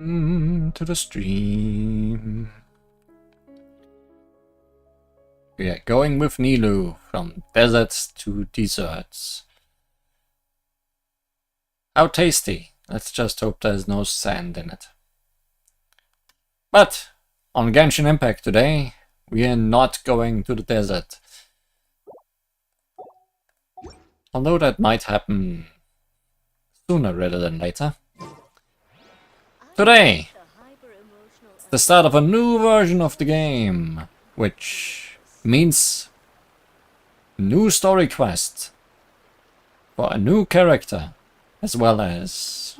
To the stream. We are going with Nilu from deserts to deserts. How tasty. Let's just hope there's no sand in it. But on Genshin Impact today, we are not going to the desert. Although that might happen sooner rather than later. Today, it's the start of a new version of the game, which means new story quest for a new character, as well as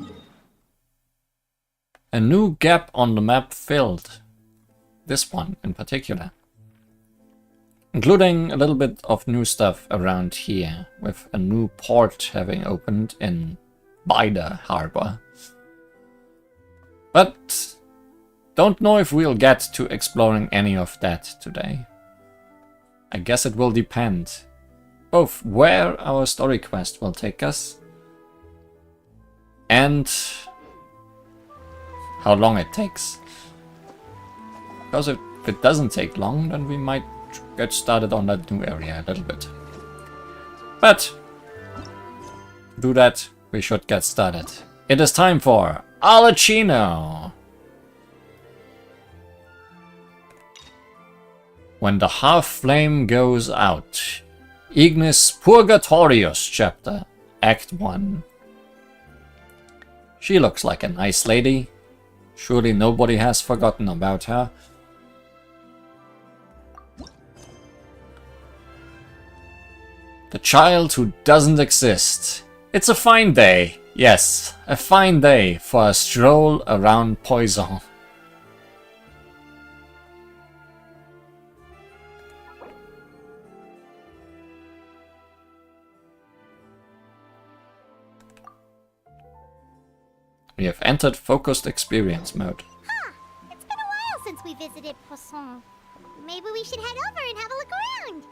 a new gap on the map filled. This one in particular. Including a little bit of new stuff around here, with a new port having opened in Bida Harbor. But don't know if we'll get to exploring any of that today. I guess it will depend both where our story quest will take us and how long it takes. Because if it doesn't take long, then we might get started on that new area a little bit. But to do that, we should get started. It is time for Arlecchino. When the Hearth-Flame goes out. Ignis Purgatorius chapter, Act 1. She looks like a nice lady. Surely nobody has forgotten about her. The child who doesn't exist. It's a fine day. Yes, a fine day for a stroll around Poison. We have entered focused experience mode. Huh, it's been a while since we visited Poisson. Maybe we should head over and have a look around.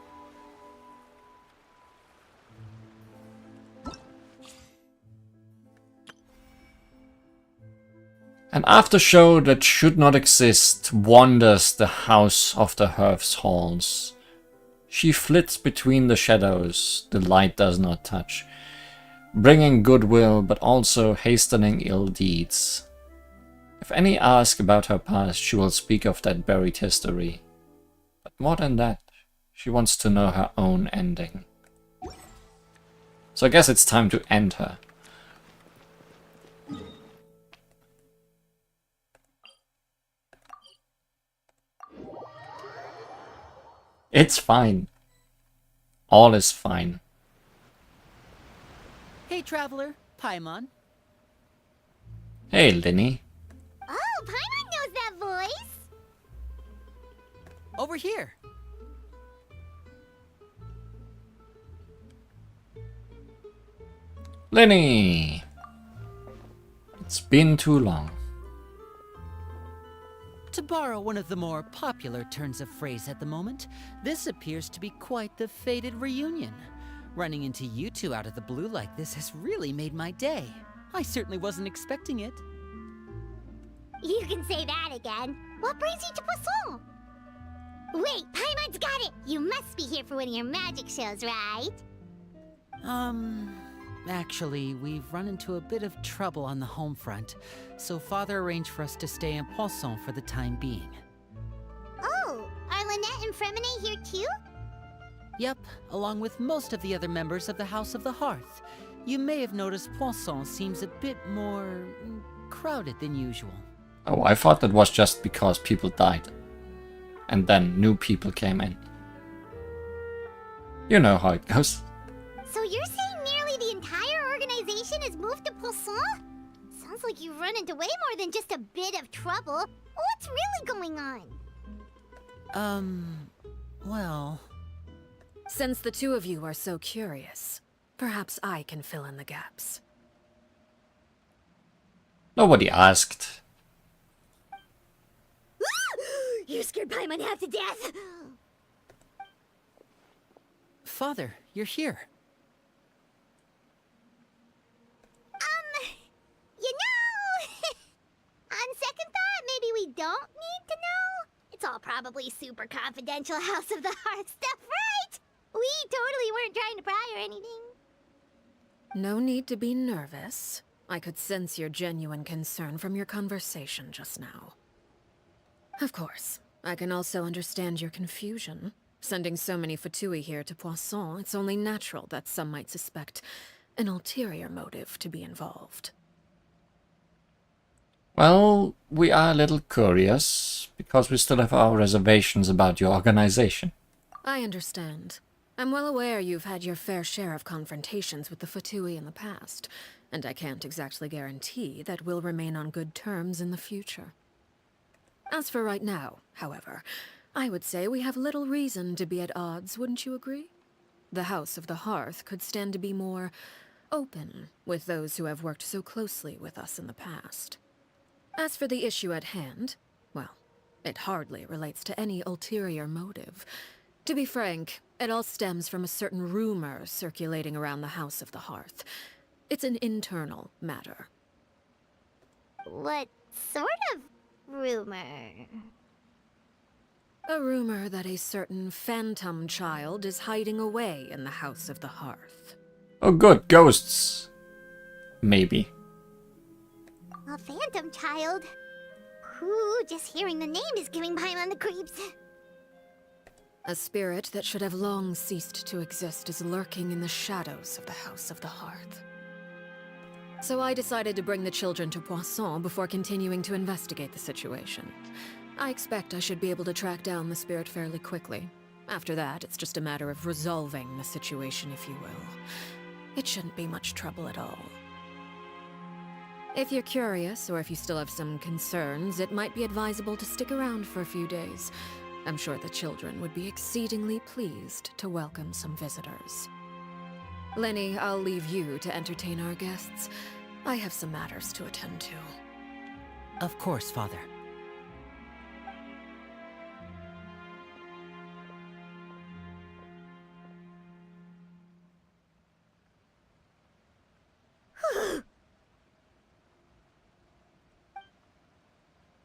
An aftershow that should not exist wanders the house of the Hearth's halls. She flits between the shadows the light does not touch, bringing goodwill but also hastening ill deeds. If any ask about her past, she will speak of that buried history. But more than that, she wants to know her own ending. So I guess it's time to end her. It's fine. All is fine. Hey, traveler, Paimon. Hey, Linny. Oh, Paimon knows that voice. Over here. Linny! It's been too long. To borrow one of the more popular turns of phrase at the moment, this appears to be quite the fated reunion. Running into you two out of the blue like this has really made my day. I certainly wasn't expecting it. You can say that again. What brings you to Poisson? Wait, Paimon's got it. You must be here for one of your magic shows, right? Actually, we've run into a bit of trouble on the home front, so Father arranged for us to stay in Poisson for the time being. Oh, are Lynette and Fremine here too? Yep, along with most of the other members of the House of the Hearth. You may have noticed Poisson seems a bit more crowded than usual. Oh, I thought that was just because people died. And then new people came in. You know how it goes. So you're saying nearly the entire organization has moved to Poisson? Sounds like you've run into way more than just a bit of trouble. What's really going on? Well... Since the two of you are so curious, perhaps I can fill in the gaps. Nobody asked. You scared Paimon half to death! Father, you're here. You know... On probably super confidential House of the Hearth stuff, right? We totally weren't trying to pry or anything. No need to be nervous. I could sense your genuine concern from your conversation just now. Of course, I can also understand your confusion. Sending so many Fatui here to Poisson, it's only natural that some might suspect an ulterior motive to be involved. Well, we are a little curious, because we still have our reservations about your organization. I understand. I'm well aware you've had your fair share of confrontations with the Fatui in the past, and I can't exactly guarantee that we'll remain on good terms in the future. As for right now, however, I would say we have little reason to be at odds, wouldn't you agree? The House of the Hearth could stand to be more open with those who have worked so closely with us in the past. As for the issue at hand, well, it hardly relates to any ulterior motive. To be frank, it all stems from a certain rumor circulating around the House of the Hearth. It's an internal matter. What sort of rumor? A rumor that a certain phantom child is hiding away in the House of the Hearth. Oh good, ghosts. Maybe. A phantom child? Ooh, just hearing the name is giving Paimon the creeps. A spirit that should have long ceased to exist is lurking in the shadows of the House of the Hearth. So I decided to bring the children to Poisson before continuing to investigate the situation. I expect I should be able to track down the spirit fairly quickly. After that, it's just a matter of resolving the situation, if you will. It shouldn't be much trouble at all. If you're curious, or if you still have some concerns, it might be advisable to stick around for a few days. I'm sure the children would be exceedingly pleased to welcome some visitors. Lenny, I'll leave you to entertain our guests. I have some matters to attend to. Of course, Father.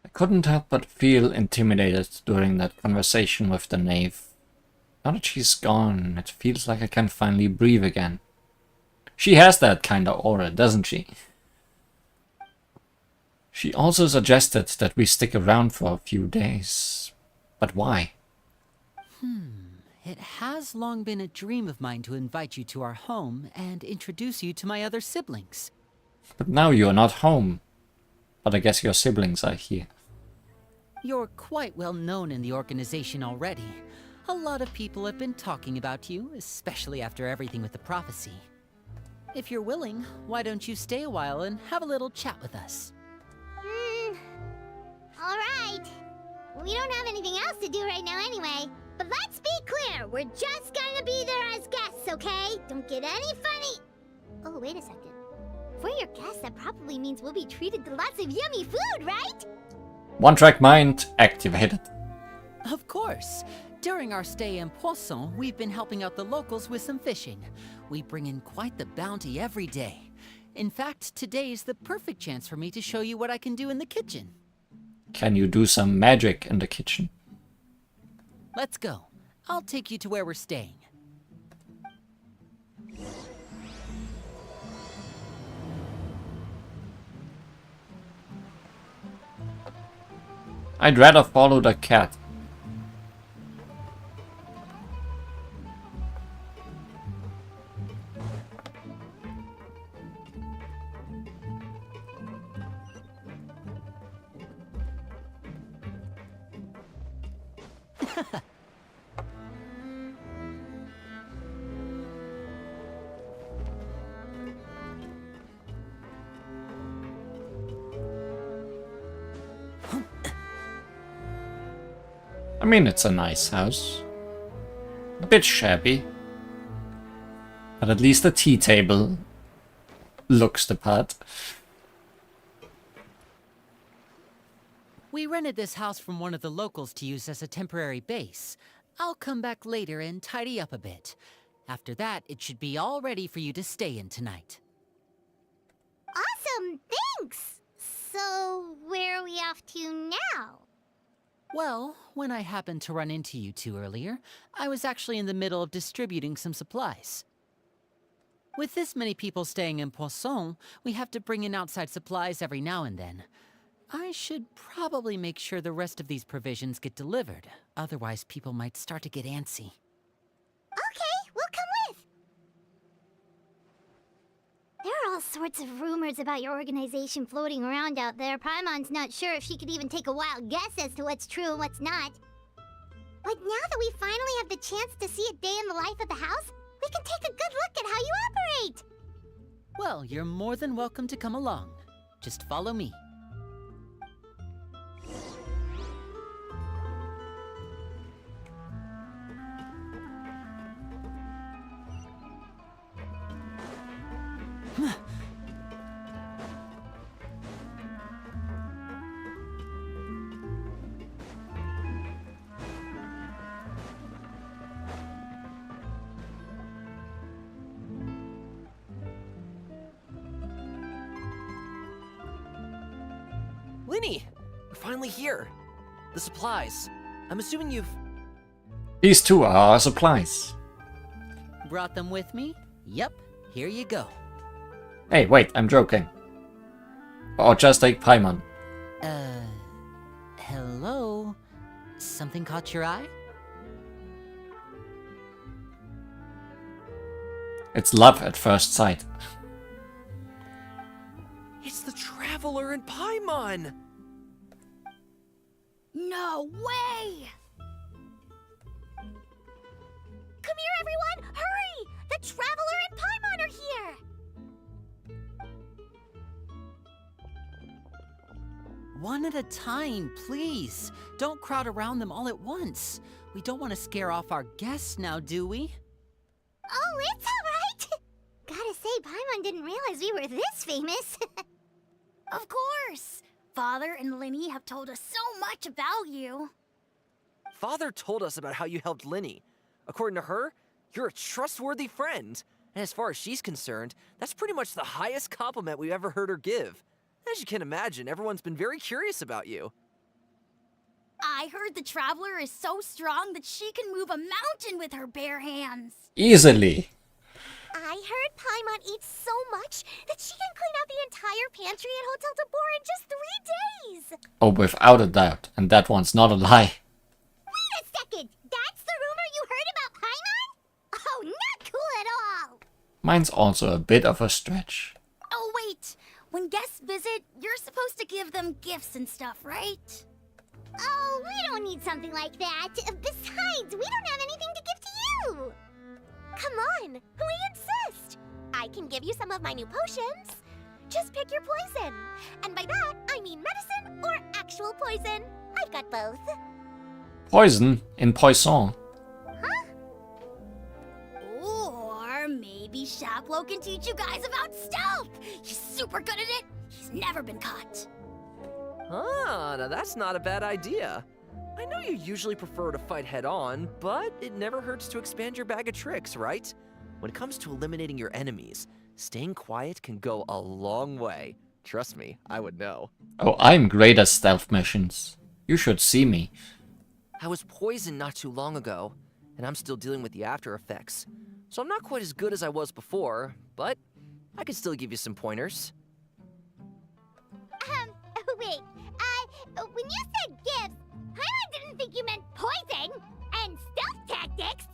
I couldn't help but feel intimidated during that conversation with the knave. Now that she's gone, it feels like I can finally breathe again. She has that kind of aura, doesn't she? She also suggested that we stick around for a few days. But why? It has long been a dream of mine to invite you to our home and introduce you to my other siblings. But now you're not home. But I guess your siblings are here. You're quite well known in the organization already. A lot of people have been talking about you, especially after everything with the prophecy. If you're willing, why don't you stay a while and have a little chat with us? Alright. We don't have anything else to do right now anyway. But let's be clear, we're just gonna be there as guests, okay? Don't get any funny... Oh, wait a second. For your guests, that probably means we'll be treated to lots of yummy food, right? One-track mind activated. Of course. During our stay in Poisson, we've been helping out the locals with some fishing. We bring in quite the bounty every day. In fact, today's the perfect chance for me to show you what I can do in the kitchen. Can you do some magic in the kitchen? Let's go. I'll take you to where we're staying. I'd rather follow the cat. I mean, it's a nice house. A bit shabby. But at least the tea table looks the part. We rented this house from one of the locals to use as a temporary base. I'll come back later and tidy up a bit. After that, it should be all ready for you to stay in tonight. Awesome, thanks! So, where are we off to now? Well, when I happened to run into you two earlier, I was actually in the middle of distributing some supplies. With this many people staying in Poisson, we have to bring in outside supplies every now and then. I should probably make sure the rest of these provisions get delivered, otherwise people might start to get antsy. Okay, we'll come with. There are all sorts of rumors about your organization floating around out there. Paimon's not sure if she could even take a wild guess as to what's true and what's not. But now that we finally have the chance to see a day in the life of the house, we can take a good look at how you operate! Well, you're more than welcome to come along. Just follow me. Linny! We're finally here. The supplies. I'm assuming you've... These two are our supplies. Brought them with me? Yep, here you go. Hey, wait, I'm joking. Or just take Paimon. Hello? Something caught your eye? It's love at first sight. It's the Traveler and Paimon! No way! Come here, everyone! Hurry! The Traveler and Paimon are here! One at a time, please. Don't crowd around them all at once. We don't want to scare off our guests now, do we? Oh, it's alright! Gotta say, Paimon didn't realize we were this famous. Of course! Father and Linny have told us so much about you. Father told us about how you helped Linny. According to her, you're a trustworthy friend. And as far as she's concerned, that's pretty much the highest compliment we've ever heard her give. As you can imagine, everyone's been very curious about you. I heard the Traveler is so strong that she can move a mountain with her bare hands. Easily. I heard Paimon eats so much that she can clean out the entire pantry at Hotel de Boer in just 3 days! Oh, without a doubt. And that one's not a lie. Wait a second! That's the rumor you heard about Paimon? Oh, not cool at all! Mine's also a bit of a stretch. Oh, wait. When guests visit, you're supposed to give them gifts and stuff, right? Oh, we don't need something like that. Besides, we don't have anything to give to you! Come on, we insist! I can give you some of my new potions. Just pick your poison. And by that, I mean medicine or actual poison. I've got both. Poison in Poisson. Or maybe Shaplo can teach you guys about stealth. He's super good at it. He's never been caught. Ah, now that's not a bad idea. I know you usually prefer to fight head-on, but it never hurts to expand your bag of tricks, right? When it comes to eliminating your enemies, staying quiet can go a long way. Trust me, I would know. Oh, I'm great at stealth missions. You should see me. I was poisoned not too long ago, and I'm still dealing with the after effects. So I'm not quite as good as I was before, but I can still give you some pointers. Wait, when you said gifts, Paimon didn't think you meant poison and stealth tactics.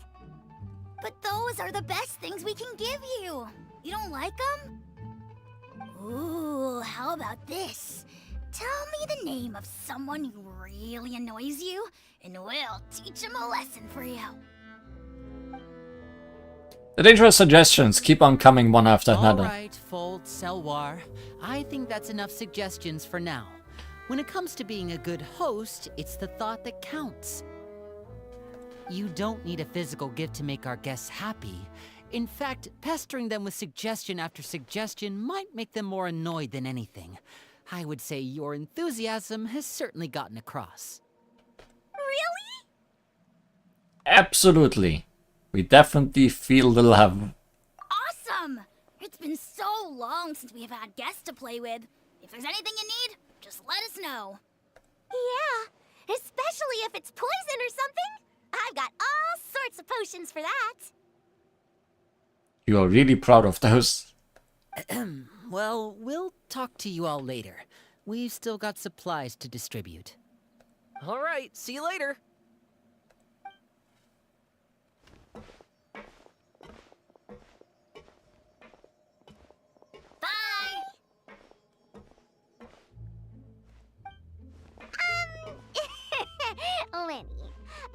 But those are the best things we can give you. You don't like them? Ooh, how about this? Tell me the name of someone who really annoys you, and we'll teach him a lesson for you. The dangerous suggestions keep on coming one after another. Alright, Fold, Selwar. I think that's enough suggestions for now. When it comes to being a good host, it's the thought that counts. You don't need a physical gift to make our guests happy. In fact, pestering them with suggestion after suggestion might make them more annoyed than anything. I would say your enthusiasm has certainly gotten across. Really? Absolutely. We definitely feel the love. Awesome! It's been so long since we've had guests to play with. If there's anything you need, just let us know. Yeah, Especially if it's poison or something. I've got all sorts of potions for that. You are really proud of those. Well, we'll talk to you all later. We've still got supplies to distribute. All right, see you later. Bye. Lenny,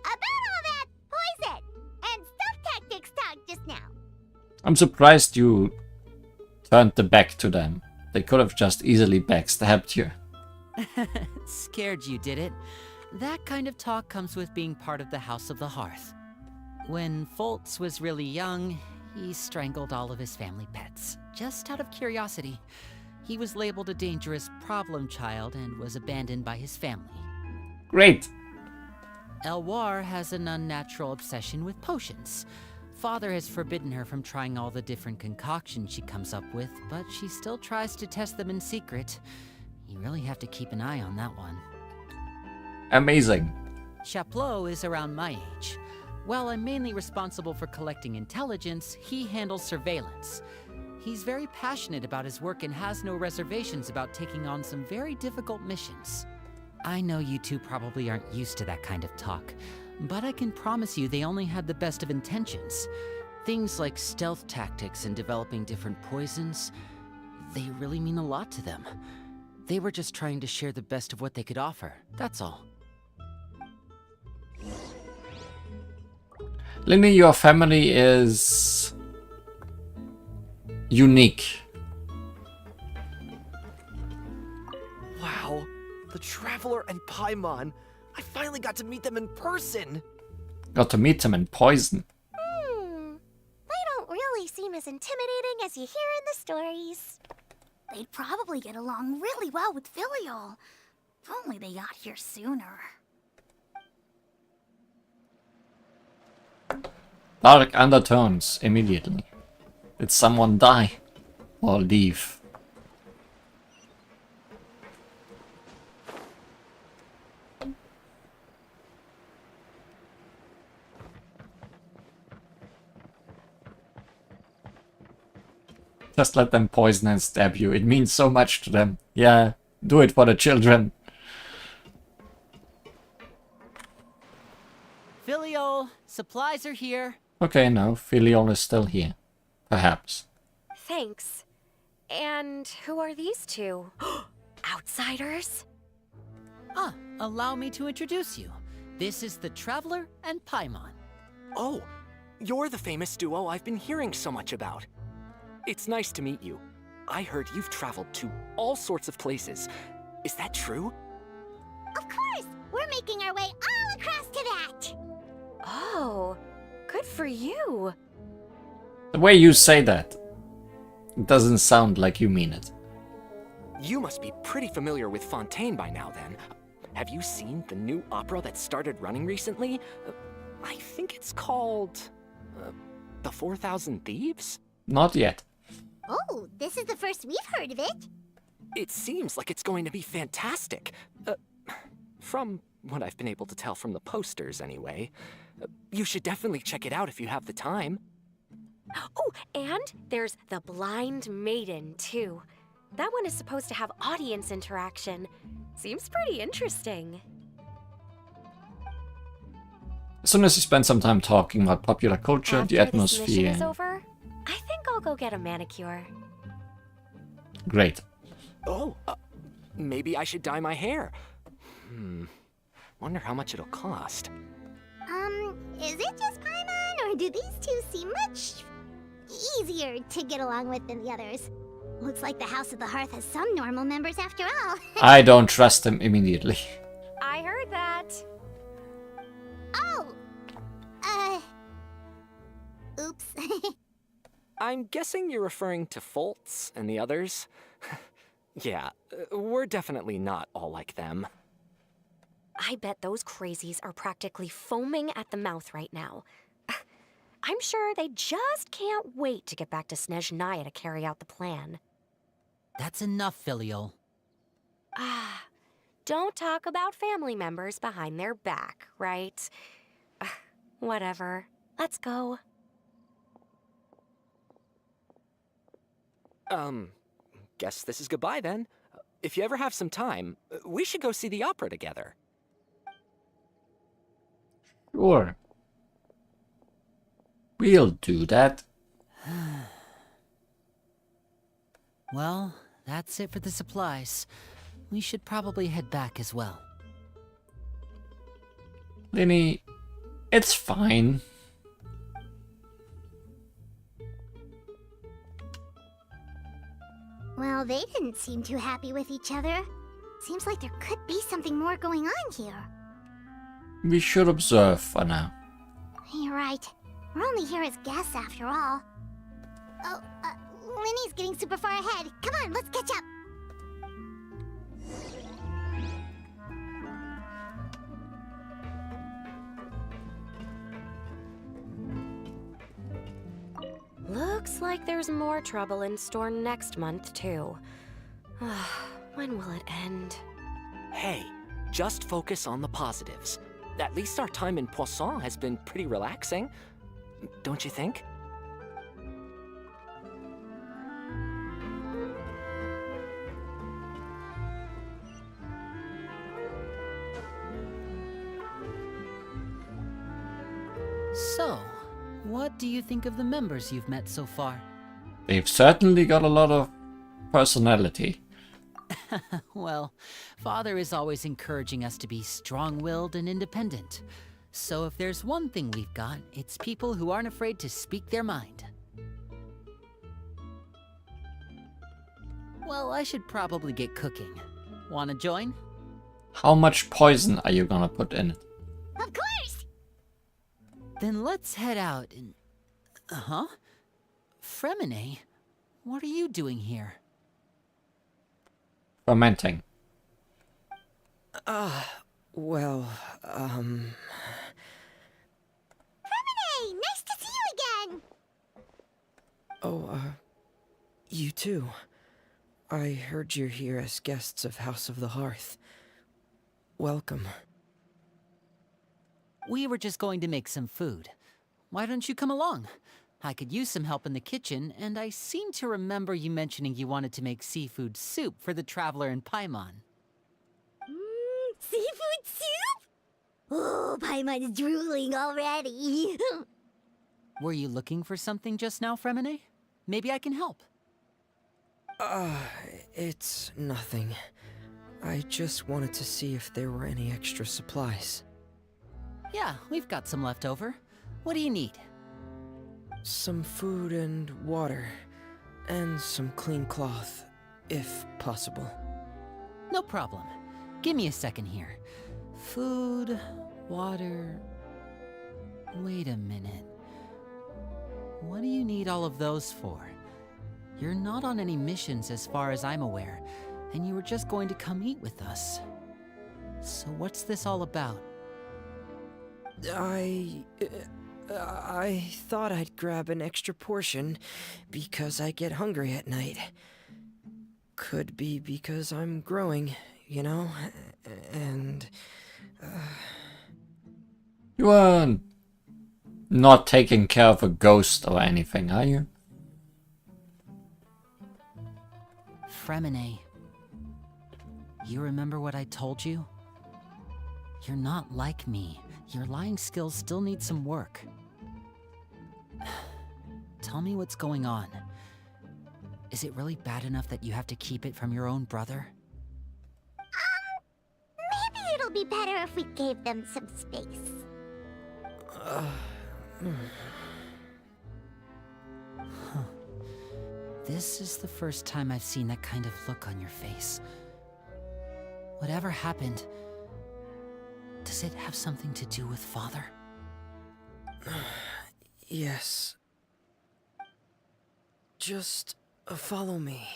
about all that poison and stuff tactics talk just now. I'm surprised you turned the back to them. They could have just easily backstabbed you. Scared you, did it? That kind of talk comes with being part of the House of the Hearth. When Foltz was really young, he strangled all of his family pets, just out of curiosity. He was labeled a dangerous problem child and was abandoned by his family. Great! Elwar has an unnatural obsession with potions. Father has forbidden her from trying all the different concoctions she comes up with, but she still tries to test them in secret. You really have to keep an eye on that one. Amazing. Chaplot is around my age. While I'm mainly responsible for collecting intelligence, he handles surveillance. He's very passionate about his work and has no reservations about taking on some very difficult missions. I know you two probably aren't used to that kind of talk, but I can promise you they only had the best of intentions. Things like stealth tactics and developing different poisons, they really mean a lot to them. They were just trying to share the best of what they could offer, that's all. Linny, your family is unique. Wow, the Traveler and Paimon. I finally got to meet them in person. Got to meet them in Poison. They don't really seem as intimidating as you hear in the stories. They'd probably get along really well with Filial. If only they got here sooner. Dark undertones immediately. Did someone die or leave? Just let them poison and stab you. It means so much to them. Yeah, do it for the children. Filial, supplies are here. Okay, no, Filial is still here. Perhaps. Thanks. And who are these two? Outsiders? Allow me to introduce you. This is the Traveler and Paimon. Oh, you're the famous duo I've been hearing so much about. It's nice to meet you. I heard you've traveled to all sorts of places. Is that true? Of course! We're making our way all across to that! Oh, good for you. The way you say that, it doesn't sound like you mean it. You must be pretty familiar with Fontaine by now, then. Have you seen the new opera that started running recently? I think it's called... The 4,000 Thieves? Not yet. Oh, this is the first we've heard of it. It seems like it's going to be fantastic. From what I've been able to tell from the posters, anyway. You should definitely check it out if you have the time. Oh, and there's the Blind Maiden, too. That one is supposed to have audience interaction. Seems pretty interesting. As soon as you spend some time talking about popular culture, After the this mission atmosphere... is over, I think I'll go get a manicure. Great. Oh, maybe I should dye my hair. Wonder how much it'll cost. Is it just Paimon, or do these two seem much easier to get along with than the others? Looks like the House of the Hearth has some normal members after all. I don't trust him immediately. I heard that. Oh! Oops. I'm guessing you're referring to Foltz and the others? Yeah, we're definitely not all like them. I bet those crazies are practically foaming at the mouth right now. I'm sure they just can't wait to get back to Snezhnaya to carry out the plan. That's enough, Filial. don't talk about family members behind their back, right? Whatever. Let's go. Guess this is goodbye then. If you ever have some time, we should go see the opera together. Sure. We'll do that. Well, that's it for the supplies. We should probably head back as well. Linny, it's fine. Well, they didn't seem too happy with each other. Seems like there could be something more going on here. We should observe for now. You're right. We're only here as guests after all. Oh, Linny's getting super far ahead. Come on, let's catch up. Looks like there's more trouble in store next month, too. When will it end? Hey, just focus on the positives. At least our time in Poisson has been pretty relaxing. Don't you think? So, what do you think of the members you've met so far? They've certainly got a lot of personality. Well, Father is always encouraging us to be strong-willed and independent. So if there's one thing we've got, it's people who aren't afraid to speak their mind. Well, I should probably get cooking. Wanna join? How much poison are you gonna put in it? Of course! Then let's head out and... Huh? Fremine? What are you doing here? Fermenting. Hey, nice to see you again! You too. I heard you're here as guests of House of the Hearth. Welcome. We were just going to make some food. Why don't you come along? I could use some help in the kitchen, and I seem to remember you mentioning you wanted to make seafood soup for the traveler in Paimon. Seafood soup? Oh, Paimon's drooling already. Were you looking for something just now, Fremine? Maybe I can help. It's nothing. I just wanted to see if there were any extra supplies. Yeah, we've got some left over. What do you need? Some food and water. And some clean cloth, if possible. No problem. Give me a second here. Food, water... Wait a minute. What do you need all of those for? You're not on any missions as far as I'm aware, and you were just going to come eat with us. So what's this all about? I thought I'd grab an extra portion because I get hungry at night. Could be because I'm growing, you know, and... You are not taking care of a ghost or anything, are you? Fremine, you remember what I told you? You're not like me. Your lying skills still need some work. Tell me what's going on. Is it really bad enough that you have to keep it from your own brother? Maybe it'll be better if we gave them some space. This is the first time I've seen that kind of look on your face. Whatever happened, does it have something to do with Father? Yes. Just follow me.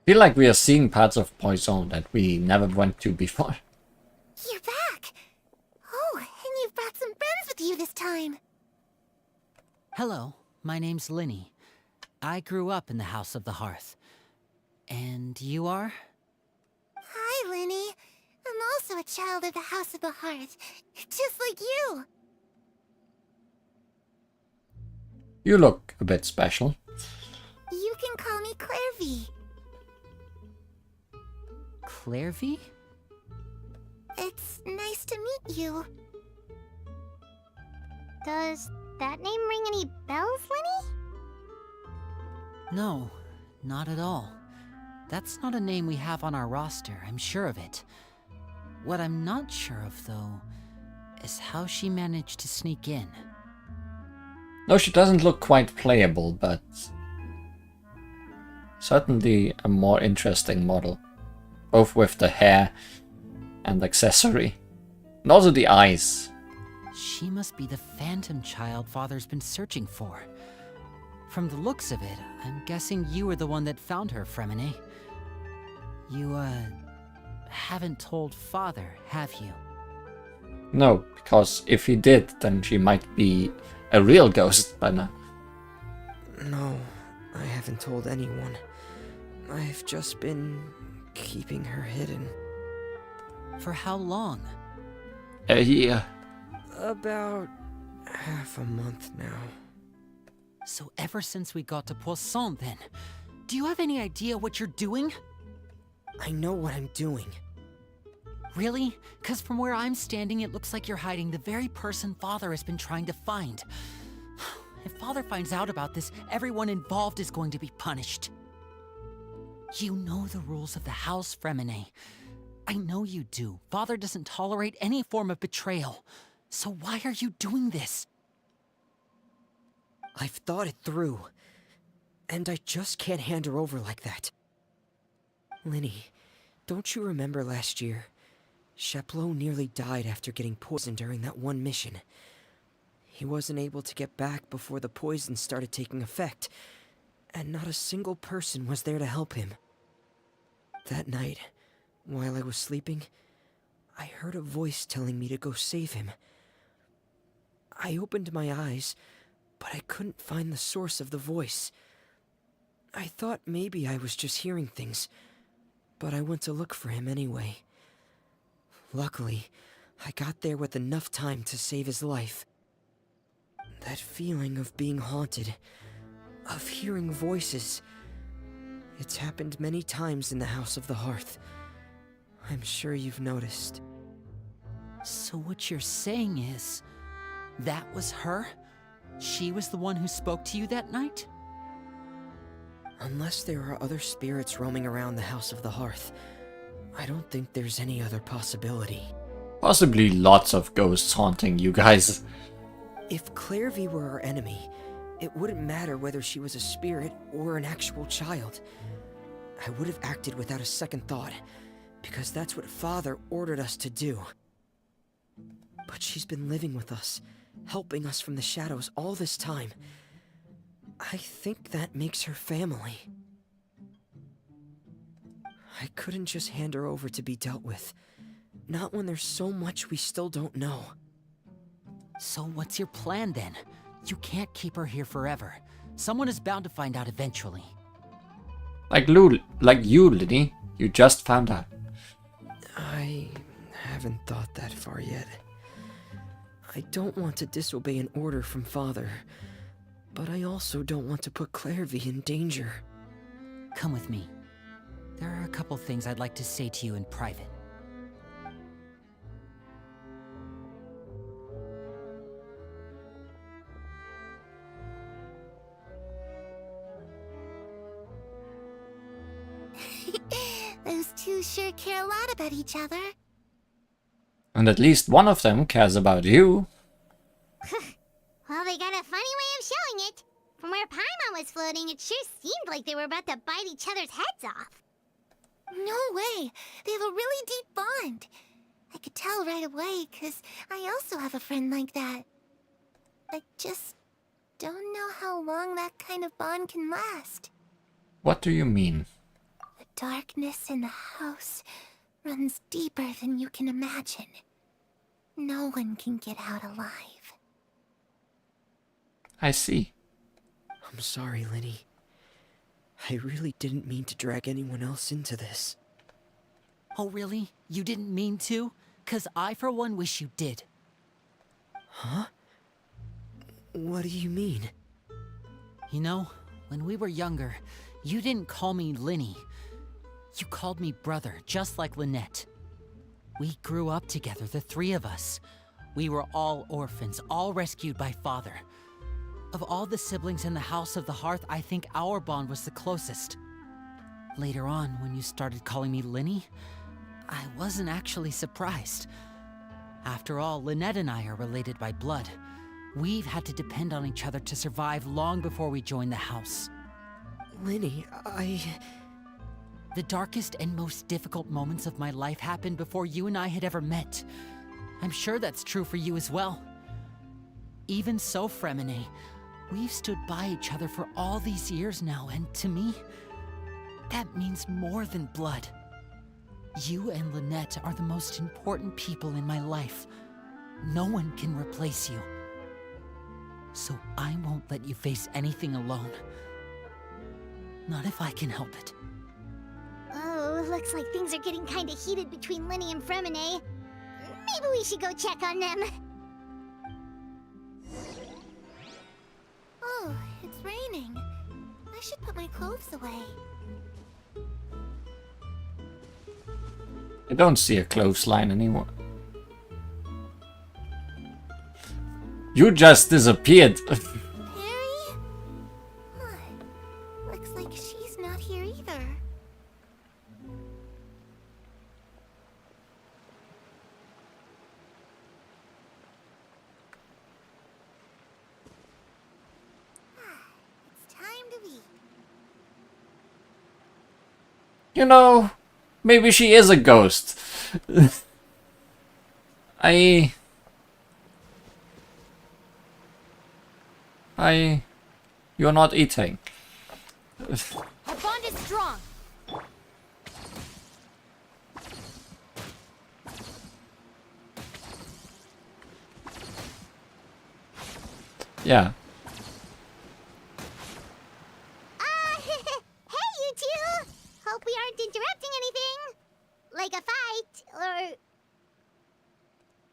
Feel like we are seeing parts of Poison that we never went to before. You're back! Oh, and you've brought some friends with you this time. Hello, my name's Linny. I grew up in the House of the Hearth. And you are? Hi, Linny. I'm also a child of the House of the Hearth, just like you. You look a bit special. You can call me Clairvy. Clairvy? It's nice to meet you. Does that name ring any bells, Lenny? No, not at all. That's not a name we have on our roster, I'm sure of it. What I'm not sure of, though, is how she managed to sneak in. No, she doesn't look quite playable, but certainly a more interesting model. Both with the hair and accessory. And also the eyes. She must be the phantom child Father's been searching for. From the looks of it, I'm guessing you were the one that found her, Fremine. You, haven't told Father, have you? No, because if he did, then she might be a real ghost by now. No, I haven't told anyone. I've just been keeping her hidden. For how long? A year. About half a month now. So ever since we got to Poisson, then, do you have any idea what you're doing? I know what I'm doing. Really? 'Cause from where I'm standing, it looks like you're hiding the very person Father has been trying to find. If Father finds out about this, everyone involved is going to be punished. You know the rules of the house, Fremine. I know you do. Father doesn't tolerate any form of betrayal. So why are you doing this? I've thought it through. And I just can't hand her over like that. Linny, don't you remember last year? Chaplot nearly died after getting poisoned during that one mission. He wasn't able to get back before the poison started taking effect, and not a single person was there to help him. That night, while I was sleeping, I heard a voice telling me to go save him. I opened my eyes, but I couldn't find the source of the voice. I thought maybe I was just hearing things, but I went to look for him anyway. Luckily, I got there with enough time to save his life. That feeling of being haunted, of hearing voices, it's happened many times in the House of the Hearth. I'm sure you've noticed. So what you're saying is, that was her? She was the one who spoke to you that night? Unless there are other spirits roaming around the House of the Hearth, I don't think there's any other possibility. Possibly lots of ghosts haunting you guys. If Clairvy were our enemy, it wouldn't matter whether she was a spirit or an actual child. I would have acted without a second thought, because that's what Father ordered us to do. But she's been living with us, helping us from the shadows all this time. I think that makes her family. I couldn't just hand her over to be dealt with. Not when there's so much we still don't know. So what's your plan then? You can't keep her here forever. Someone is bound to find out eventually. Like you, Liddy. You just found out. I haven't thought that far yet. I don't want to disobey an order from Father, but I also don't want to put Clairvy in danger. Come with me. There are a couple things I'd like to say to you in private. Those two sure care a lot about each other. And at least one of them cares about you. Well, they got a funny way of showing it. From where Paimon was floating, it sure seemed like they were about to bite each other's heads off. No way! They have a really deep bond. I could tell right away, 'cause I also have a friend like that. I just don't know how long that kind of bond can last. What do you mean? darkness in the house runs deeper than you can imagine. No one can get out alive. I see. I'm sorry, Lenny. I really didn't mean to drag anyone else into this. Oh, really? You didn't mean to? 'Cause I, for one, wish you did. Huh? What do you mean? You know, when we were younger, you didn't call me Linny. You called me brother, just like Lynette. We grew up together, the three of us. We were all orphans, all rescued by father. Of all the siblings in the House of the Hearth, I think our bond was the closest. Later on, when you started calling me Linny, I wasn't actually surprised. After all, Lynette and I are related by blood. We've had to depend on each other to survive long before we joined the house. Lenny, The darkest and most difficult moments of my life happened before you and I had ever met. I'm sure that's true for you as well. Even so, Fremine, we've stood by each other for all these years now, and to me, that means more than blood. You and Lynette are the most important people in my life. No one can replace you. So I won't let you face anything alone. Not if I can help it. Oh, looks like things are getting kinda heated between Linny and Fremine. Maybe we should go check on them. Oh, it's raining. I should put my clothes away. I don't see a clothesline anymore. You just disappeared. Harry? Huh. Looks like she's not here either. It's time to eat. You know, maybe she is a ghost. You're not eating. Our bond is strong. Yeah. Hey, you two! Hope we aren't interrupting anything. Like a fight, or...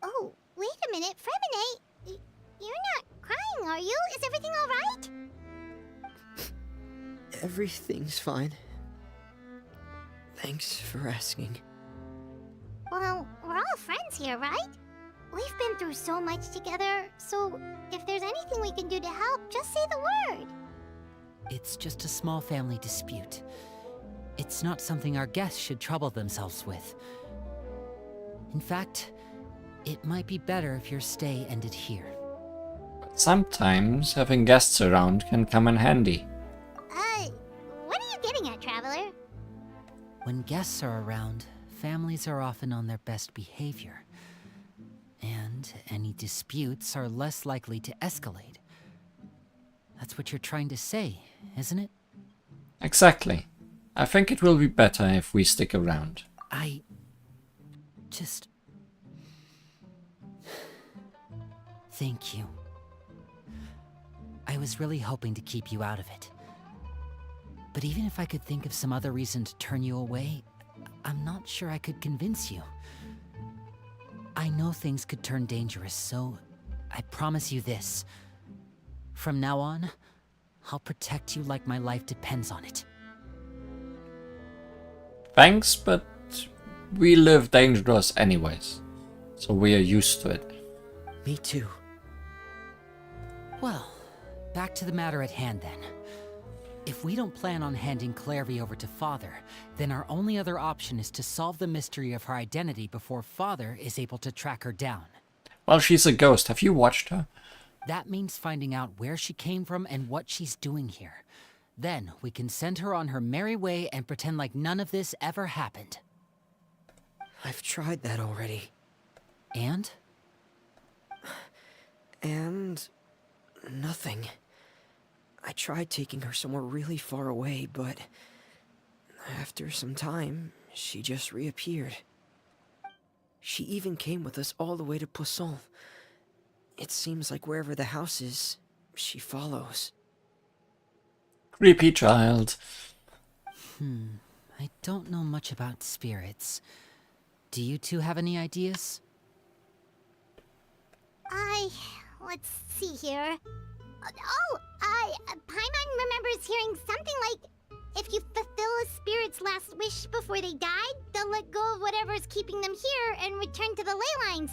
Oh, wait a minute, Fremine. You're not crying, are you? Is everything alright? Everything's fine. Thanks for asking. Well, we're all friends here, right? We've been through so much together, so if there's anything we can do to help, just say the word. It's just a small family dispute. It's not something our guests should trouble themselves with. In fact, it might be better if your stay ended here. Sometimes having guests around can come in handy. What are you getting at, Traveler? When guests are around, families are often on their best behavior. And any disputes are less likely to escalate. That's what you're trying to say, isn't it? Exactly. I think it will be better if we stick around. I... just... Thank you. I was really hoping to keep you out of it. But even if I could think of some other reason to turn you away, I'm not sure I could convince you. I know things could turn dangerous, so I promise you this. From now on, I'll protect you like my life depends on it. Thanks, but we live dangerous anyways. So we are used to it. Me too. Well, back to the matter at hand then. If we don't plan on handing Clairvy over to Father, then our only other option is to solve the mystery of her identity before Father is able to track her down. Well, she's a ghost. Have you watched her? That means finding out where she came from and what she's doing here. Then we can send her on her merry way and pretend like none of this ever happened. I've tried that already. And? And... nothing. I tried taking her somewhere really far away, but After some time, she just reappeared. She even came with us all the way to Poisson. It seems like wherever the house is, she follows. Creepy child. I don't know much about spirits. Do you two have any ideas? Let's see here. Paimon remembers hearing something like, if you fulfill a spirit's last wish before they died, they'll let go of whatever's keeping them here and return to the ley lines.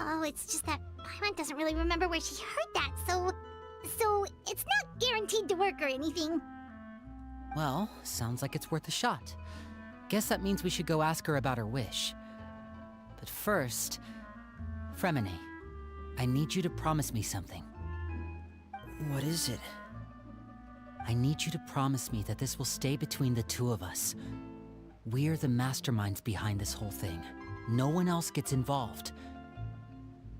Oh, it's just that Paimon doesn't really remember where she heard that, so it's not guaranteed to work or anything. Well, sounds like it's worth a shot. Guess that means we should go ask her about her wish. But first, Fremine, I need you to promise me something. What is it? I need you to promise me that this will stay between the two of us. We're the masterminds behind this whole thing. No one else gets involved.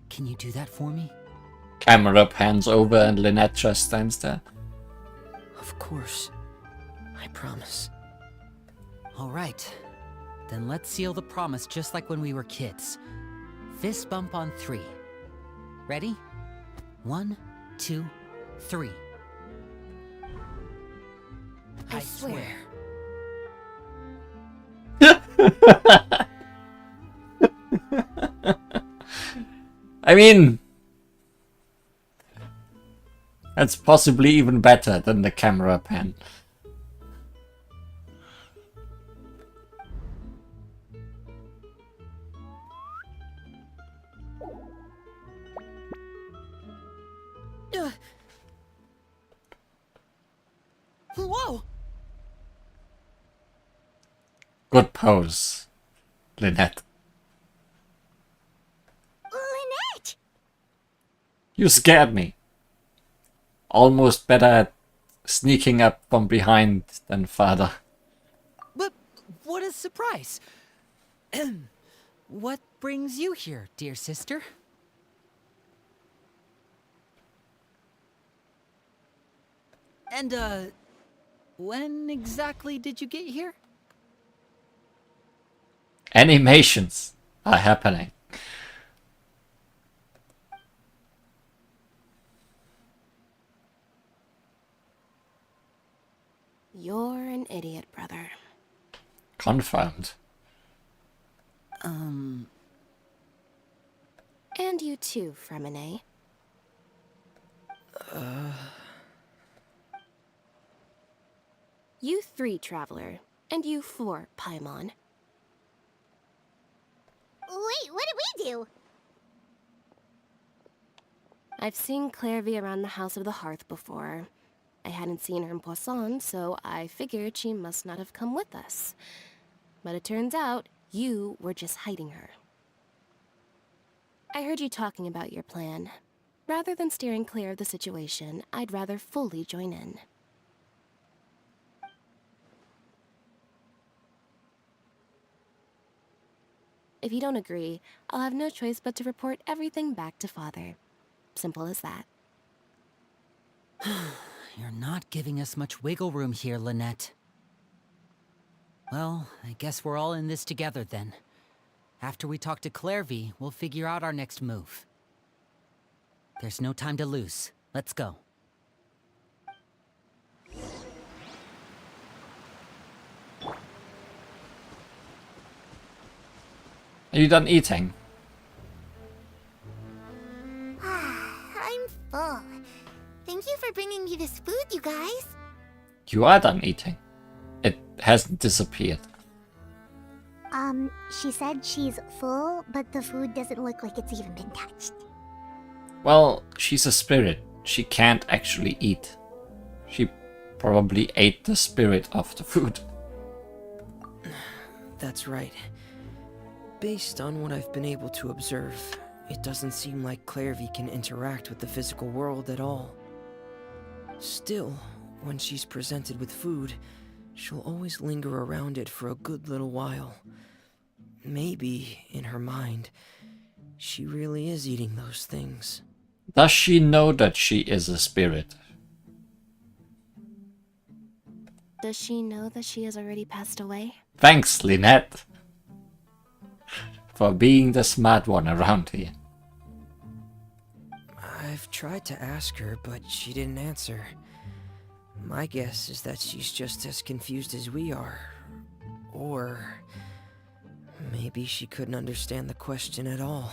Can you do that for me? Camera pans over and Lynette just stands there. Of course. I promise. All right. Then let's seal the promise just like when we were kids. Fist bump on 3. Ready? 1, 2, 3. I swear. I mean, that's possibly even better than the camera pan. Whoa! Good pose, Lynette. Lynette! You scared me. Almost better at sneaking up from behind than father. But what a surprise! What brings you here, dear sister? And, when exactly did you get here? Animations are happening. You're an idiot, brother. Confirmed. And you too, Fremine. You 3, Traveler. And you 4, Paimon. Wait, what did we do? I've seen Clairvy around the House of the Hearth before. I hadn't seen her in Poisson, so I figured she must not have come with us. But it turns out, you were just hiding her. I heard you talking about your plan. Rather than steering clear of the situation, I'd rather fully join in. If you don't agree, I'll have no choice but to report everything back to Father. Simple as that. You're not giving us much wiggle room here, Lynette. Well, I guess we're all in this together then. After we talk to Clairvy, we'll figure out our next move. There's no time to lose. Let's go. Are you done eating? I'm full. Thank you for bringing me this food, you guys. You are done eating. It hasn't disappeared. She said she's full, but the food doesn't look like it's even been touched. Well, she's a spirit. She can't actually eat. She probably ate the spirit of the food. That's right. Based on what I've been able to observe, it doesn't seem like Clairvy can interact with the physical world at all. Still, when she's presented with food, she'll always linger around it for a good little while. Maybe, in her mind, she really is eating those things. Does she know that she is a spirit? Does she know that she has already passed away? Thanks, Lynette, for being the smart one around here. I've tried to ask her, but she didn't answer. My guess is that she's just as confused as we are. Or maybe she couldn't understand the question at all.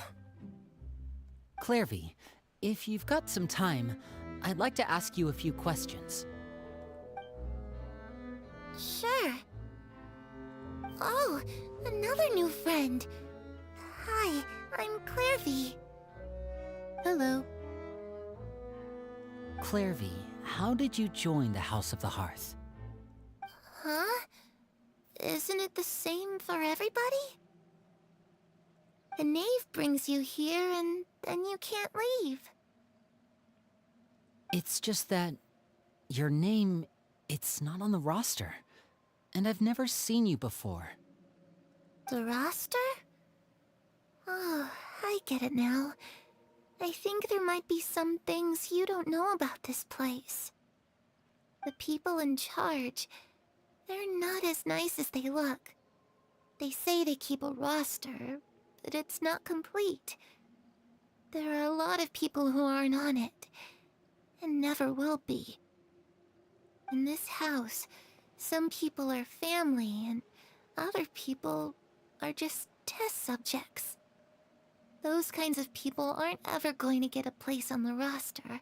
Clairvy, if you've got some time, I'd like to ask you a few questions. Sure. Oh, another new friend. Hi, I'm Clairvy. Hello. Clairvy, how did you join the House of the Hearth? Huh? Isn't it the same for everybody? The knave brings you here and then you can't leave. It's just that your name, it's not on the roster. And I've never seen you before. The roster? Oh, I get it now. I think there might be some things you don't know about this place. The people in charge, they're not as nice as they look. They say they keep a roster, but it's not complete. There are a lot of people who aren't on it, and never will be. In this house, some people are family, and other people are just test subjects. Those kinds of people aren't ever going to get a place on the roster,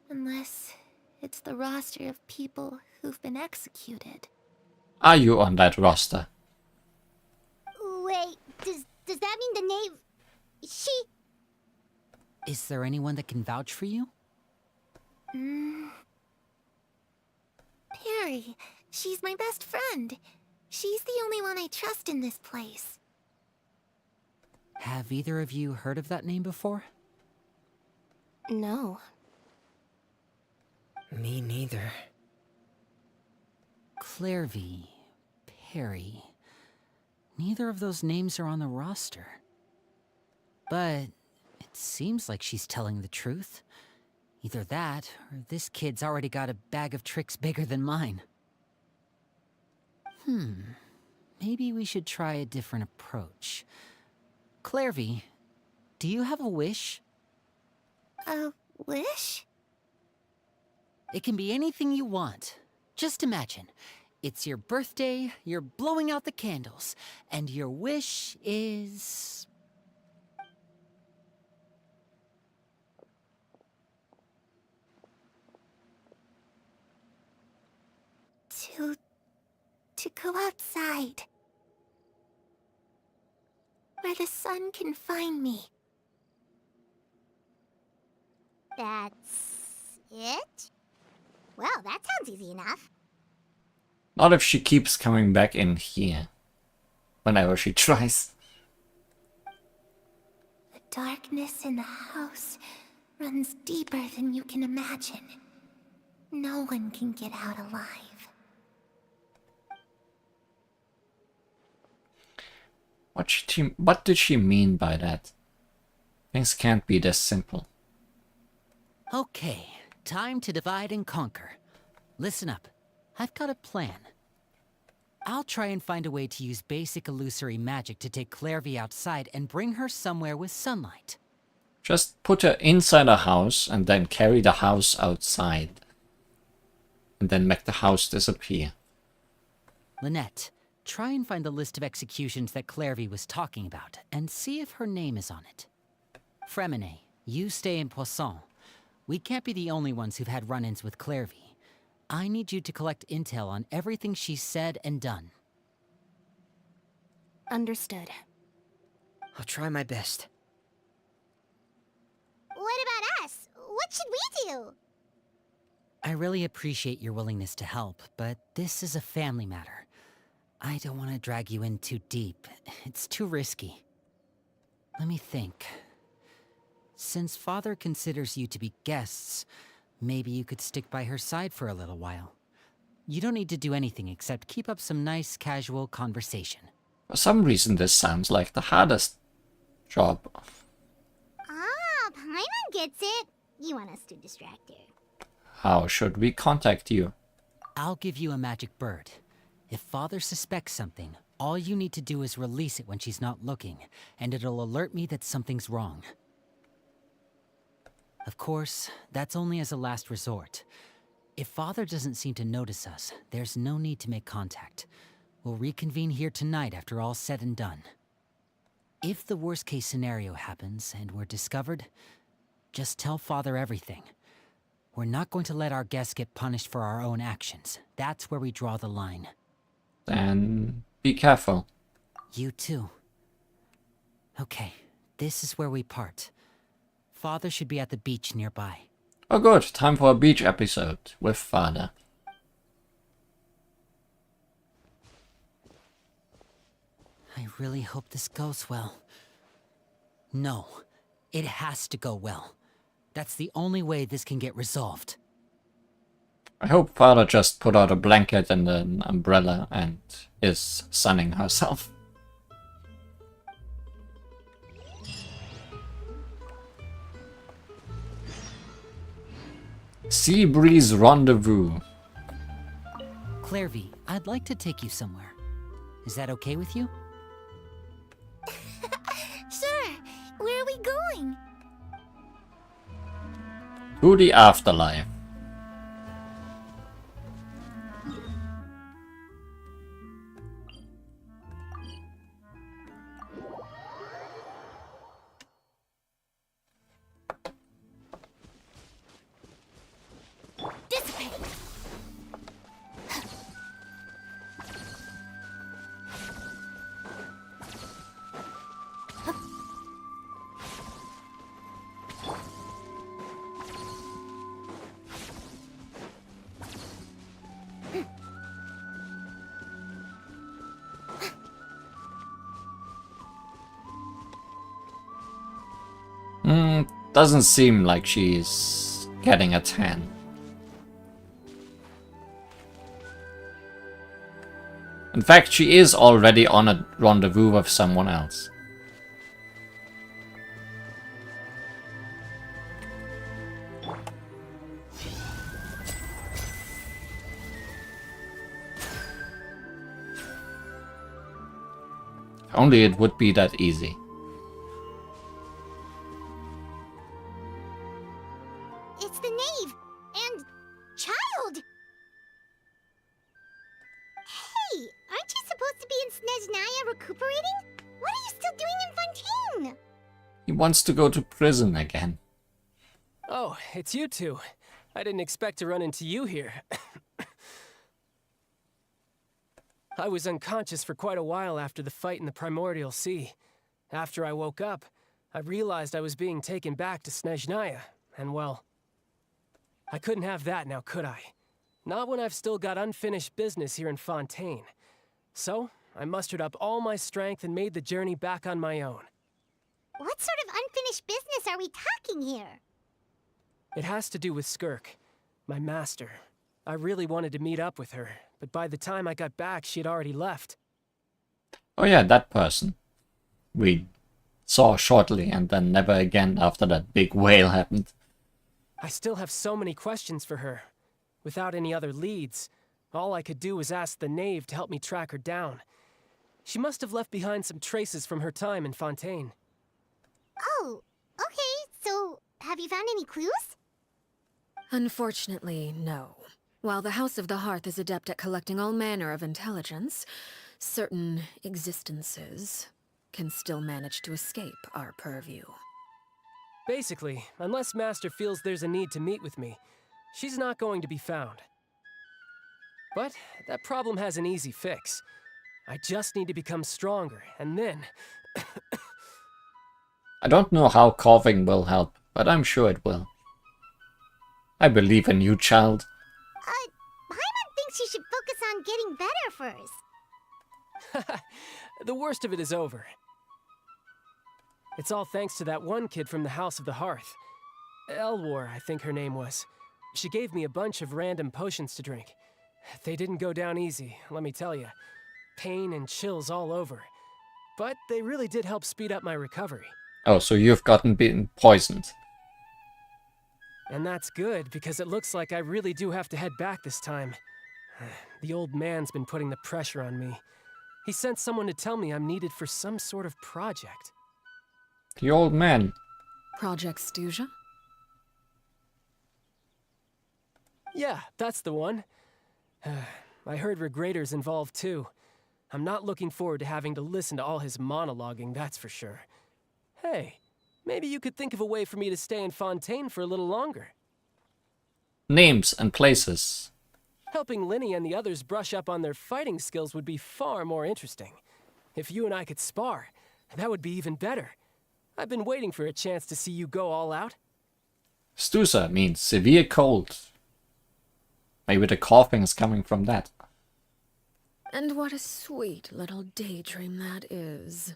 unless it's the roster of people who've been executed. Are you on that roster? Wait, does that mean the knave... She... Is there anyone that can vouch for you? Perry, she's my best friend. She's the only one I trust in this place. Have either of you heard of that name before? No. Me neither. Clairvy, Perry. Neither of those names are on the roster. But it seems like she's telling the truth. Either that, or this kid's already got a bag of tricks bigger than mine. Maybe we should try a different approach. Clairvy, do you have a wish? A wish? It can be anything you want. Just imagine, it's your birthday, you're blowing out the candles, and your wish is... To go outside. Where the sun can find me. That's... it? Well, that sounds easy enough. Not if she keeps coming back in here. Whenever she tries. The darkness in the house runs deeper than you can imagine. No one can get out alive. What did she mean by that? Things can't be this simple. Okay, time to divide and conquer. Listen up, I've got a plan. I'll try and find a way to use basic illusory magic to take Clairvy outside and bring her somewhere with sunlight. Just put her inside a house and then carry the house outside. And then make the house disappear. Lynette, try and find the list of executions that Clairvy was talking about, and see if her name is on it. Fremine, you stay in Poisson. We can't be the only ones who've had run-ins with Clairvy. I need you to collect intel on everything she's said and done. Understood. I'll try my best. What about us? What should we do? I really appreciate your willingness to help, but this is a family matter. I don't want to drag you in too deep. It's too risky. Let me think. Since Father considers you to be guests, maybe you could stick by her side for a little while. You don't need to do anything except keep up some nice, casual conversation. For some reason this sounds like the hardest job. Ah, Paimon gets it. You want us to distract her. How should we contact you? I'll give you a magic bird. If Father suspects something, all you need to do is release it when she's not looking, and it'll alert me that something's wrong. Of course, that's only as a last resort. If Father doesn't seem to notice us, there's no need to make contact. We'll reconvene here tonight after all's said and done. If the worst case scenario happens and we're discovered, just tell Father everything. We're not going to let our guests get punished for our own actions. That's where we draw the line. Then be careful. You too. Okay, this is where we part. Father should be at the beach nearby. Oh good, time for a beach episode with Father. I really hope this goes well. No, it has to go well. That's the only way this can get resolved. I hope Father just put out a blanket and an umbrella and is sunning herself. Sea Breeze Rendezvous. Clairvy, I'd like to take you somewhere. Is that okay with you? Sure. Where are we going? To the afterlife. Dissipate. Doesn't seem like she's getting a tan. In fact, she is already on a rendezvous with someone else. If only it would be that easy. It's the knave and child. Hey, aren't you supposed to be in Snezhnaya recuperating? What are you still doing in Fontaine? He wants to go to prison again. Oh, it's you two. I didn't expect to run into you here. I was unconscious for quite a while after the fight in the Primordial Sea. After I woke up, I realized I was being taken back to Snezhnaya, and well, I couldn't have that now, could I? Not when I've still got unfinished business here in Fontaine. So, I mustered up all my strength and made the journey back on my own. What sort of unfinished business are we talking here? It has to do with Skirk, my master. I really wanted to meet up with her, but by the time I got back, she had already left. Oh yeah, that person. We saw shortly and then never again after that big whale happened. I still have so many questions for her. Without any other leads, all I could do was ask the knave to help me track her down. She must have left behind some traces from her time in Fontaine. Oh, okay, so have you found any clues? Unfortunately, no. While the House of the Hearth is adept at collecting all manner of intelligence, certain existences can still manage to escape our purview. Basically, unless Master feels there's a need to meet with me, she's not going to be found. But that problem has an easy fix. I just need to become stronger, and then... I don't know how coughing will help, but I'm sure it will. I believe in you, child. Paimon thinks you should focus on getting better first. The worst of it is over. It's all thanks to that one kid from the House of the Hearth. Elwar, I think her name was. She gave me a bunch of random potions to drink. They didn't go down easy, let me tell you. Pain and chills all over. But they really did help speed up my recovery. Oh, so you've been poisoned. And that's good, because it looks like I really do have to head back this time. The old man's been putting the pressure on me. He sent someone to tell me I'm needed for some sort of project. The old man. Project Stuja? Yeah, that's the one. I heard Regrader's involved too. I'm not looking forward to having to listen to all his monologuing, that's for sure. Hey, maybe you could think of a way for me to stay in Fontaine for a little longer. Names and places. Helping Linny and the others brush up on their fighting skills would be far more interesting. If you and I could spar, that would be even better. I've been waiting for a chance to see you go all out. Stusa means severe cold. Maybe the coughing is coming from that. And what a sweet little daydream that is.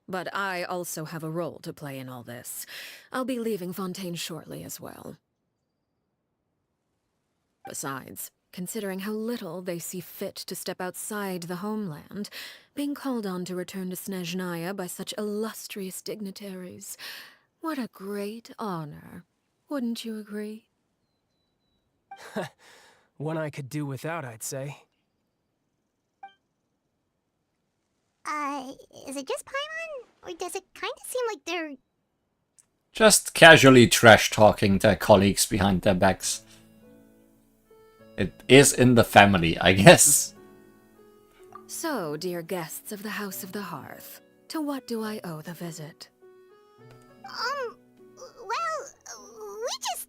But I also have a role to play in all this. I'll be leaving Fontaine shortly as well. Besides, considering how little they see fit to step outside the homeland, being called on to return to Snezhnaya by such illustrious dignitaries, what a great honor. Wouldn't you agree? One I could do without, I'd say. Is it just Paimon? Or does it kind of seem like they're... Just casually trash-talking their colleagues behind their backs. It is in the family, I guess. So, dear guests of the House of the Hearth, to what do I owe the visit? we just...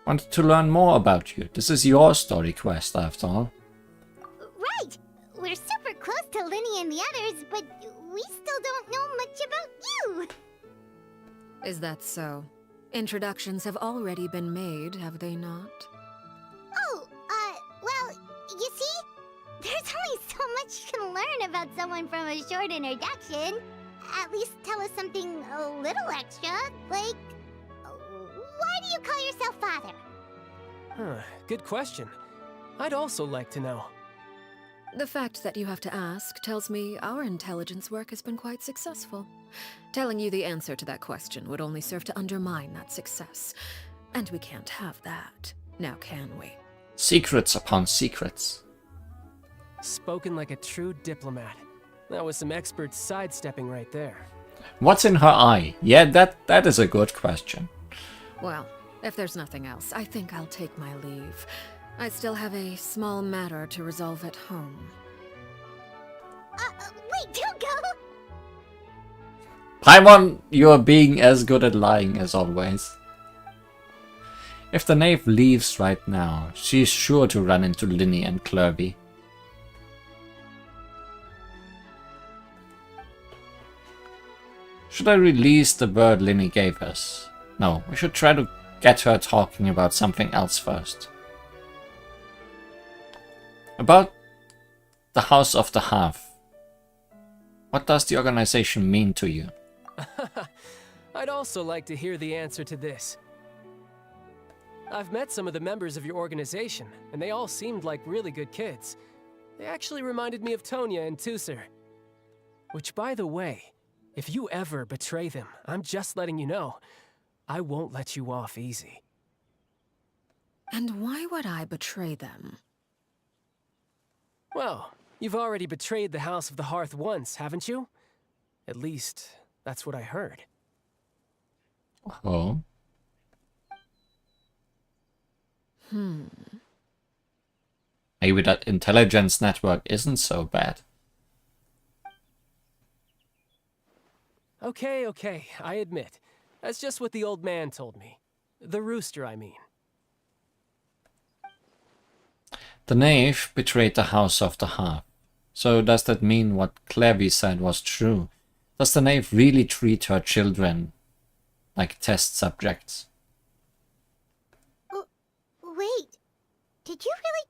Wanted to learn more about you. This is your story quest, after all. Right! We're super close to Linny and the others, but we still don't know much about you! Is that so? Introductions have already been made, have they not? Oh, well, you see? There's only so much you can learn about someone from a short introduction. At least tell us something a little extra, like... Why do you call yourself father? Huh, good question. I'd also like to know. The fact that you have to ask tells me our intelligence work has been quite successful. Telling you the answer to that question would only serve to undermine that success. And we can't have that, now can we? Secrets upon secrets. Spoken like a true diplomat. That was some expert sidestepping right there. What's in her eye? Yeah, that is a good question. Well, if there's nothing else, I think I'll take my leave. I still have a small matter to resolve at home. Wait, don't go! Paimon, you are being as good at lying as always. If the knave leaves right now, she's sure to run into Linny and Clerby. Should I release the bird Linny gave us? No, we should try to get her talking about something else first. About the House of the Hearth. What does the organization mean to you? I'd also like to hear the answer to this. I've met some of the members of your organization, and they all seemed like really good kids. They actually reminded me of Tonya and Tusser. Which, by the way, if you ever betray them, I'm just letting you know, I won't let you off easy. And why would I betray them? Well, you've already betrayed the House of the Hearth once, haven't you? At least, that's what I heard. Oh. Maybe that intelligence network isn't so bad. Okay, I admit. That's just what the old man told me. The rooster, I mean. The knave betrayed the House of the Hearth. So does that mean what Clerby said was true? Does the knave really treat her children like test subjects? Wait, did you really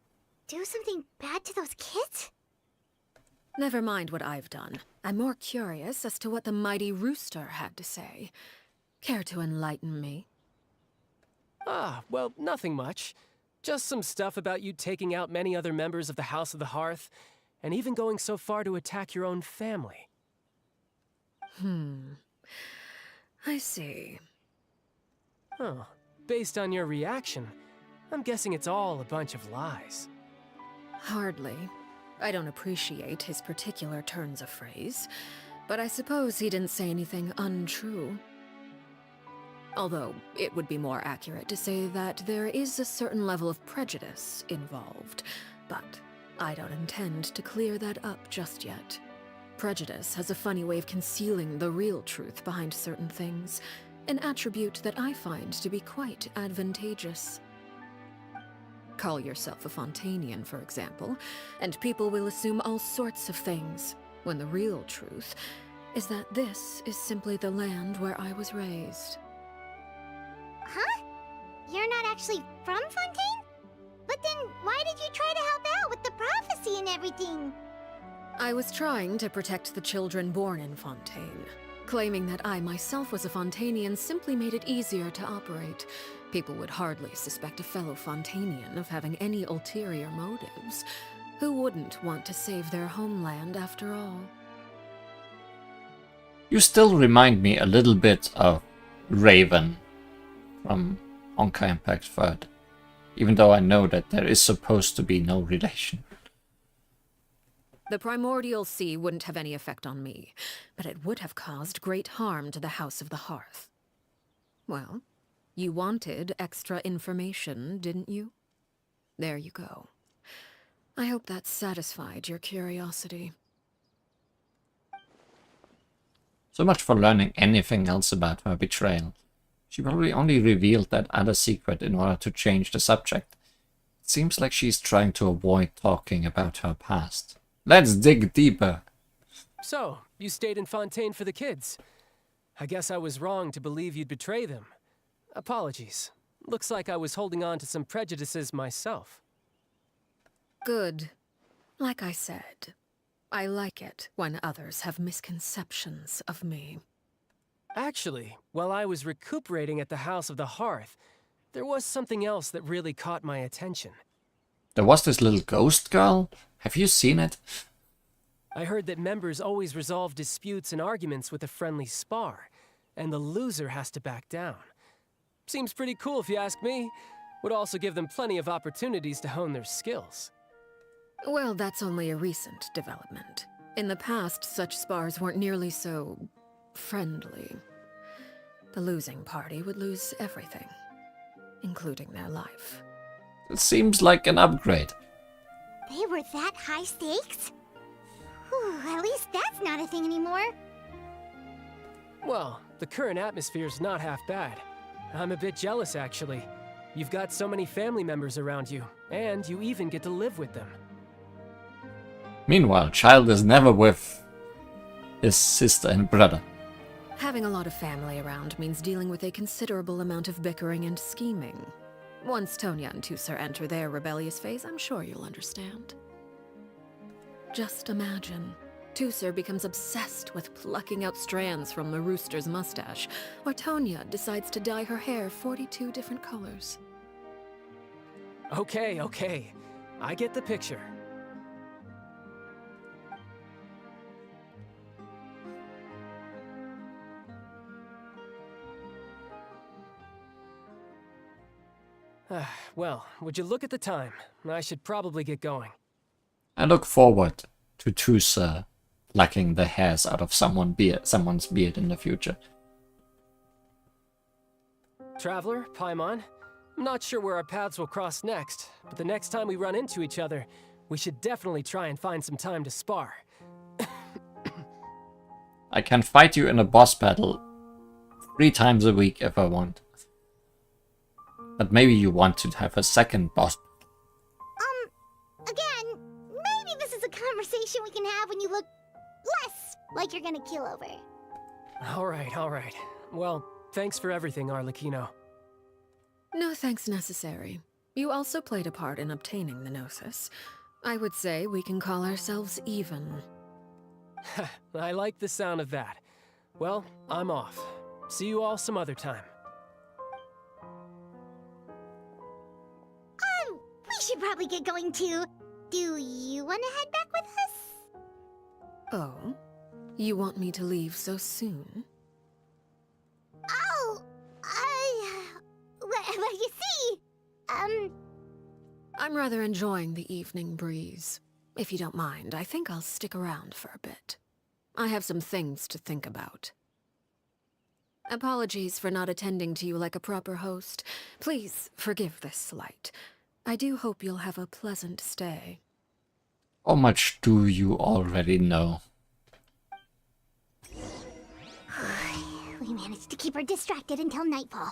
do something bad to those kids? Never mind what I've done. I'm more curious as to what the mighty rooster had to say. Care to enlighten me? Well, nothing much. Just some stuff about you taking out many other members of the House of the Hearth, and even going so far to attack your own family. I see. Based on your reaction, I'm guessing it's all a bunch of lies. Hardly. I don't appreciate his particular turns of phrase, but I suppose he didn't say anything untrue. Although, it would be more accurate to say that there is a certain level of prejudice involved, but I don't intend to clear that up just yet. Prejudice has a funny way of concealing the real truth behind certain things, an attribute that I find to be quite advantageous. Call yourself a Fontainian, for example, and people will assume all sorts of things, when the real truth is that this is simply the land where I was raised. Huh? You're not actually from Fontaine? But then why did you try to help out with the prophecy and everything? I was trying to protect the children born in Fontaine. Claiming that I myself was a Fontainian simply made it easier to operate. People would hardly suspect a fellow Fontainian of having any ulterior motives. Who wouldn't want to save their homeland after all? You still remind me a little bit of Raven from Genshin Impact 3rd, even though I know that there is supposed to be no relation. The primordial sea wouldn't have any effect on me, but it would have caused great harm to the House of the Hearth. Well, you wanted extra information, didn't you? There you go. I hope that satisfied your curiosity. So much for learning anything else about her betrayal. She probably only revealed that other secret in order to change the subject. It seems like she's trying to avoid talking about her past. Let's dig deeper. So, you stayed in Fontaine for the kids. I guess I was wrong to believe you'd betray them. Apologies. Looks like I was holding on to some prejudices myself. Good. Like I said, I like it when others have misconceptions of me. Actually, while I was recuperating at the House of the Hearth, there was something else that really caught my attention. There was this little ghost girl. Have you seen it? I heard that members always resolve disputes and arguments with a friendly spar, and the loser has to back down. Seems pretty cool if you ask me. Would also give them plenty of opportunities to hone their skills. Well, that's only a recent development. In the past, such spars weren't nearly so friendly. The losing party would lose everything, including their life. It seems like an upgrade. They were that high stakes? Whew, at least that's not a thing anymore. Well, the current atmosphere's not half bad. I'm a bit jealous, actually. You've got so many family members around you, and you even get to live with them. Meanwhile, Child is never with his sister and brother. Having a lot of family around means dealing with a considerable amount of bickering and scheming. Once Tonya and Tusser enter their rebellious phase, I'm sure you'll understand. Just imagine. Tusser becomes obsessed with plucking out strands from the rooster's mustache, or Tonya decides to dye her hair 42 different colors. Okay. I get the picture. Well, would you look at the time? I should probably get going. I look forward to Tusser plucking the hairs out of someone's beard in the future. Traveler, Paimon, I'm not sure where our paths will cross next, but the next time we run into each other, we should definitely try and find some time to spar. I can fight you in a boss battle 3 times a week if I want. But maybe you want to have a second boss. Again, maybe this is a conversation we can have when you look less like you're gonna keel over. All right. Well, thanks for everything, Arlecchino. No thanks necessary. You also played a part in obtaining the Gnosis. I would say we can call ourselves even. I like the sound of that. Well, I'm off. See you all some other time. We should probably get going too. Do you want to head back with us? Oh? You want me to leave so soon? Oh, well, you see, I'm rather enjoying the evening breeze. If you don't mind, I think I'll stick around for a bit. I have some things to think about. Apologies for not attending to you like a proper host. Please forgive this slight. I do hope you'll have a pleasant stay. How much do you already know? We managed to keep her distracted until nightfall.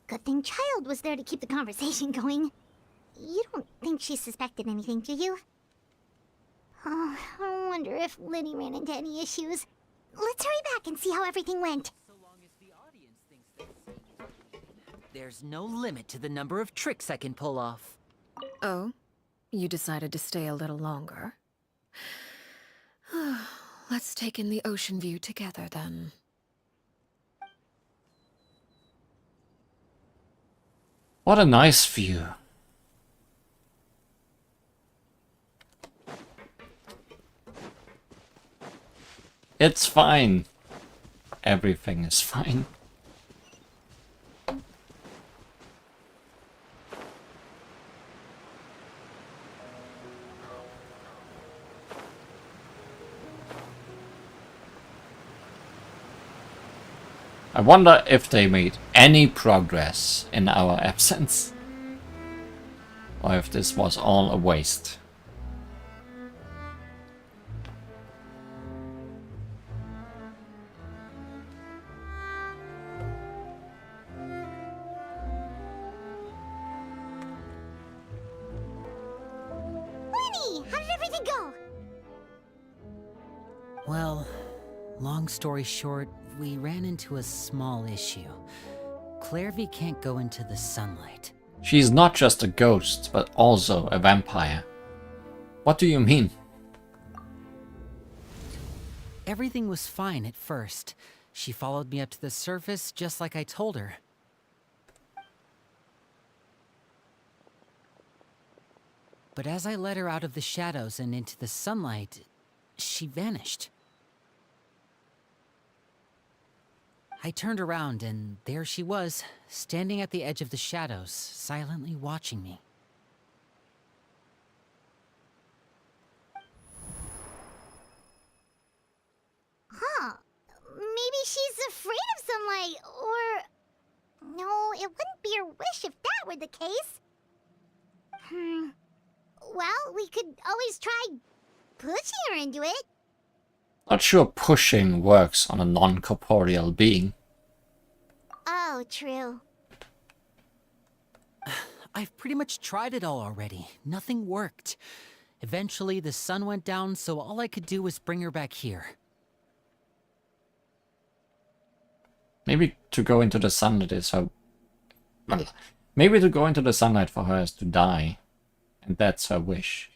Good thing Child was there to keep the conversation going. You don't think she suspected anything, do you? Oh, I wonder if Liddy ran into any issues. Let's hurry back and see how everything went. So long as the audience thinks they're seeing it. There's no limit to the number of tricks I can pull off. Oh? You decided to stay a little longer? Let's take in the ocean view together, then. What a nice view. It's fine. Everything is fine. I wonder if they made any progress in our absence. Or if this was all a waste. Winnie, how did everything go? Well, long story short, we ran into a small issue. Clairvy can't go into the sunlight. She's not just a ghost, but also a vampire. What do you mean? Everything was fine at first. She followed me up to the surface just like I told her. But as I led her out of the shadows and into the sunlight, she vanished. I turned around and there she was, standing at the edge of the shadows, silently watching me. Huh. Maybe she's afraid of sunlight, or... No, it wouldn't be her wish if that were the case. Well, we could always try pushing her into it. Not sure pushing works on a non-corporeal being. Oh, true. I've pretty much tried it all already. Nothing worked. Eventually, the sun went down, so all I could do was bring her back here. Maybe to go into the sunlight is her... Well, maybe to go into the sunlight for her is to die. And that's her wish.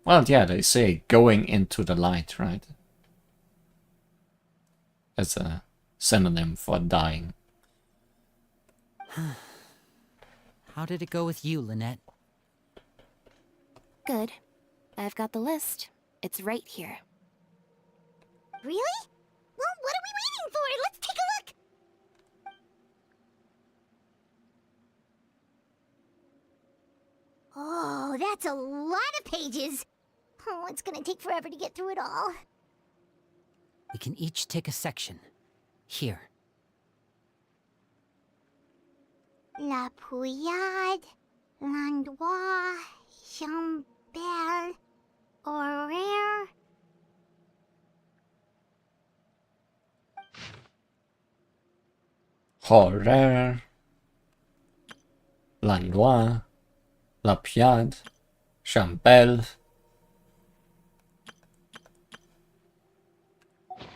Well, yeah, they say going into the light, right? As a synonym for dying. How did it go with you, Lynette? Good. I've got the list. It's right here. Really? Well, what are we waiting for? Let's take a look! Oh, that's a lot of pages. Oh, it's gonna take forever to get through it all. We can each take a section. Here. La Pouillade, L'Endroit, Chambel, Horaire. Horaire, L'Endroit, La Piade, Chambel.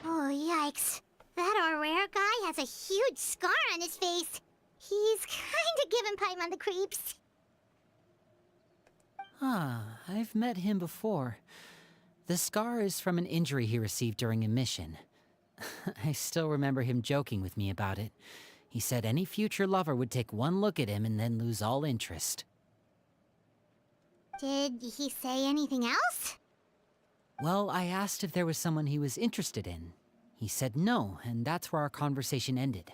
Oh, yikes. That Horaire guy has a huge scar on his face. He's kinda giving Paimon the creeps. Ah, I've met him before. The scar is from an injury he received during a mission. I still remember him joking with me about it. He said any future lover would take one look at him and then lose all interest. Did he say anything else? Well, I asked if there was someone he was interested in. He said no, and that's where our conversation ended.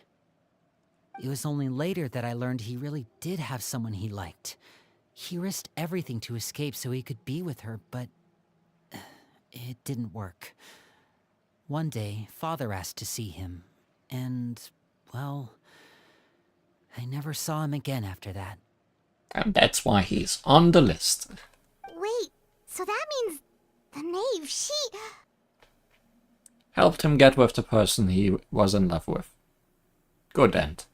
It was only later that I learned he really did have someone he liked. He risked everything to escape so he could be with her, but it didn't work. One day, Father asked to see him, and, well, I never saw him again after that. And that's why he's on the list. Wait, so that means the knave, she... Helped him get with the person he was in love with. Good end.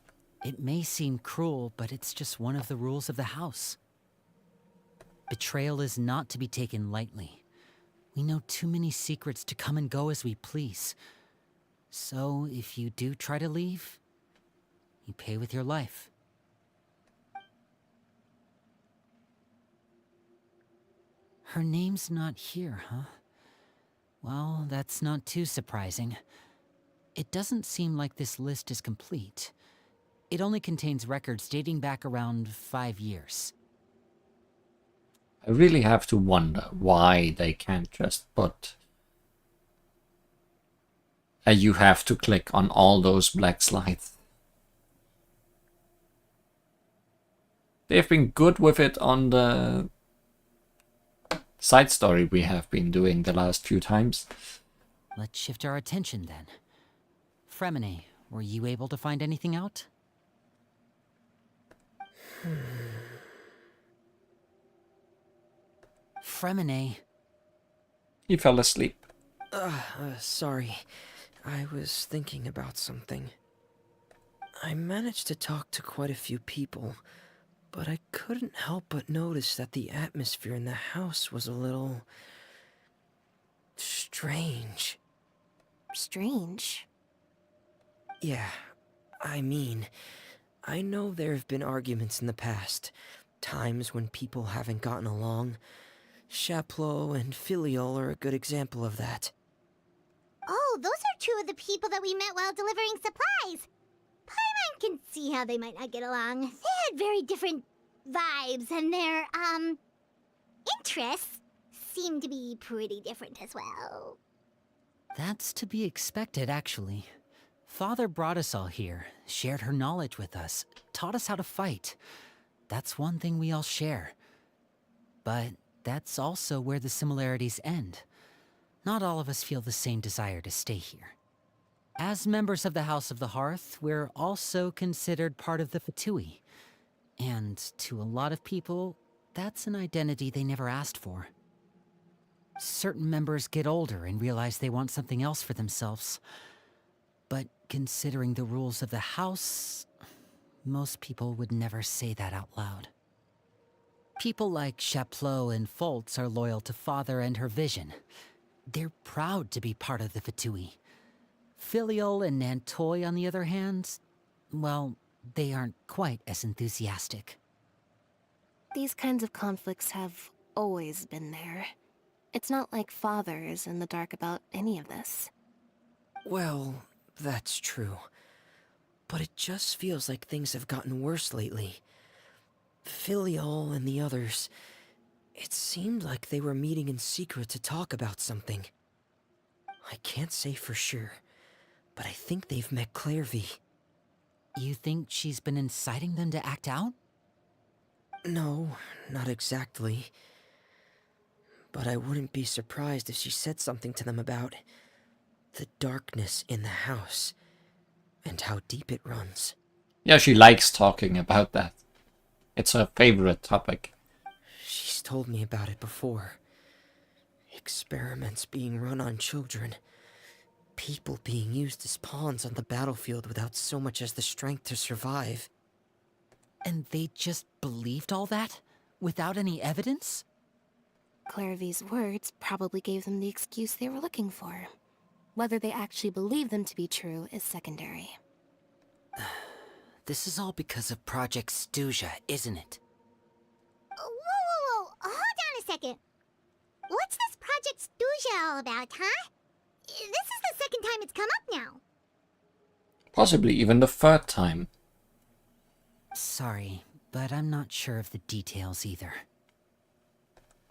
It may seem cruel, but it's just one of the rules of the house. Betrayal is not to be taken lightly. We know too many secrets to come and go as we please. So, if you do try to leave, you pay with your life. Her name's not here, huh? Well, that's not too surprising. It doesn't seem like this list is complete. It only contains records dating back around 5 years. I really have to wonder why they can't just put... you have to click on all those black slides. They've been good with it on the side story we have been doing the last few times. Let's shift our attention then. Fremine, were you able to find anything out? Fremine. He fell asleep. Sorry. I was thinking about something. I managed to talk to quite a few people, but I couldn't help but notice that the atmosphere in the house was a little... strange. Strange. Yeah, I mean, I know there have been arguments in the past, times when people haven't gotten along. Chaplot and Filiol are a good example of that. Oh, those are two of the people that we met while delivering supplies. Paimon can see how they might not get along. They had very different vibes, and their, interests seem to be pretty different as well. That's to be expected, actually. Father brought us all here, shared her knowledge with us, taught us how to fight. That's one thing we all share. But that's also where the similarities end. Not all of us feel the same desire to stay here. As members of the House of the Hearth, we're also considered part of the Fatui. And to a lot of people, that's an identity they never asked for. Certain members get older and realize they want something else for themselves. But considering the rules of the house, most people would never say that out loud. People like Chaplot and Foltz are loyal to Father and her vision. They're proud to be part of the Fatui. Filiol and Nantoy, on the other hand, well, they aren't quite as enthusiastic. These kinds of conflicts have always been there. It's not like Father is in the dark about any of this. Well, that's true. But it just feels like things have gotten worse lately. Filiol and the others, it seemed like they were meeting in secret to talk about something. I can't say for sure, but I think they've met Clairvy. You think she's been inciting them to act out? No, not exactly. But I wouldn't be surprised if she said something to them about the darkness in the house and how deep it runs. Yeah, she likes talking about that. It's her favorite topic. She's told me about it before. Experiments being run on children. People being used as pawns on the battlefield without so much as the strength to survive. And they just believed all that? Without any evidence? Clairvy's words probably gave them the excuse they were looking for. Whether they actually believe them to be true is secondary. This is all because of Project Stuja, isn't it? Whoa. Hold on a second. What's this Project Stuja all about, huh? This is the second time it's come up now. Possibly even the third time. Sorry, but I'm not sure of the details either.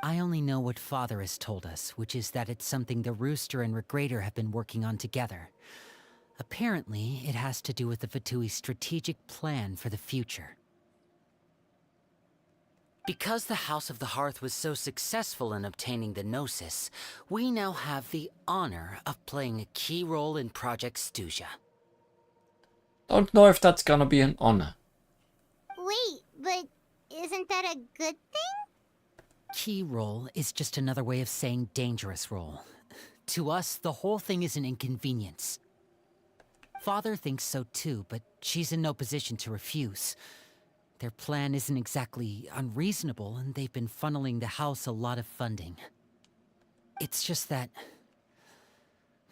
I only know what Father has told us, which is that it's something the Rooster and Regrader have been working on together. Apparently, it has to do with the Fatui's strategic plan for the future. Because the House of the Hearth was so successful in obtaining the Gnosis, we now have the honor of playing a key role in Project Stuja. Don't know if that's gonna be an honor. Wait, but isn't that a good thing? Key role is just another way of saying dangerous role. To us, the whole thing is an inconvenience. Father thinks so too, but she's in no position to refuse. Their plan isn't exactly unreasonable, and they've been funneling the house a lot of funding. It's just that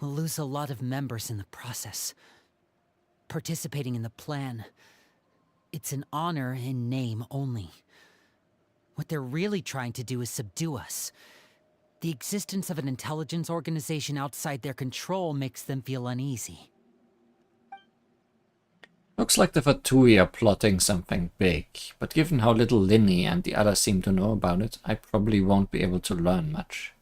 we'll lose a lot of members in the process. Participating in the plan, it's an honor in name only. What they're really trying to do is subdue us. The existence of an intelligence organization outside their control makes them feel uneasy. Looks like the Fatui are plotting something big, but given how little Linny and the others seem to know about it, I probably won't be able to learn much.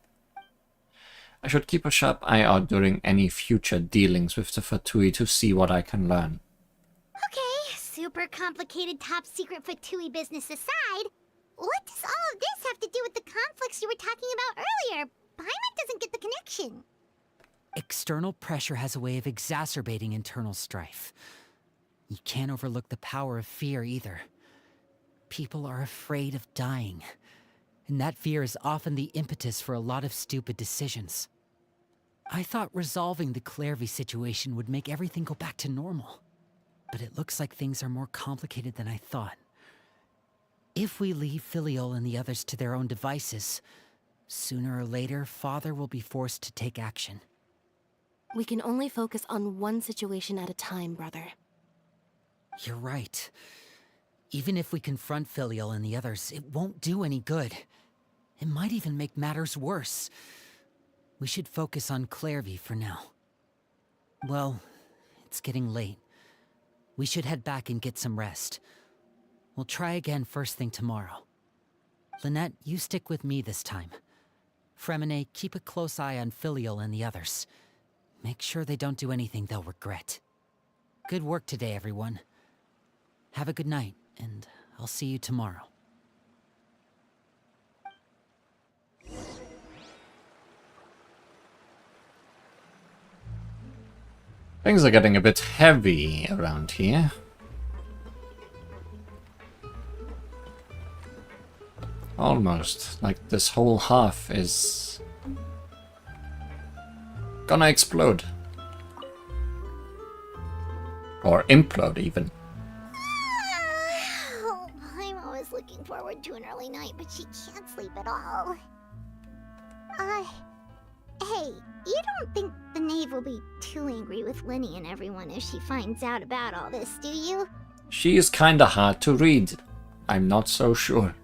I should keep a sharp eye out during any future dealings with the Fatui to see what I can learn. Okay, super complicated top secret Fatui business aside, what does all of this have to do with the conflicts you were talking about earlier? Paimon doesn't get the connection. External pressure has a way of exacerbating internal strife. You can't overlook the power of fear either. People are afraid of dying, and that fear is often the impetus for a lot of stupid decisions. I thought resolving the Clervy situation would make everything go back to normal, but it looks like things are more complicated than I thought. If we leave Filiol and the others to their own devices, sooner or later, Father will be forced to take action. We can only focus on one situation at a time, brother. You're right. Even if we confront Filial and the others, it won't do any good. It might even make matters worse. We should focus on Clervy for now. Well, it's getting late. We should head back and get some rest. We'll try again first thing tomorrow. Lynette, you stick with me this time. Fremine, keep a close eye on Filial and the others. Make sure they don't do anything they'll regret. Good work today, everyone. Have a good night, and I'll see you tomorrow. Things are getting a bit heavy around here. Almost like this whole half is gonna explode. Or implode even. Oh, I'm always looking forward to an early night, but she can't sleep at all. Hey, you don't think the Knave will be too angry with Linny and everyone if she finds out about all this, do you? She is kinda hard to read. I'm not so sure.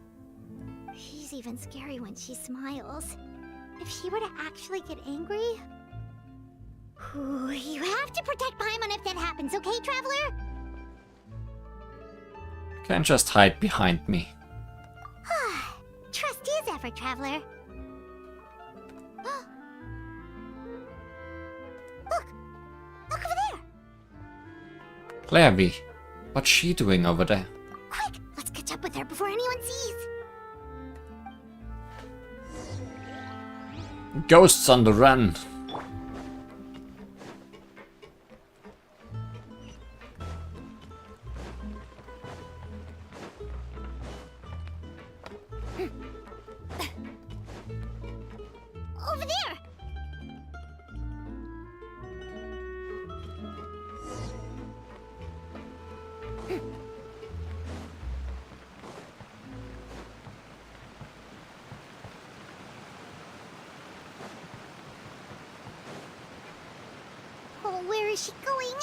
She's even scary when she smiles. If she were to actually get angry... Ooh, you have to protect Paimon if that happens, okay, Traveler? Can't just hide behind me. Trust is effort, Traveler. Look over there! Clervy, what's she doing over there? Quick, let's catch up with her before anyone sees. Ghosts on the run. Over there! Oh, where is she going?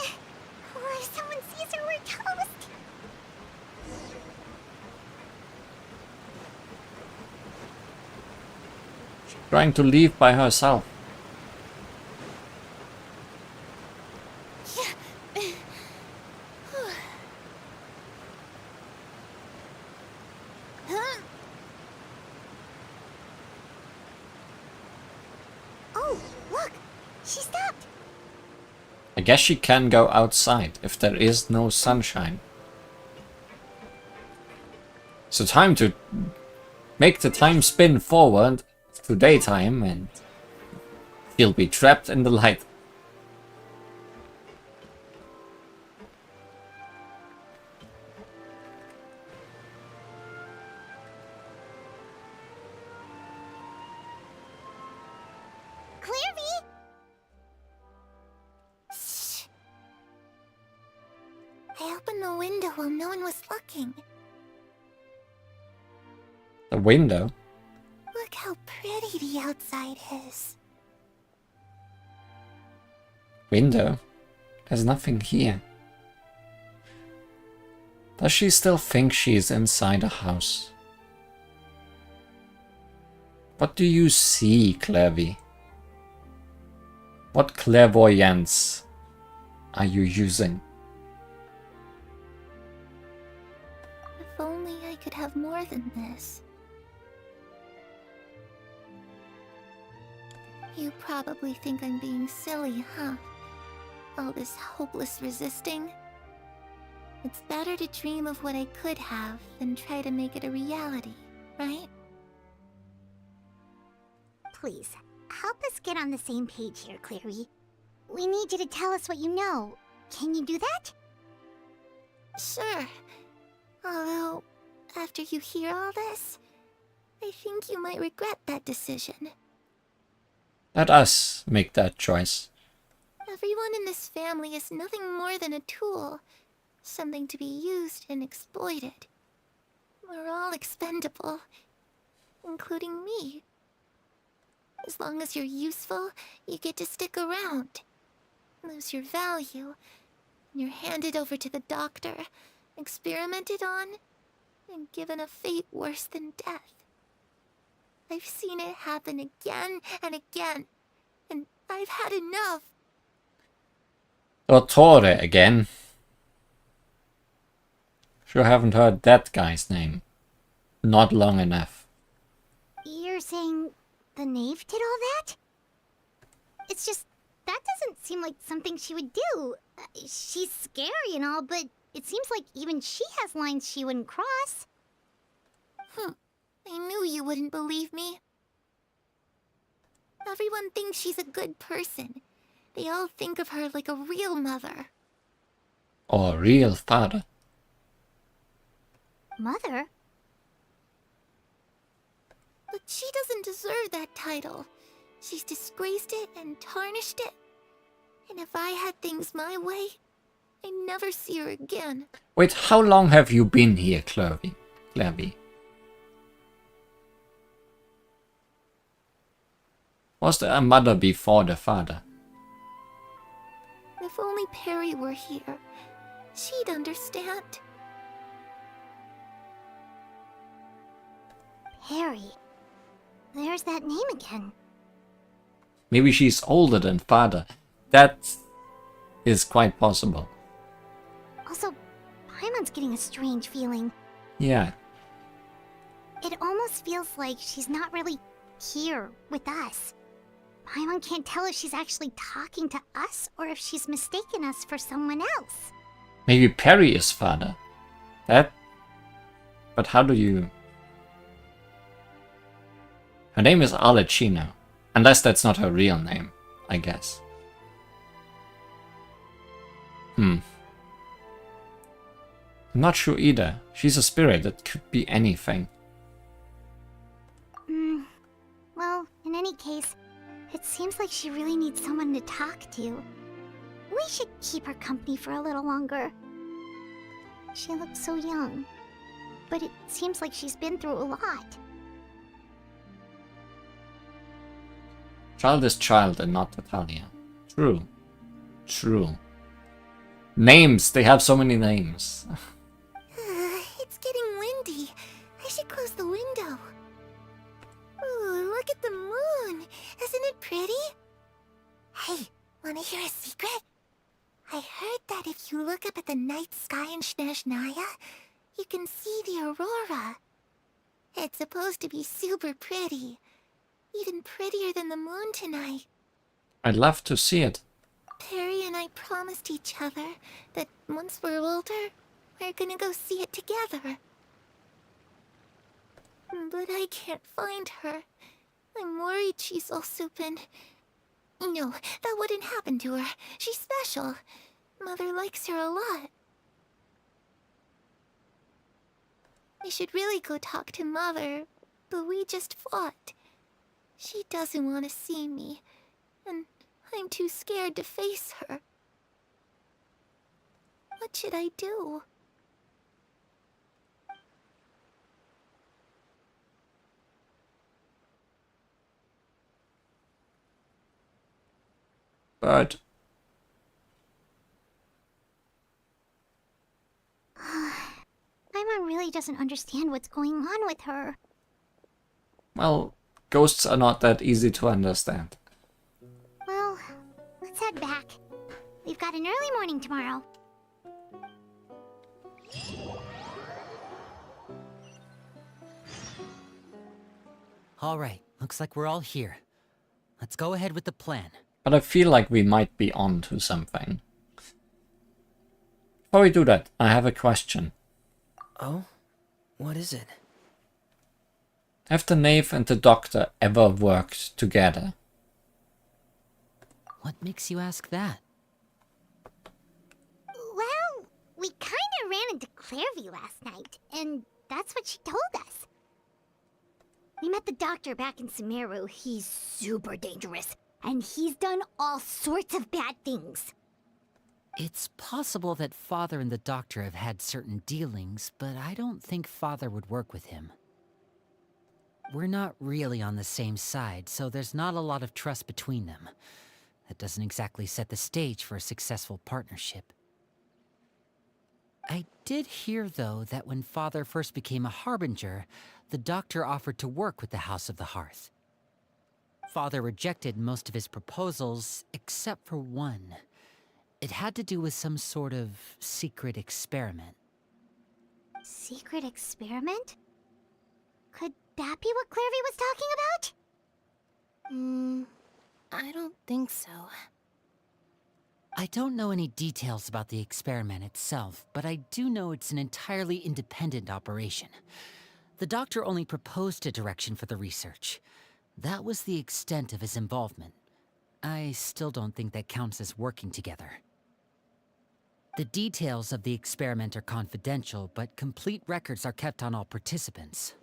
Oh, if someone sees her, we're toast! Trying to leave by herself. guess she can go outside if there is no sunshine. So time to make the time spin forward to daytime and she'll be trapped in the light. Clearvy! Shh. I opened the window while no one was looking. The window? Look how pretty the outside is. Window? There's nothing here. Does she still think she's inside a house? What do you see, Clearvy? What clairvoyance are you using? If only I could have more than this. You probably think I'm being silly, huh? All this hopeless resisting. It's better to dream of what I could have than try to make it a reality, right? Please, help us get on the same page here, Clearvy. We need you to tell us what you know. Can you do that? Sure. Although, after you hear all this, I think you might regret that decision. Let us make that choice. Everyone in this family is nothing more than a tool. Something to be used and exploited. We're all expendable. Including me. As long as you're useful, you get to stick around. Lose your value. You're handed over to the doctor, experimented on, and given a fate worse than death. I've seen it happen again and again, and I've had enough. Dottore again. Sure haven't heard that guy's name. Not long enough. You're saying the knave did all that? It's just, that doesn't seem like something she would do. She's scary and all, but it seems like even she has lines she wouldn't cross. I knew you wouldn't believe me. Everyone thinks she's a good person. They all think of her like a real mother. Or real father. Mother? But she doesn't deserve that title. She's disgraced it and tarnished it. And if I had things my way, I'd never see her again. Wait, how long have you been here, Clearvy? Was there a mother before the father? If only Perry were here, she'd understand. Perry. There's that name again. Maybe she's older than father. That is quite possible. Also, Paimon's getting a strange feeling. Yeah. It almost feels like she's not really here with us. Paimon can't tell if she's actually talking to us or if she's mistaken us for someone else. Maybe Perry is father. That... But how do you... Her name is Arlecchino. Unless that's not her real name, I guess. I'm not sure either. She's a spirit. That could be anything. Well, in any case, it seems like she really needs someone to talk to. We should keep her company for a little longer. She looks so young, but it seems like she's been through a lot. Child is child and not Natalia. True. True. Names! They have so many names. It's getting windy. I should close the window. Ooh, look at the moon. Isn't it pretty? Hey, wanna hear a secret? I heard that if you look up at the night sky in Snezhnaya, you can see the aurora. It's supposed to be super pretty. Even prettier than the moon tonight. I'd love to see it. Perry and I promised each other that once we're older, we're gonna go see it together. But I can't find her. I'm worried she's also been... No, that wouldn't happen to her. She's special. Mother likes her a lot. I should really go talk to Mother, but we just fought. She doesn't want to see me, and I'm too scared to face her. What should I do? But Paimon really doesn't understand what's going on with her. well, ghosts are not that easy to understand. Well, let's head back. We've got an early morning tomorrow. All right, looks like we're all here. Let's go ahead with the plan. But I feel like we might be on to something. Before we do that, I have a question. Oh? What is it? Have the knave and the doctor ever worked together? What makes you ask that? Well, we kinda ran into Clairvy last night, and that's what she told us. We met the doctor back in Sumeru. He's super dangerous, and he's done all sorts of bad things. It's possible that Father and the Doctor have had certain dealings, but I don't think Father would work with him. We're not really on the same side, so there's not a lot of trust between them. That doesn't exactly set the stage for a successful partnership. I did hear, though, that when Father first became a Harbinger, the Doctor offered to work with the House of the Hearth. Father rejected most of his proposals, except for one. It had to do with some sort of secret experiment. Secret experiment? Could that be what Clairvy was talking about? I don't think so. I don't know any details about the experiment itself, but I do know it's an entirely independent operation. The Doctor only proposed a direction for the research. That was the extent of his involvement. I still don't think that counts as working together. The details of the experiment are confidential, but complete records are kept on all participants.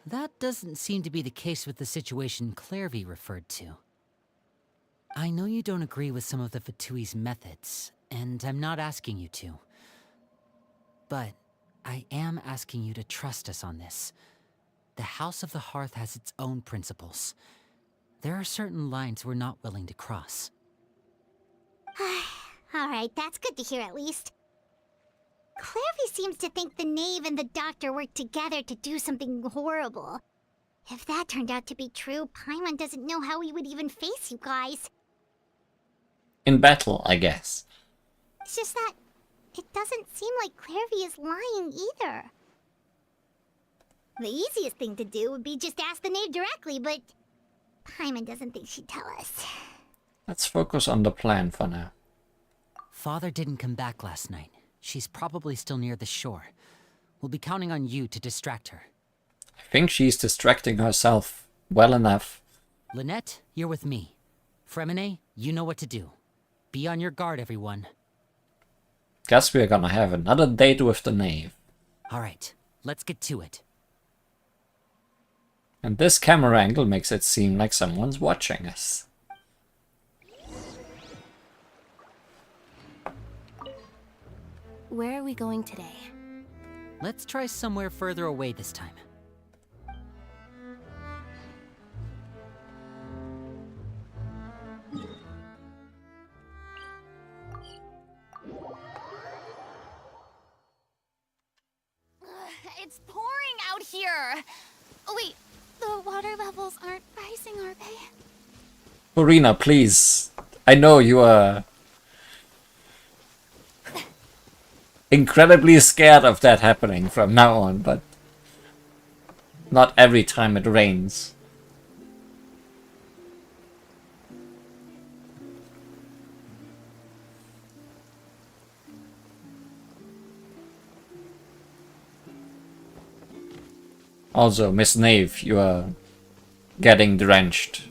That doesn't seem to be the case with the situation Clairvy referred to. I know you don't agree with some of the Fatui's methods, and I'm not asking you to. But I am asking you to trust us on this. The House of the Hearth has its own principles. There are certain lines we're not willing to cross. Alright, that's good to hear at least. Clairvy seems to think the knave and the doctor worked together to do something horrible. If that turned out to be true, Paimon doesn't know how he would even face you guys. In battle, I guess. It's just that it doesn't seem like Clairvy is lying either. The easiest thing to do would be just ask the knave directly, but Paimon doesn't think she'd tell us. Let's focus on the plan for now. Father didn't come back last night. She's probably still near the shore. We'll be counting on you to distract her. I think she's distracting herself well enough. Lynette, you're with me. Fremine, you know what to do. Be on your guard, everyone. Guess we're gonna have another date with the knave. Alright, let's get to it. And this camera angle makes it seem like someone's watching us. Where are we going today? Let's try somewhere further away this time. It's pouring out here. Oh wait, the water levels aren't rising, are they? Purina, please. I know you are incredibly scared of that happening from now on, but not every time it rains. Also, Miss Knave, you are getting drenched.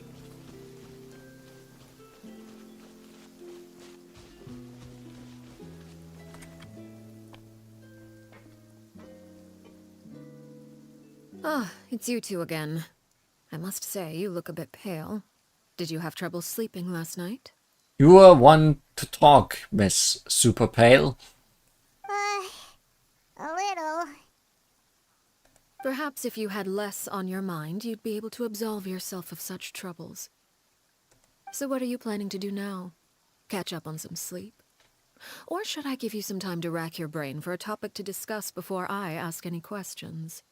Ah, it's you two again. I must say, you look a bit pale. Did you have trouble sleeping last night? You are one to talk, Miss Super Pale. A little. Perhaps if you had less on your mind, you'd be able to absolve yourself of such troubles. So what are you planning to do now? Catch up on some sleep? Or should I give you some time to rack your brain for a topic to discuss before I ask any questions?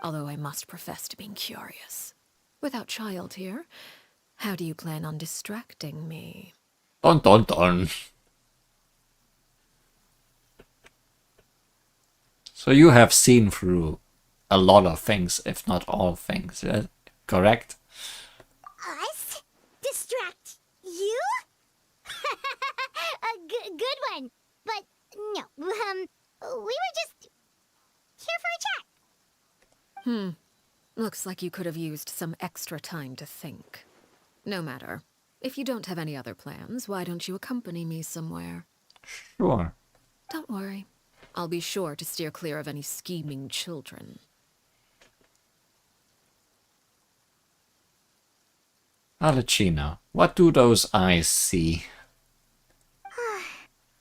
Although I must profess to being curious. Without child here, how do you plan on distracting me? Dun dun dun. So you have seen through a lot of things, if not all things, correct? Us? Distract you? A good one. But no, we were just here for a chat. Looks like you could have used some extra time to think. No matter. If you don't have any other plans, why don't you accompany me somewhere? Sure. Don't worry. I'll be sure to steer clear of any scheming children. Arlecchino, what do those eyes see?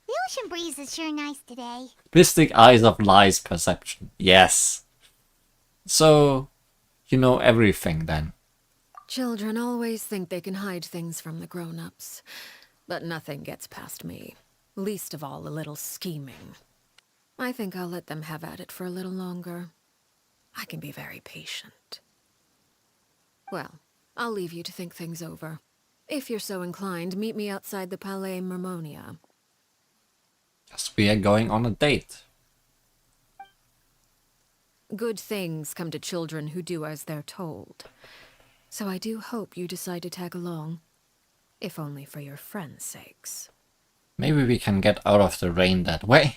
The ocean breeze is sure nice today. Mystic eyes of lies perception. Yes. So, you know everything then. Children always think they can hide things from the grown-ups. But nothing gets past me. Least of all a little scheming. I think I'll let them have at it for a little longer. I can be very patient. Well, I'll leave you to think things over. If you're so inclined, meet me outside the Palais Mermonia. Yes, we are going on a date. Good things come to children who do as they're told. So I do hope you decide to tag along. If only for your friends' sakes. Maybe we can get out of the rain that way.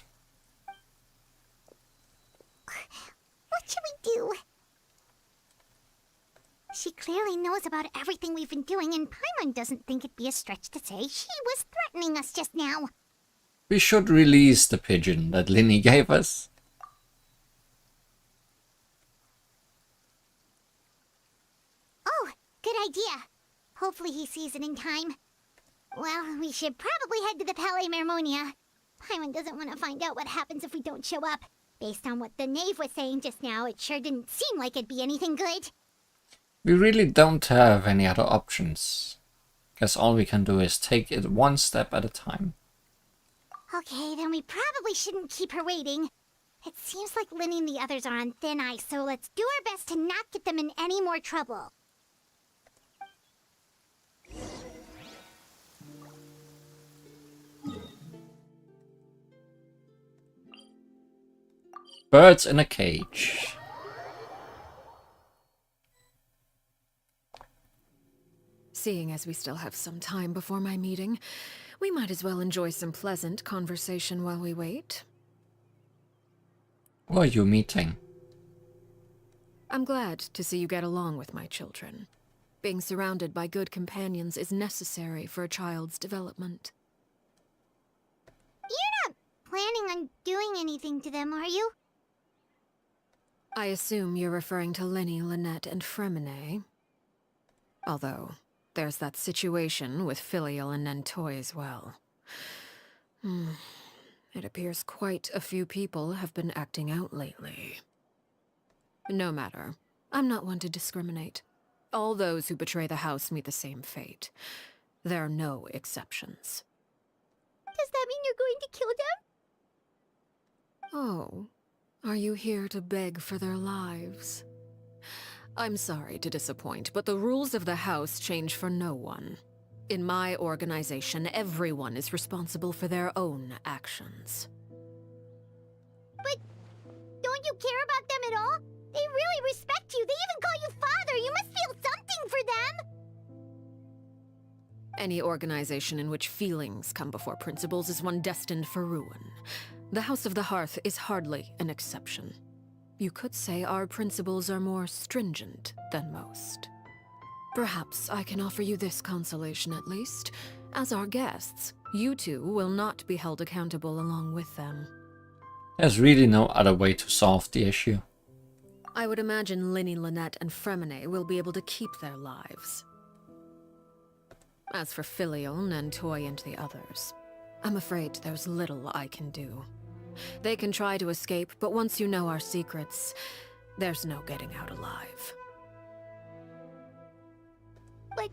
What should we do? She clearly knows about everything we've been doing, and Paimon doesn't think it'd be a stretch to say she was threatening us just now. We should release the pigeon that Linny gave us. Oh, good idea. Hopefully he sees it in time. Well, we should probably head to the Palais Mermonia. Paimon doesn't want to find out what happens if we don't show up. Based on what the knave was saying just now, it sure didn't seem like it'd be anything good. We really don't have any other options. Guess all we can do is take it one step at a time. Okay, then we probably shouldn't keep her waiting. It seems like Linny and the others are on thin ice, so let's do our best to not get them in any more trouble. Birds in a cage. Seeing as we still have some time before my meeting, we might as well enjoy some pleasant conversation while we wait. Who are you meeting? I'm glad to see you get along with my children. Being surrounded by good companions is necessary for a child's development. You're not planning on doing anything to them, are you? I assume you're referring to Lenny, Lynette, and Fremine. Although, there's that situation with Filial and Nentoy as well. It appears quite a few people have been acting out lately. No matter. I'm not one to discriminate. All those who betray the house meet the same fate. There are no exceptions. Does that mean you're going to kill them? Oh, are you here to beg for their lives? I'm sorry to disappoint, but the rules of the house change for no one. In my organization, everyone is responsible for their own actions. But don't you care about them at all? They really respect you. They even call you father. You must feel something for them. Any organization in which feelings come before principles is one destined for ruin. The House of the Hearth is hardly an exception. You could say our principles are more stringent than most. Perhaps I can offer you this consolation at least. As our guests, you two will not be held accountable along with them. There's really no other way to solve the issue. I would imagine Linny, Lynette, and Fremine will be able to keep their lives. As for Filial, Nantoy, and the others, I'm afraid there's little I can do. They can try to escape, but once you know our secrets, there's no getting out alive. But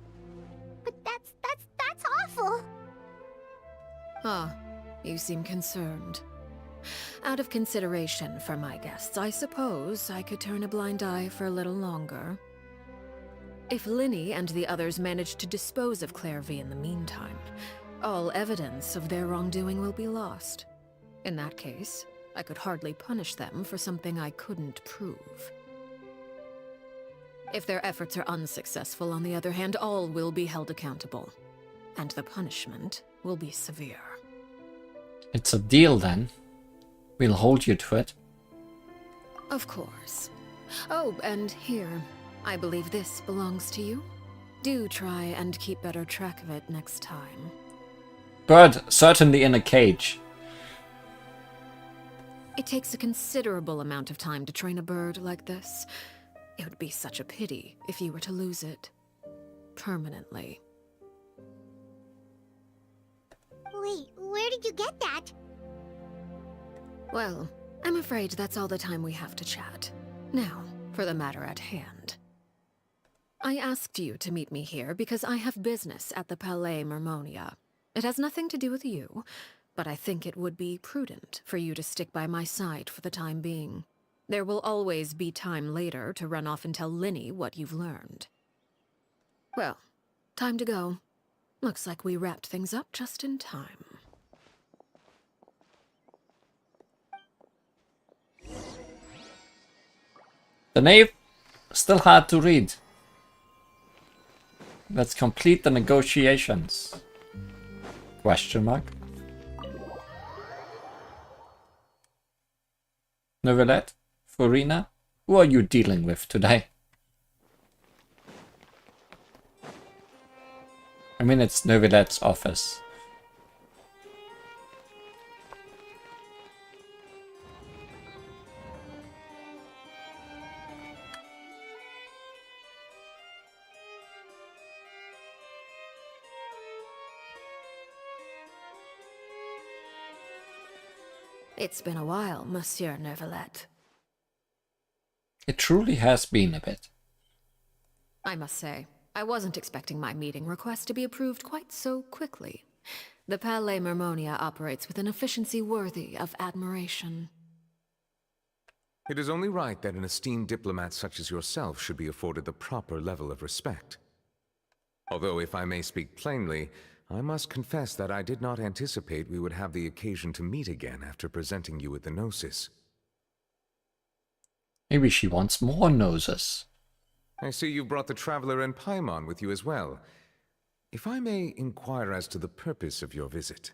that's awful. Ah, you seem concerned. Out of consideration for my guests, I suppose I could turn a blind eye for a little longer. If Linny and the others manage to dispose of Clairvy in the meantime, all evidence of their wrongdoing will be lost. In that case, I could hardly punish them for something I couldn't prove. If their efforts are unsuccessful, on the other hand, all will be held accountable. And the punishment will be severe. It's a deal then. We'll hold you to it. Of course. Oh, and here, I believe this belongs to you. Do try and keep better track of it next time. Bird certainly in a cage. It takes a considerable amount of time to train a bird like this. It would be such a pity if you were to lose it. Permanently. Wait, where did you get that? Well, I'm afraid that's all the time we have to chat. Now, for the matter at hand. I asked you to meet me here because I have business at the Palais Mermonia. It has nothing to do with you, but I think it would be prudent for you to stick by my side for the time being. There will always be time later to run off and tell Linny what you've learned. Well, time to go. Looks like we wrapped things up just in time. The knave still hard to read. Let's complete the negotiations. Question mark. Neuvillette, Furina, who are you dealing with today? I mean, it's Neuvillette's office. It's been a while, Monsieur Neuvillette. It truly has been a bit. I must say, I wasn't expecting my meeting request to be approved quite so quickly. The Palais Mermonia operates with an efficiency worthy of admiration. It is only right that an esteemed diplomat such as yourself should be afforded the proper level of respect. Although, if I may speak plainly, I must confess that I did not anticipate we would have the occasion to meet again after presenting you with the Gnosis. Maybe she wants more noses. I see you brought the Traveler and Paimon with you as well. If I may inquire as to the purpose of your visit.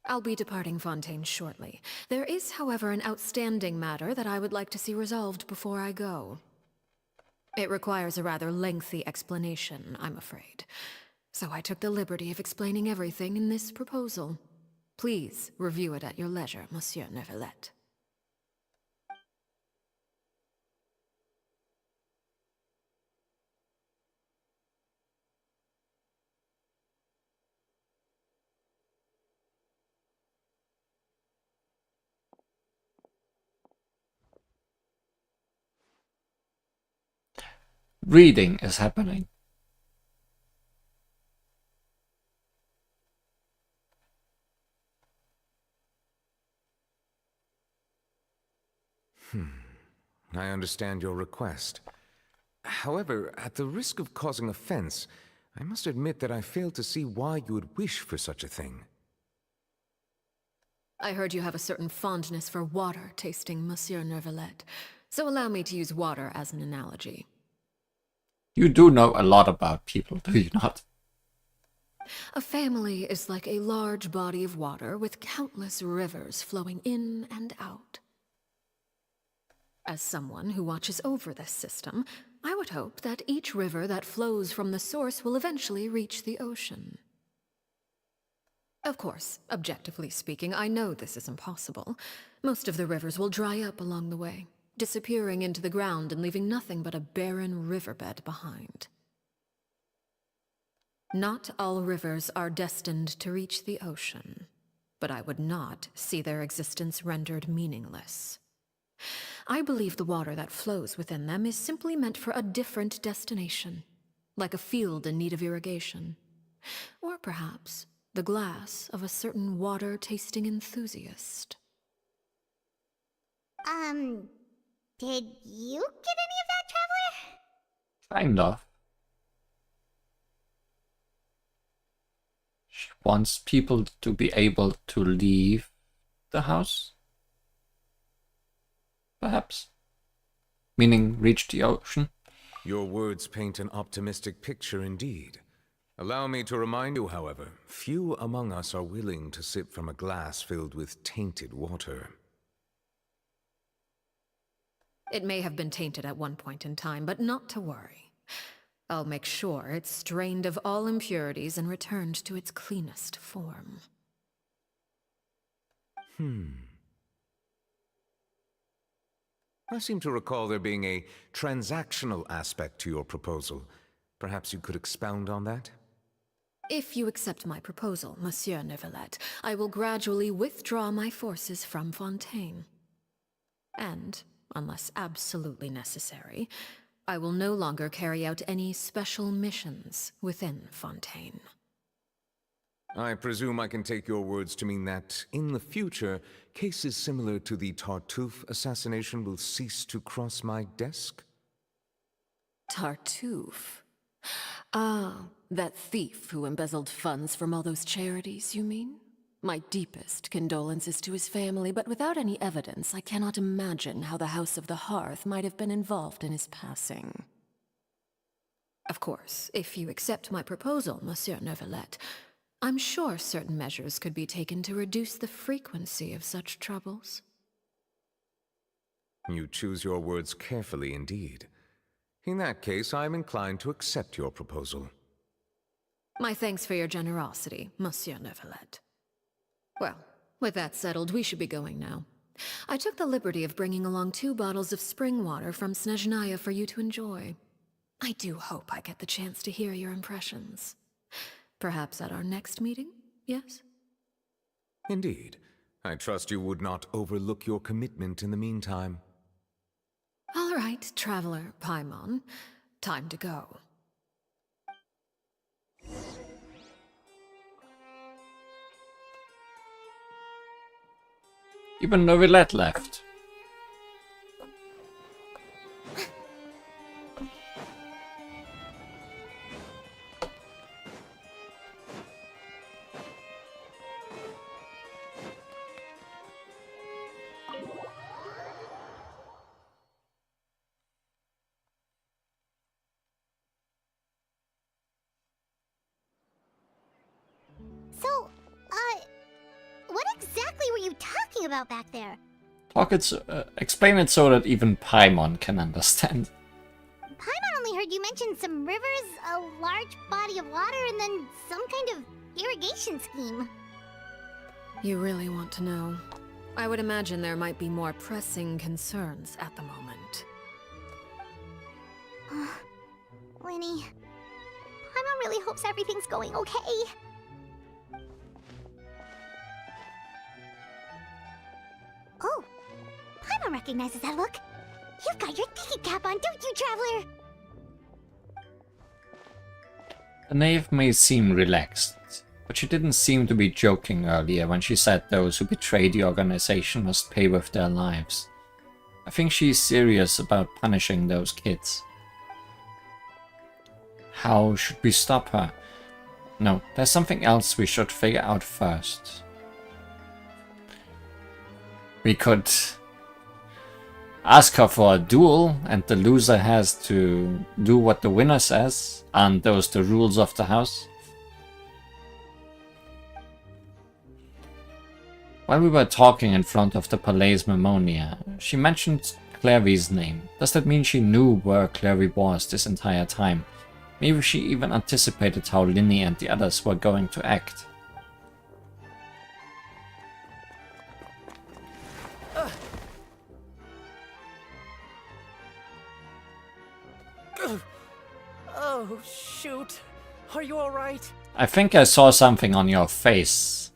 I'll be departing Fontaine shortly. There is, however, an outstanding matter that I would like to see resolved before I go. It requires a rather lengthy explanation, I'm afraid. So I took the liberty of explaining everything in this proposal. Please review it at your leisure, Monsieur Neuvillette. Reading is happening. I understand your request. However, at the risk of causing offense, I must admit that I fail to see why you would wish for such a thing. I heard you have a certain fondness for water tasting, Monsieur Neuvillette, so allow me to use water as an analogy. You do know a lot about people, do you not? A family is like a large body of water with countless rivers flowing in and out. As someone who watches over this system, I would hope that each river that flows from the source will eventually reach the ocean. Of course, objectively speaking, I know this is impossible. Most of the rivers will dry up along the way, disappearing into the ground and leaving nothing but a barren riverbed behind. Not all rivers are destined to reach the ocean, but I would not see their existence rendered meaningless. I believe the water that flows within them is simply meant for a different destination, like a field in need of irrigation. Or perhaps the glass of a certain water-tasting enthusiast. Did you get any of that, Traveler? Kind of. She wants people to be able to leave the house. Perhaps. Meaning reach the ocean. Your words paint an optimistic picture indeed. Allow me to remind you, however, few among us are willing to sip from a glass filled with tainted water. It may have been tainted at one point in time, but not to worry. I'll make sure it's strained of all impurities and returned to its cleanest form. I seem to recall there being a transactional aspect to your proposal. Perhaps you could expound on that? If you accept my proposal, Monsieur Neuvillette, I will gradually withdraw my forces from Fontaine. And, unless absolutely necessary, I will no longer carry out any special missions within Fontaine. I presume I can take your words to mean that, in the future, cases similar to the Tartuffe assassination will cease to cross my desk? Tartuffe? Ah, that thief who embezzled funds from all those charities, you mean? My deepest condolences to his family, but without any evidence, I cannot imagine how the House of the Hearth might have been involved in his passing. Of course, if you accept my proposal, Monsieur Neuvillette, I'm sure certain measures could be taken to reduce the frequency of such troubles. You choose your words carefully indeed. In that case, I am inclined to accept your proposal. My thanks for your generosity, Monsieur Neuvillette. Well, with that settled, we should be going now. I took the liberty of bringing along 2 bottles of spring water from Snezhnaya for you to enjoy. I do hope I get the chance to hear your impressions. Perhaps at our next meeting, yes? Indeed. I trust you would not overlook your commitment in the meantime. All right, Traveler Paimon. Time to go. Even Neuvillette left. So, what exactly were you talking about back there? Explain it so that even Paimon can understand. Paimon only heard you mention some rivers, a large body of water, and then some kind of irrigation scheme. You really want to know? I would imagine there might be more pressing concerns at the moment. Winnie, Paimon really hopes everything's going okay. Oh, Paimon recognizes that look. You've got your thinking cap on, don't you, Traveler? The knave may seem relaxed, but she didn't seem to be joking earlier when she said those who betray the organization must pay with their lives. I think she's serious about punishing those kids. How should we stop her? No, there's something else we should figure out first. We could ask her for a duel, and the loser has to do what the winner says. Aren't those the rules of the house? While we were talking in front of the Palais Mammonia, she mentioned Clairvy's name. Does that mean she knew where Clairvy was this entire time? Maybe she even anticipated how Linny and the others were going to act. Oh, shoot. Are you alright? I think I saw something on your face.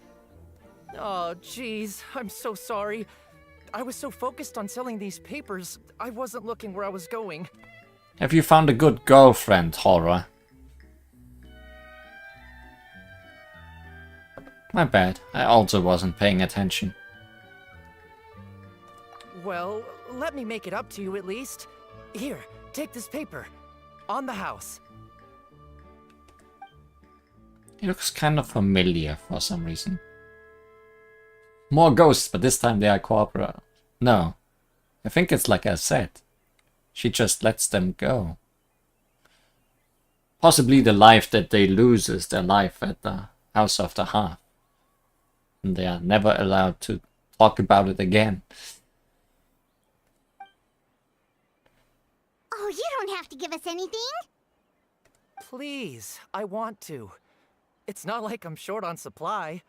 Oh, jeez. I'm so sorry. I was so focused on selling these papers, I wasn't looking where I was going. Have you found a good girlfriend, Horror? My bad, I also wasn't paying attention. Well, let me make it up to you at least. Here, take this paper. On the house. He looks kind of familiar for some reason. More ghosts, but this time they are corporate. No, I think it's like I said. She just lets them go. Possibly the life that they lose is their life at the House of the Hearth. And they are never allowed to talk about it again. Oh, you don't have to give us anything. Please, I want to. It's not like I'm short on supply.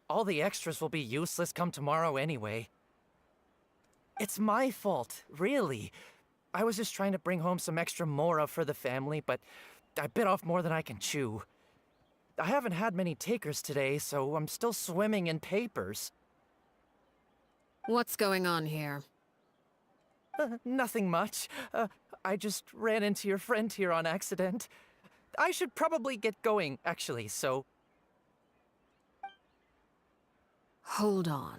All the extras will be useless come tomorrow anyway. It's my fault, really. I was just trying to bring home some extra mora for the family, but I bit off more than I can chew. I haven't had many takers today, so I'm still swimming in papers. What's going on here? Nothing much. I just ran into your friend here on accident. I should probably get going, actually, so... Hold on.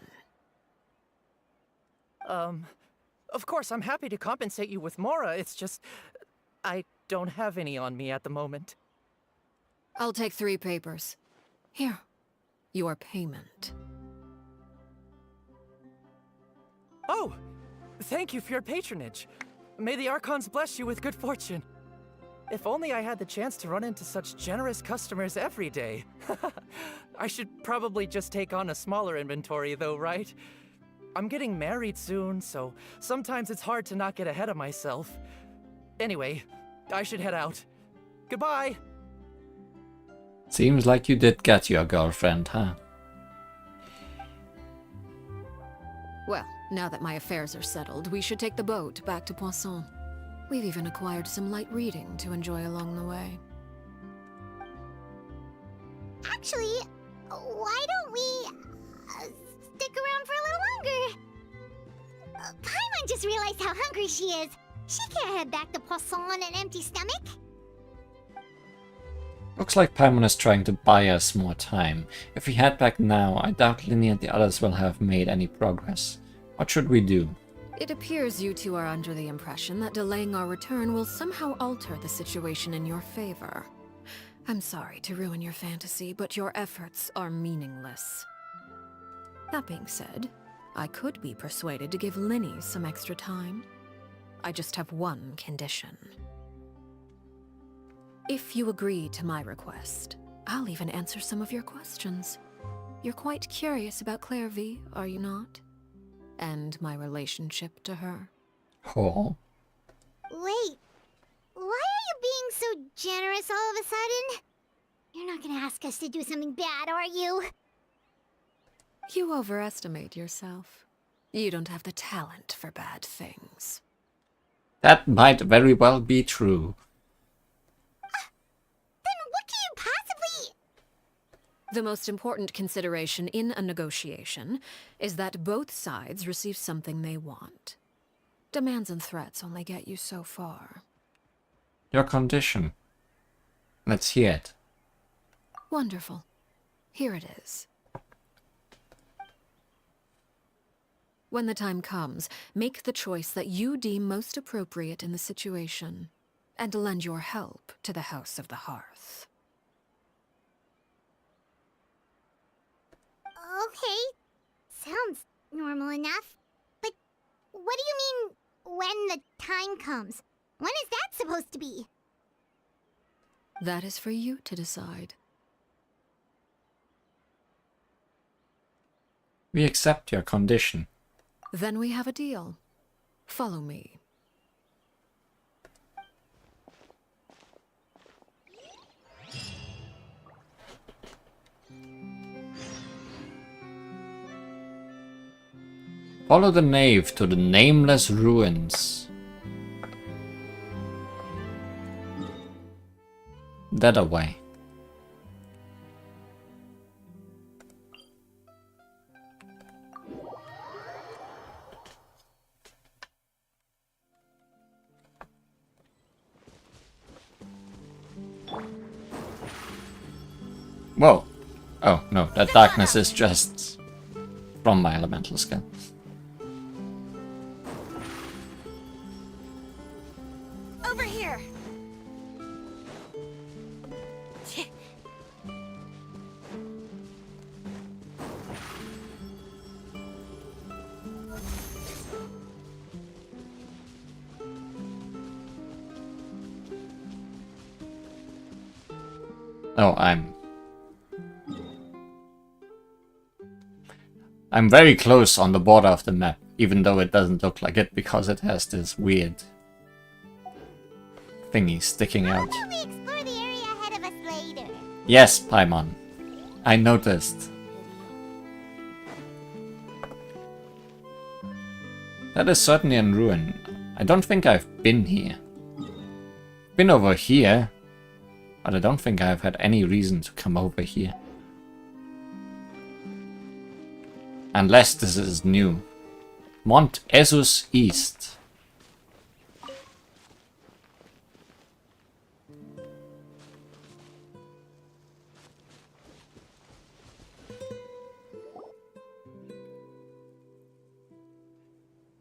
Of course, I'm happy to compensate you with mora, it's just... I don't have any on me at the moment. I'll take 3 papers. Here. Your payment. Oh! Thank you for your patronage. May the Archons bless you with good fortune. If only I had the chance to run into such generous customers every day. I should probably just take on a smaller inventory though, right? I'm getting married soon, so sometimes it's hard to not get ahead of myself. Anyway, I should head out. Goodbye! Seems like you did get your girlfriend, huh? Well, now that my affairs are settled, we should take the boat back to Poisson. We've even acquired some light reading to enjoy along the way. Actually, why don't we stick around for a little longer? Paimon just realized how hungry she is. She can't head back to Poisson on an empty stomach. Looks like Paimon is trying to buy us more time. If we head back now, I doubt Linny and the others will have made any progress. What should we do? It appears you two are under the impression that delaying our return will somehow alter the situation in your favor. I'm sorry to ruin your fantasy, but your efforts are meaningless. That being said, I could be persuaded to give Linny some extra time. I just have one condition. If you agree to my request, I'll even answer some of your questions. You're quite curious about Clairvy, are you not? And my relationship to her. Oh. Wait, why are you being so generous all of a sudden? You're not gonna ask us to do something bad, are you? You overestimate yourself. You don't have the talent for bad things. That might very well be true. Then what can you possibly... The most important consideration in a negotiation is that both sides receive something they want. Demands and threats only get you so far. Your condition. Let's hear it. Wonderful. Here it is. When the time comes, make the choice that you deem most appropriate in the situation, and lend your help to the House of the Hearth. Okay, sounds normal enough. But what do you mean, when the time comes? When is that supposed to be? That is for you to decide. We accept your condition. Then we have a deal. Follow me. Follow the knave to the nameless ruins. That away. Whoa. Oh, no, that darkness is just from my elemental skill. Over here. Oh, I'm very close on the border of the map, even though it doesn't look like it because it has this weird thingy sticking out. Why don't we explore the area ahead of us later? Yes, Paimon. I noticed. That is certainly in ruin. I don't think I've been here. Been over here, but I don't think I've had any reason to come over here. Unless this is new. Mont Esus East.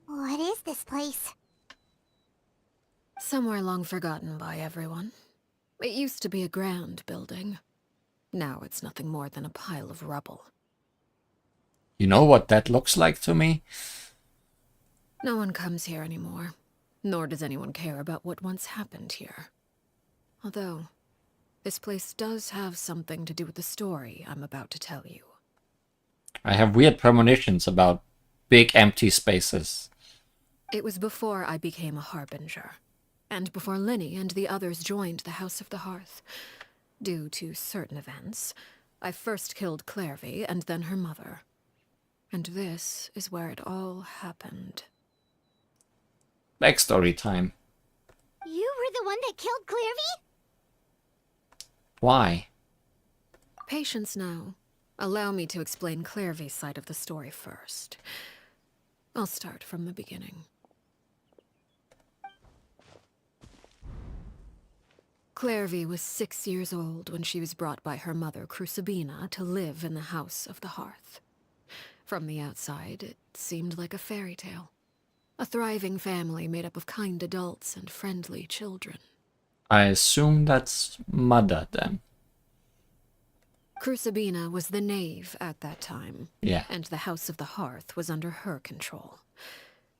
What is this place? Somewhere long forgotten by everyone. It used to be a grand building. Now it's nothing more than a pile of rubble. You know what that looks like to me? No one comes here anymore, nor does anyone care about what once happened here. Although, this place does have something to do with the story I'm about to tell you. I have weird premonitions about big empty spaces. It was before I became a Harbinger, and before Linny and the others joined the House of the Hearth. Due to certain events, I first killed Clairvy and then her mother. And this is where it all happened. Backstory time. You were the one that killed Clairvy? Why? Patience now. Allow me to explain Clairvy's side of the story first. I'll start from the beginning. Clairvy was 6 years old when she was brought by her mother, Crucibina, to live in the House of the Hearth. From the outside, it seemed like a fairy tale. A thriving family made up of kind adults and friendly children. I assume that's mother then. Crucibina was the knave at that time. Yeah. And the House of the Hearth was under her control.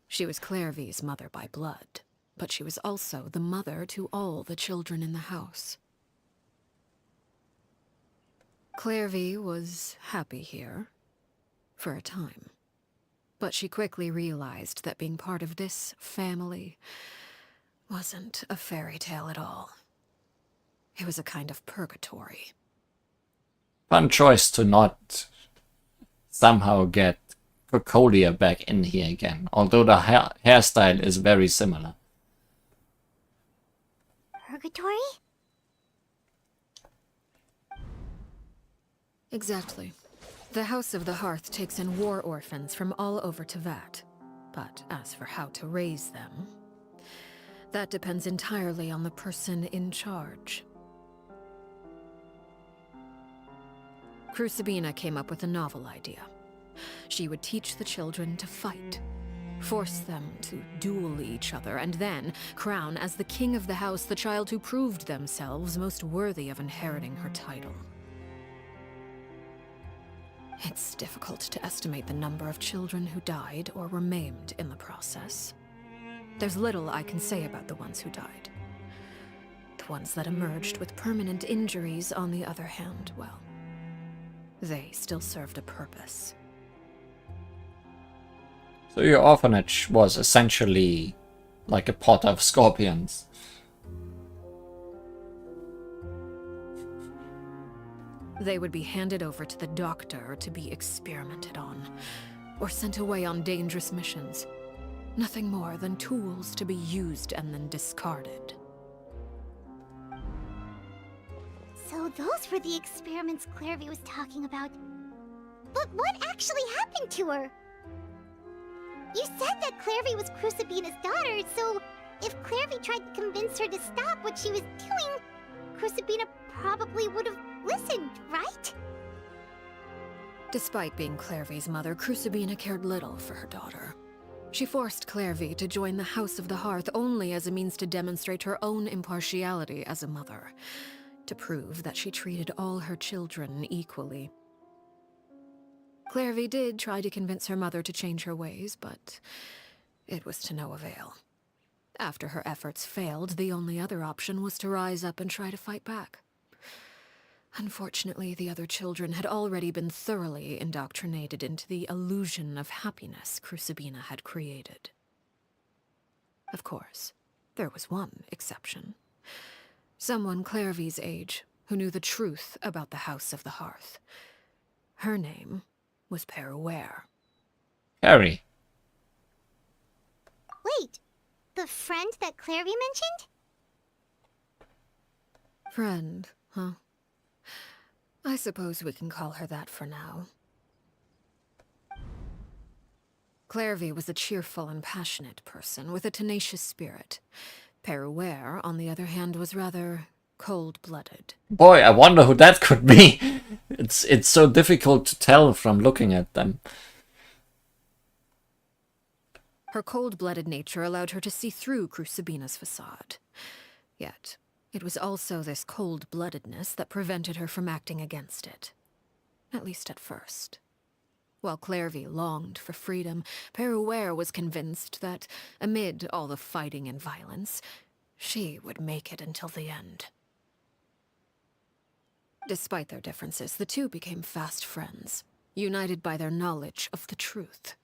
She was Clairvy's mother by blood, but she was also the mother to all the children in the house. Clairvy was happy here. For a time. But she quickly realized that being part of this family wasn't a fairy tale at all. It was a kind of purgatory. Fun choice to not somehow get Cocolia back in here again, although the hairstyle is very similar. Purgatory? Exactly. The House of the Hearth takes in war orphans from all over Teyvat. But as for how to raise them, that depends entirely on the person in charge. Crucibina came up with a novel idea. She would teach the children to fight, force them to duel each other, and then crown as the king of the house the child who proved themselves most worthy of inheriting her title. It's difficult to estimate the number of children who died or were maimed in the process. There's little I can say about the ones who died. The ones that emerged with permanent injuries, on the other hand, well, they still served a purpose. So your orphanage was essentially like a pot of scorpions. They would be handed over to the doctor to be experimented on, or sent away on dangerous missions. Nothing more than tools to be used and then discarded. So those were the experiments Clairvy was talking about. But what actually happened to her? You said that Clairvy was Crucibina's daughter, so if Clairvy tried to convince her to stop what she was doing, Crucibina probably would have listened, right? Despite being Clairvy's mother, Crucibina cared little for her daughter. She forced Clairvy to join the House of the Hearth only as a means to demonstrate her own impartiality as a mother, to prove that she treated all her children equally. Clairvy did try to convince her mother to change her ways, but it was to no avail. After her efforts failed, the only other option was to rise up and try to fight back. Unfortunately, the other children had already been thoroughly indoctrinated into the illusion of happiness Crucibina had created. Of course, there was one exception. Someone Clairvy's age, who knew the truth about the House of the Hearth. Her name was Peruere. Harry. Wait, the friend that Clairvy mentioned? Friend, huh? I suppose we can call her that for now. Clairvy was a cheerful and passionate person with a tenacious spirit. Peruere, on the other hand, was rather cold-blooded. Boy, I wonder who that could be. It's so difficult to tell from looking at them. Her cold-blooded nature allowed her to see through Crucibina's facade. Yet, it was also this cold-bloodedness that prevented her from acting against it. At least at first. While Clairvy longed for freedom, Peruere was convinced that, amid all the fighting and violence, she would make it until the end. Despite their differences, the two became fast friends, united by their knowledge of the truth.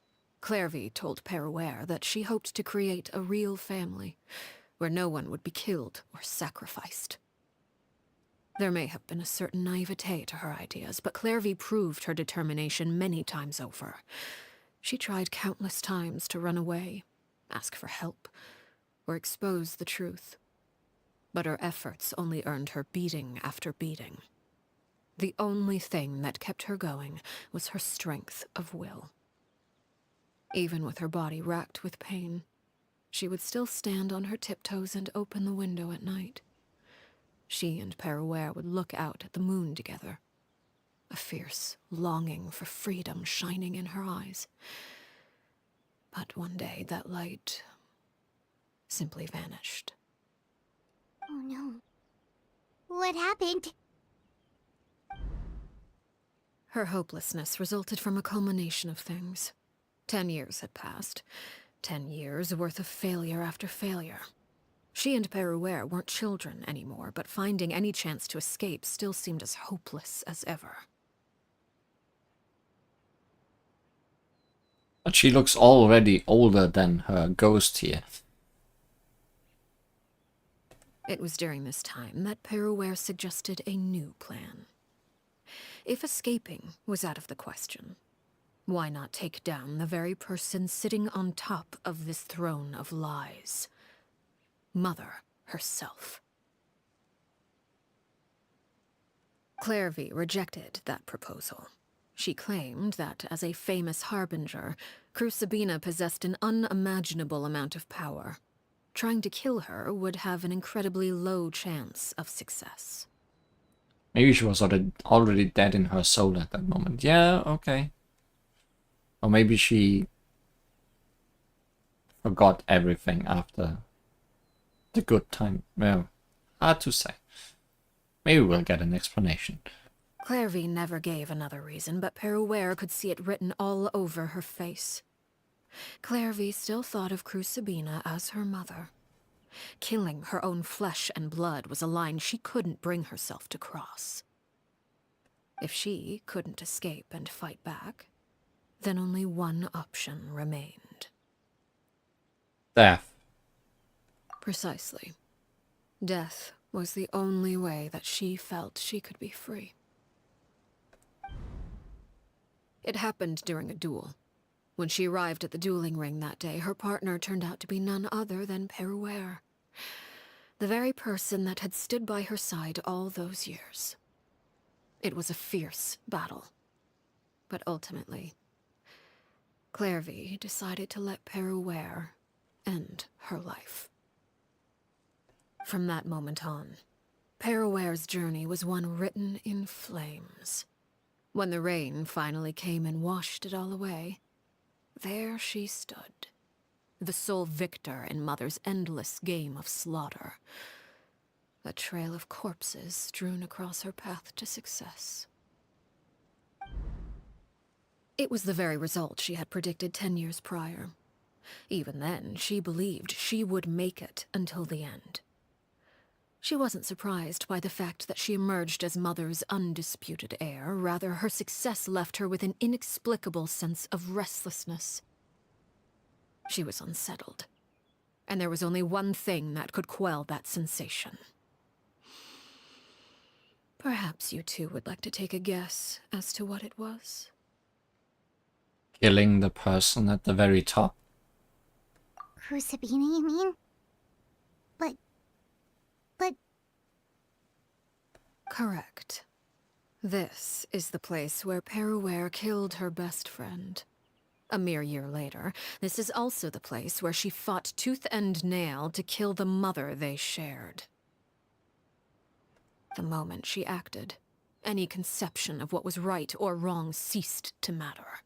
Clairvy told Peruere that she hoped to create a real family, where no one would be killed or sacrificed. There may have been a certain naivete to her ideas, but Clairvy proved her determination many times over. She tried countless times to run away, ask for help, or expose the truth. But her efforts only earned her beating after beating. The only thing that kept her going was her strength of will. Even with her body racked with pain, she would still stand on her tiptoes and open the window at night. She and Peruere would look out at the moon together, a fierce longing for freedom shining in her eyes. But one day that light simply vanished. Oh no. What happened? Her hopelessness resulted from a culmination of things. 10 years had passed. 10 years worth of failure after failure. She and Peruere weren't children anymore, but finding any chance to escape still seemed as hopeless as ever. But she looks already older than her ghost here. It was during this time that Peruere suggested a new plan. If escaping was out of the question, why not take down the very person sitting on top of this throne of lies? Mother herself. Clairvy rejected that proposal. She claimed that, as a famous harbinger, Crucibina possessed an unimaginable amount of power. Trying to kill her would have an incredibly low chance of success. Maybe she was already dead in her soul at that moment. Yeah, okay. Or maybe she forgot everything after the good time. Well, hard to say. Maybe we'll get an explanation. Clairvy never gave another reason, but Peruere could see it written all over her face. Clairvy still thought of Crucibina as her mother. Killing her own flesh and blood was a line she couldn't bring herself to cross. If she couldn't escape and fight back, then only one option remained. Death. Precisely. Death was the only way that she felt she could be free. It happened during a duel. When she arrived at the dueling ring that day, her partner turned out to be none other than Peruere. The very person that had stood by her side all those years. It was a fierce battle. But ultimately, Clairvy decided to let Peruere end her life. From that moment on, Peruere's journey was one written in flames. When the rain finally came and washed it all away, there she stood, the sole victor in Mother's endless game of slaughter. A trail of corpses strewn across her path to success. It was the very result she had predicted 10 years prior. Even then, she believed she would make it until the end. She wasn't surprised by the fact that she emerged as Mother's undisputed heir. Rather, her success left her with an inexplicable sense of restlessness. She was unsettled, and there was only one thing that could quell that sensation. Perhaps you two would like to take a guess as to what it was? Killing the person at the very top. Who's Sabina, you mean? But... Correct. This is the place where Peruere killed her best friend. A mere year later, this is also the place where she fought tooth and nail to kill the mother they shared. The moment she acted, any conception of what was right or wrong ceased to matter.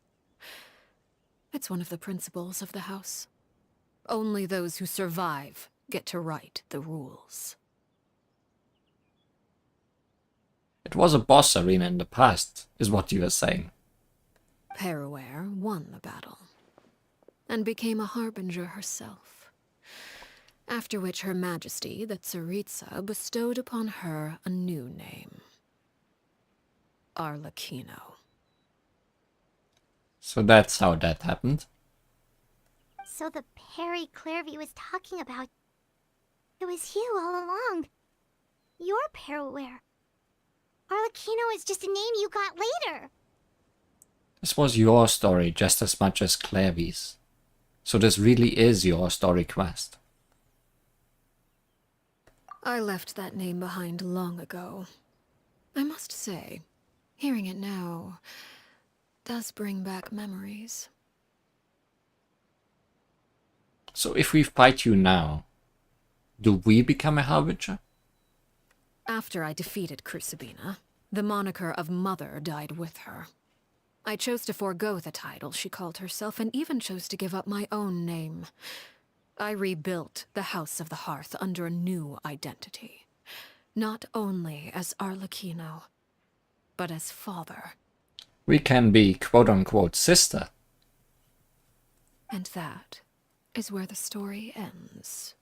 It's one of the principles of the house. Only those who survive get to write the rules. It was a boss arena in the past, is what you were saying. Peruere won the battle, and became a harbinger herself. After which Her Majesty, the Tsaritsa, bestowed upon her a new name. Arlecchino. So that's how that happened. So the Perry Clairvy was talking about... It was you all along. You're Peruere. Arlecchino is just a name you got later. This was your story just as much as Clairvy's. So this really is your story quest. I left that name behind long ago. I must say, hearing it now does bring back memories. So if we fight you now, do we become a Harbinger? After I defeated Crucibina, the moniker of Mother died with her. I chose to forego the title she called herself, and even chose to give up my own name. I rebuilt the House of the Hearth under a new identity. Not only as Arlecchino, but as father. We can be quote-unquote sister. And that is where the story ends.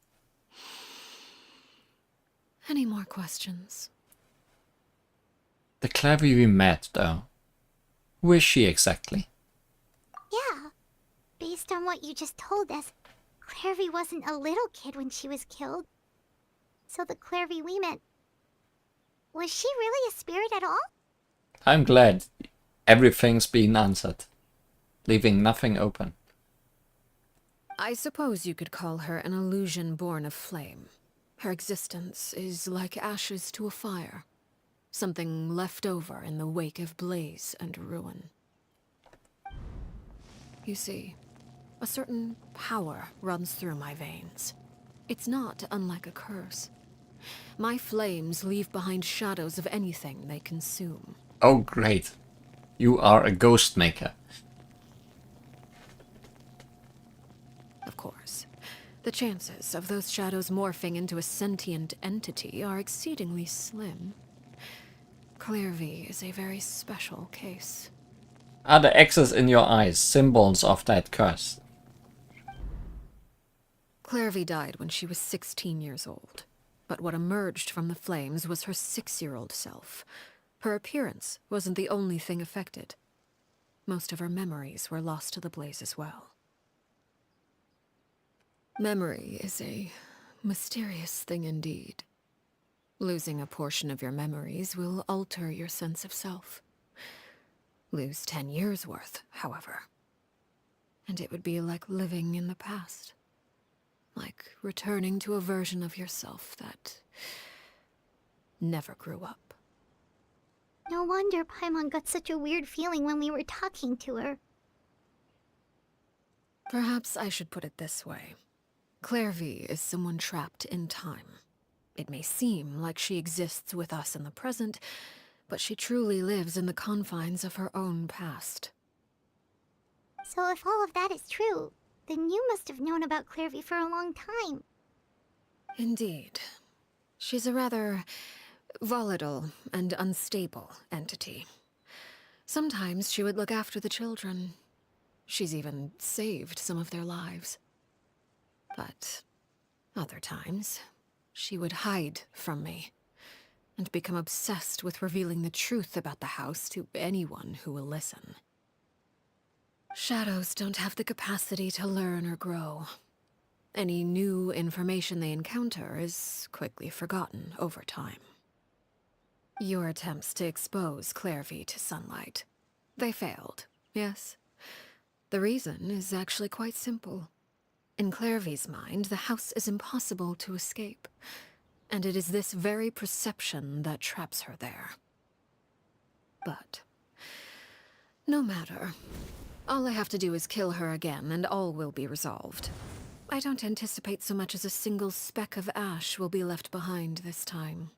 Any more questions? The Clairvy we met, though. Who is she exactly? Yeah. Based on what you just told us, Clairvy wasn't a little kid when she was killed. So the Clairvy we met... Was she really a spirit at all? I'm glad everything's been answered, leaving nothing open. I suppose you could call her an illusion born of flame. Her existence is like ashes to a fire. Something left over in the wake of blaze and ruin. You see, a certain power runs through my veins. It's not unlike a curse. My flames leave behind shadows of anything they consume. Oh great. You are a ghost maker. Of course. The chances of those shadows morphing into a sentient entity are exceedingly slim. Clairvy is a very special case. Are the X's in your eyes symbols of that curse? Clairvy died when she was 16 years old. But what emerged from the flames was her 6-year-old self. Her appearance wasn't the only thing affected. Most of her memories were lost to the blaze as well. Memory is a mysterious thing indeed. Losing a portion of your memories will alter your sense of self. Lose 10 years' worth, however, and it would be like living in the past. Like returning to a version of yourself that never grew up. No wonder Paimon got such a weird feeling when we were talking to her. Perhaps I should put it this way. Clairvy is someone trapped in time. It may seem like she exists with us in the present, but she truly lives in the confines of her own past. So if all of that is true, then you must have known about Clairvy for a long time. Indeed. She's a rather volatile and unstable entity. Sometimes she would look after the children. She's even saved some of their lives. But other times, she would hide from me and become obsessed with revealing the truth about the house to anyone who will listen. Shadows don't have the capacity to learn or grow. Any new information they encounter is quickly forgotten over time. Your attempts to expose Clairvy to sunlight, they failed, yes? The reason is actually quite simple. In Clairvy's mind, the house is impossible to escape, and it is this very perception that traps her there. But no matter. All I have to do is kill her again, and all will be resolved. I don't anticipate so much as a single speck of ash will be left behind this time.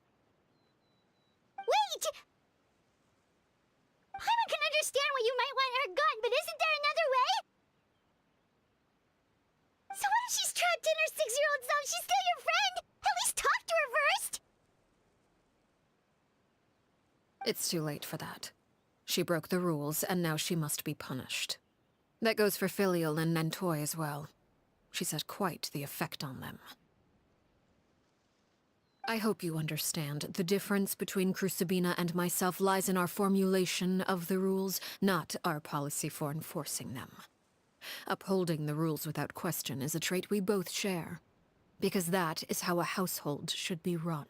Wait! Paimon can understand why you might want her gone, but isn't there another way? So what if she's trapped in her 6-year-old self? She's still your friend! At least talk to her first! It's too late for that. She broke the rules, and now she must be punished. That goes for Filial and Nantoy as well. She's had quite the effect on them. I hope you understand. The difference between Crucibina and myself lies in our formulation of the rules, not our policy for enforcing them. Upholding the rules without question is a trait we both share, because that is how a household should be run.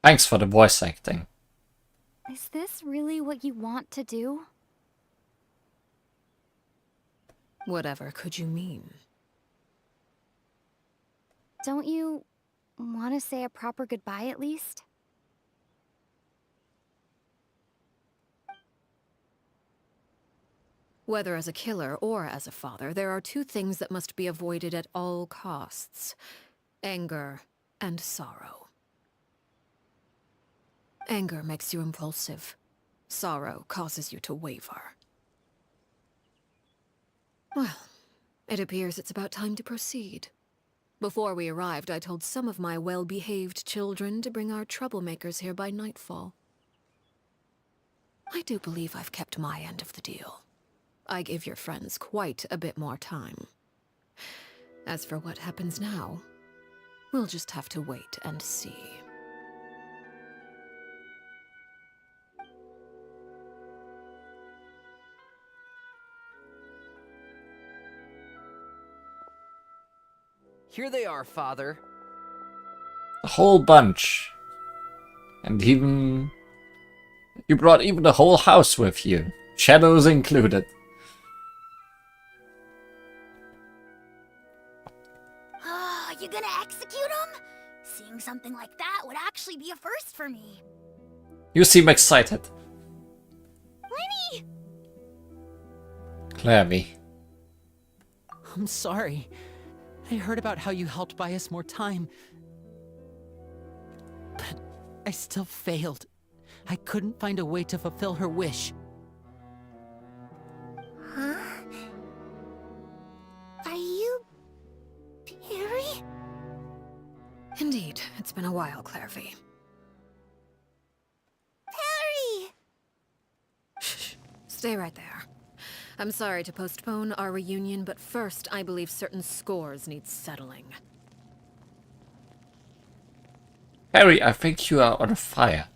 Thanks for the voice acting. Is this really what you want to do? Whatever could you mean? Don't you want to say a proper goodbye at least? Whether as a killer or as a father, there are two things that must be avoided at all costs: anger and sorrow. Anger makes you impulsive. Sorrow causes you to waver. Well, it appears it's about time to proceed. Before we arrived, I told some of my well-behaved children to bring our troublemakers here by nightfall. I do believe I've kept my end of the deal. I give your friends quite a bit more time. As for what happens now, we'll just have to wait and see. Here they are, Father. A whole bunch. And even... you brought even the whole house with you. Shadows included. You gonna execute him? Seeing something like that would actually be a first for me. You seem excited. Lenny! Clairvy. I'm sorry. I heard about how you helped buy us more time. But I still failed. I couldn't find a way to fulfill her wish. Huh? Are you... Perry? Indeed, it's been a while, Clairvy. Perry! Shh. Stay right there. I'm sorry to postpone our reunion, but first, I believe certain scores need settling. Harry, I think you are on fire.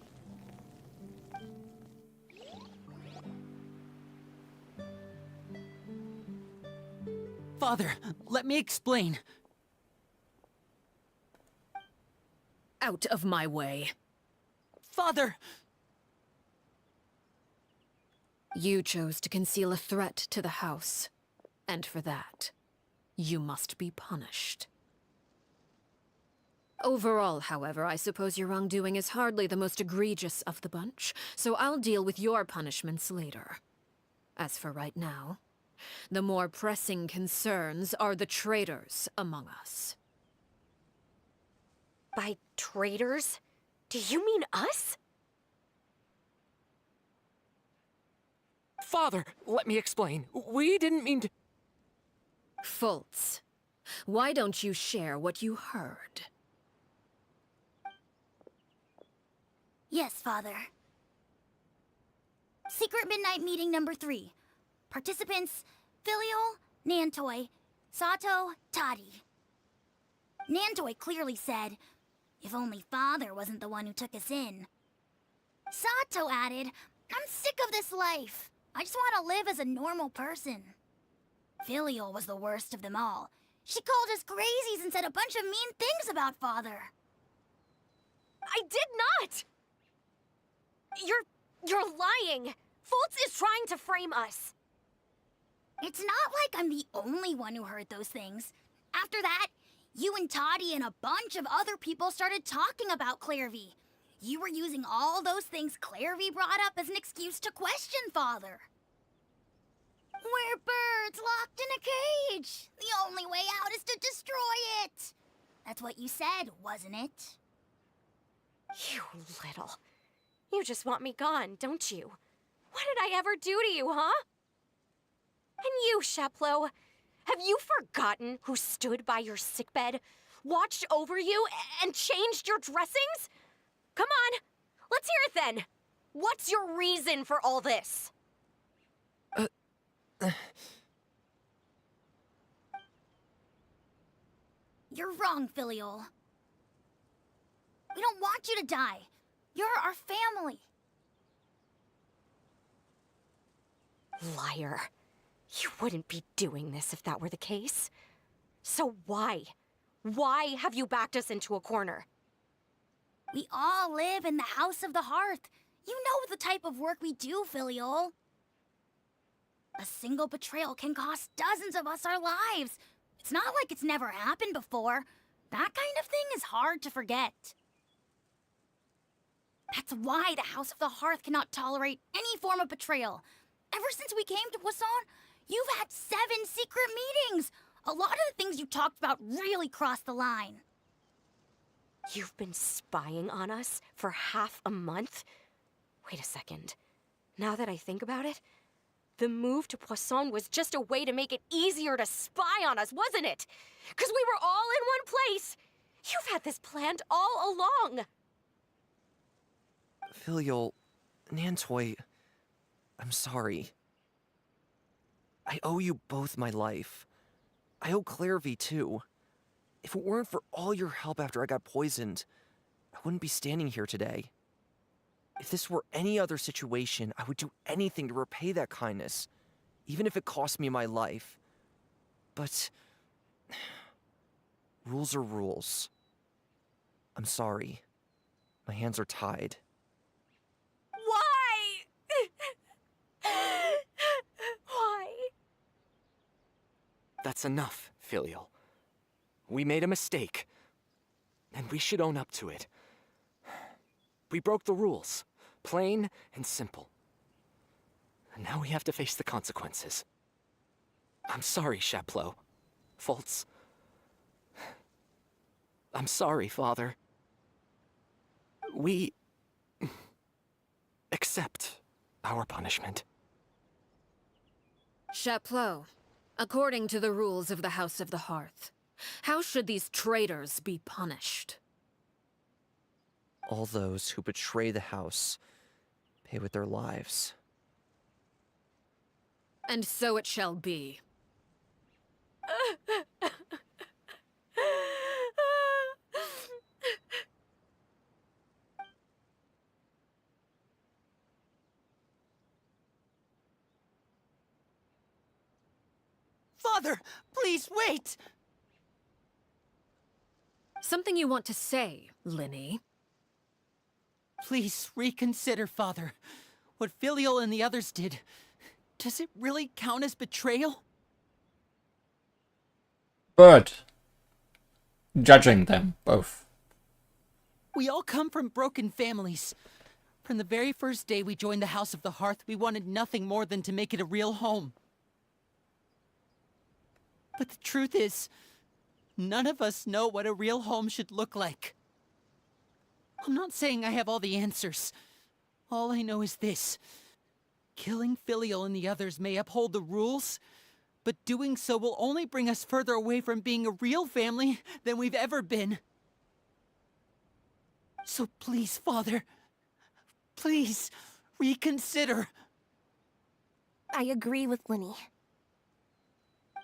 Father, let me explain. Out of my way. Father! You chose to conceal a threat to the house. And for that, you must be punished. Overall, however, I suppose your wrongdoing is hardly the most egregious of the bunch, so I'll deal with your punishments later. As for right now, the more pressing concerns are the traitors among us. By traitors? Do you mean us? Father, let me explain. We didn't mean to... Fultz, why don't you share what you heard? Yes, Father. Secret Midnight Meeting number 3. Participants, Filial, Nantoy, Sato, Toddy. Nantoy clearly said, if only Father wasn't the one who took us in. Sato added, I'm sick of this life. I just want to live as a normal person. Filial was the worst of them all. She called us crazies and said a bunch of mean things about Father. I did not! You're lying! Fultz is trying to frame us! It's not like I'm the only one who heard those things. After that, you and Toddy and a bunch of other people started talking about Clairvy. You were using all those things Clairvy brought up as an excuse to question Father. We're birds locked in a cage. The only way out is to destroy it. That's what you said, wasn't it? You little... You just want me gone, don't you? What did I ever do to you, huh? And you, Sheplo, have you forgotten who stood by your sickbed, watched over you, and changed your dressings? Come on, let's hear it then. What's your reason for all this? You're wrong, Filial. We don't want you to die. You're our family. Liar. You wouldn't be doing this if that were the case. So why? Why have you backed us into a corner? We all live in the House of the Hearth. You know the type of work we do, Filial. A single betrayal can cost dozens of us our lives. It's not like it's never happened before. That kind of thing is hard to forget. That's why the House of the Hearth cannot tolerate any form of betrayal. Ever since we came to Poisson, you've had 7 secret meetings. A lot of the things you talked about really crossed the line. You've been spying on us for half a month? Wait a second. Now that I think about it, the move to Poisson was just a way to make it easier to spy on us, wasn't it? 'Cause we were all in one place. You've had this planned all along. Filial, Nantoy, I'm sorry. I owe you both my life. I owe Clairvy too. If it weren't for all your help after I got poisoned, I wouldn't be standing here today. If this were any other situation, I would do anything to repay that kindness, even if it cost me my life. But rules are rules. I'm sorry. My hands are tied. Why? Why? That's enough, Filial. We made a mistake, and we should own up to it. We broke the rules, plain and simple. And now we have to face the consequences. I'm sorry, Chapleau. Fultz. I'm sorry, Father. We accept our punishment. Chapleau, according to the rules of the House of the Hearth, how should these traitors be punished? All those who betray the house pay with their lives. And so it shall be. Father, please wait! Something you want to say, Linny? Please reconsider, Father. What Filial and the others did, does it really count as betrayal? Bird. Judging them both. We all come from broken families. From the very first day we joined the House of the Hearth, we wanted nothing more than to make it a real home. But the truth is, none of us know what a real home should look like. I'm not saying I have all the answers. All I know is this. Killing Filial and the others may uphold the rules, but doing so will only bring us further away from being a real family than we've ever been. So please, Father, please reconsider. I agree with Linny.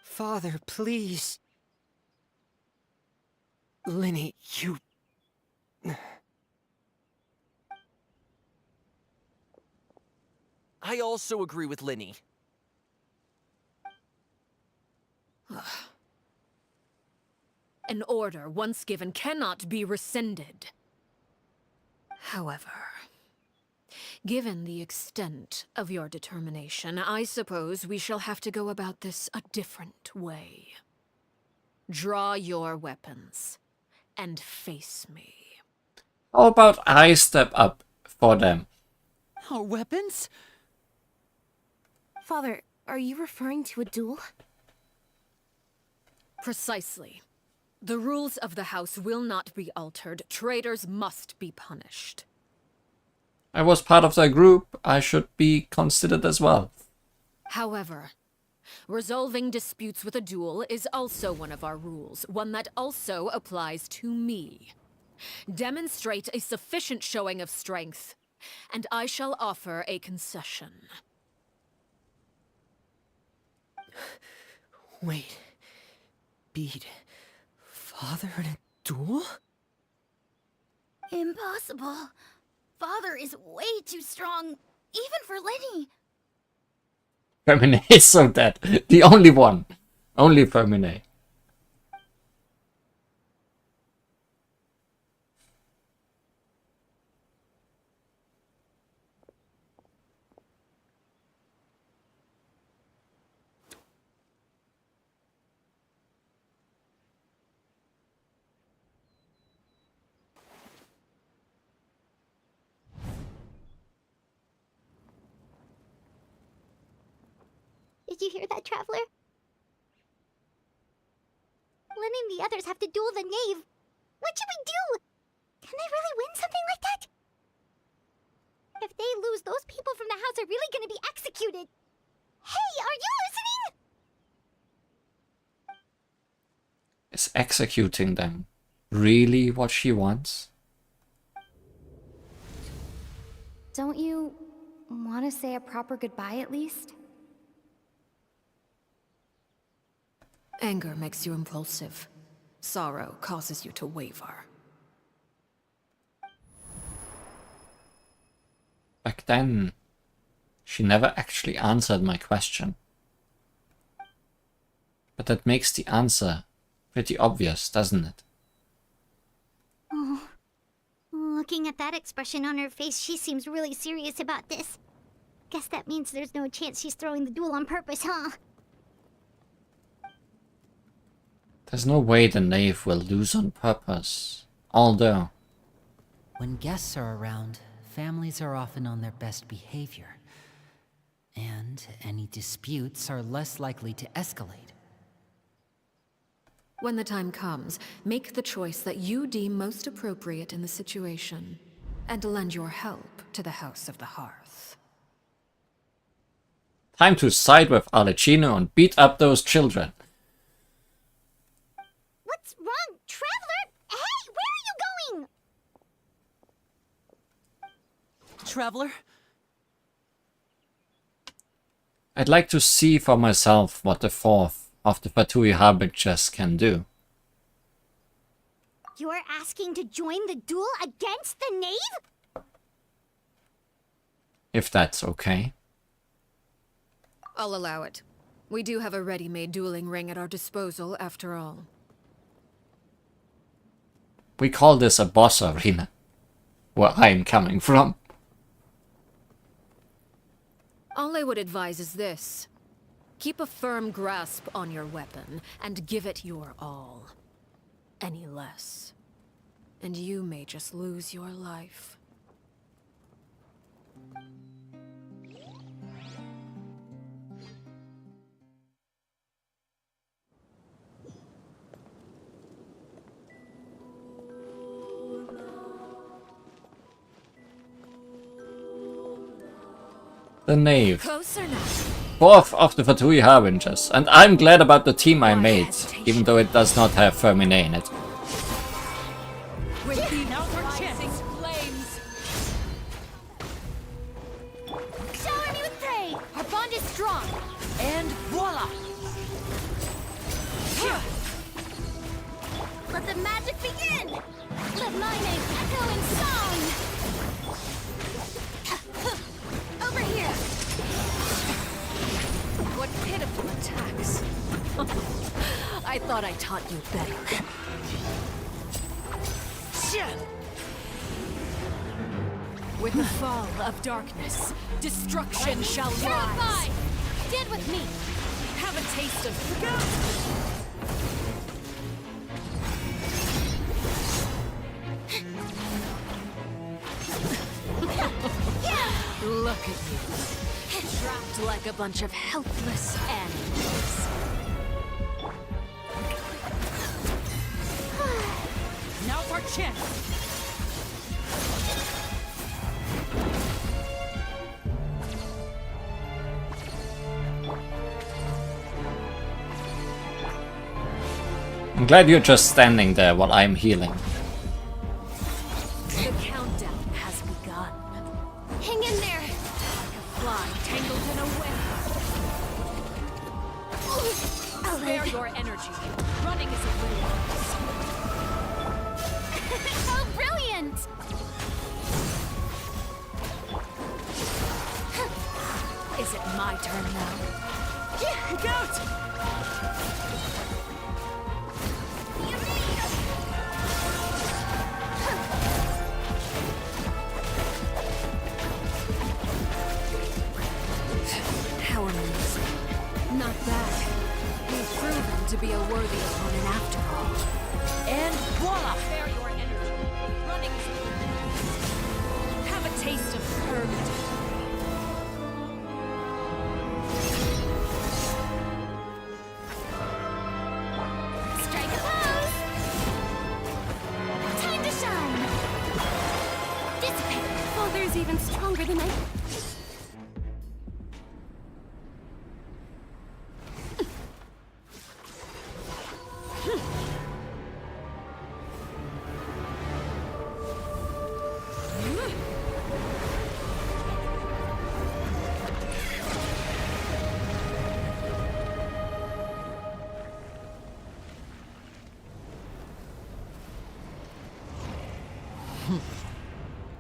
Father, please. Linny, you... I also agree with Linny. An order once given cannot be rescinded. However, given the extent of your determination, I suppose we shall have to go about this a different way. Draw your weapons and face me. How about I step up for them? Our weapons? Father, are you referring to a duel? Precisely. The rules of the house will not be altered. Traitors must be punished. I was part of their group. I should be considered as well. However, resolving disputes with a duel is also one of our rules, one that also applies to me. Demonstrate a sufficient showing of strength, and I shall offer a concession. Wait. Beat Father in a duel? Impossible. Father is way too strong, even for Lenny. Fermine is so dead. The only one. Only Fermine. Did you hear that, Traveler? Lenny and the others have to duel the knave. What should we do? Can they really win something like that? If they lose, those people from the house are really gonna be executed. Hey, are you listening? Is executing them really what she wants? Don't you want to say a proper goodbye at least? Anger makes you impulsive. Sorrow causes you to waver. Back then, she never actually answered my question. But that makes the answer pretty obvious, doesn't it? Oh, looking at that expression on her face, she seems really serious about this. Guess that means there's no chance she's throwing the duel on purpose, huh? There's no way the knave will lose on purpose. Although, When guests are around, families are often on their best behavior. And any disputes are less likely to escalate. When the time comes, make the choice that you deem most appropriate in the situation, and lend your help to the House of the Hearth. time to side with Arlecchino and beat up those children. What's wrong, Traveler? Hey, where are you going? Traveler? I'd like to see for myself what the fourth of the Fatui Harbingers can do. You're asking to join the duel against the knave? If that's okay. I'll allow it. We do have a ready-made dueling ring at our disposal, after all. We call this a boss arena, where I'm coming from. All I would advise is this. Keep a firm grasp on your weapon, and give it your all. Any less, and you may just lose your life. The Knave. Closer now. Fourth of the Fatui Harbingers, and I'm glad about the team I made, even though it does not have Fermine in it. With the rising flames. Shower me with prey! Our bond is strong! And voila! Let the magic begin! Let my name echo in song! Over here! What pitiful attacks. I thought I taught you better. With the fall of darkness, destruction shall rise. Stand with me! Have a taste of Look at you. Trapped like a bunch of helpless animals. Now's our chance. I'm glad you're just standing there while I'm healing. The countdown has begun. Hang in there! Fly tangled in a web. Spare your energy. Running is a ruse. How brilliant! Is it my turn now? Look out! How amazing. Not bad. You've proven to be a worthy opponent after all. And voila! Spare your energy. Running is a ruse. Have a taste of permanent. Strike a pose! Time to shine! Dissipate! Father's even stronger than I...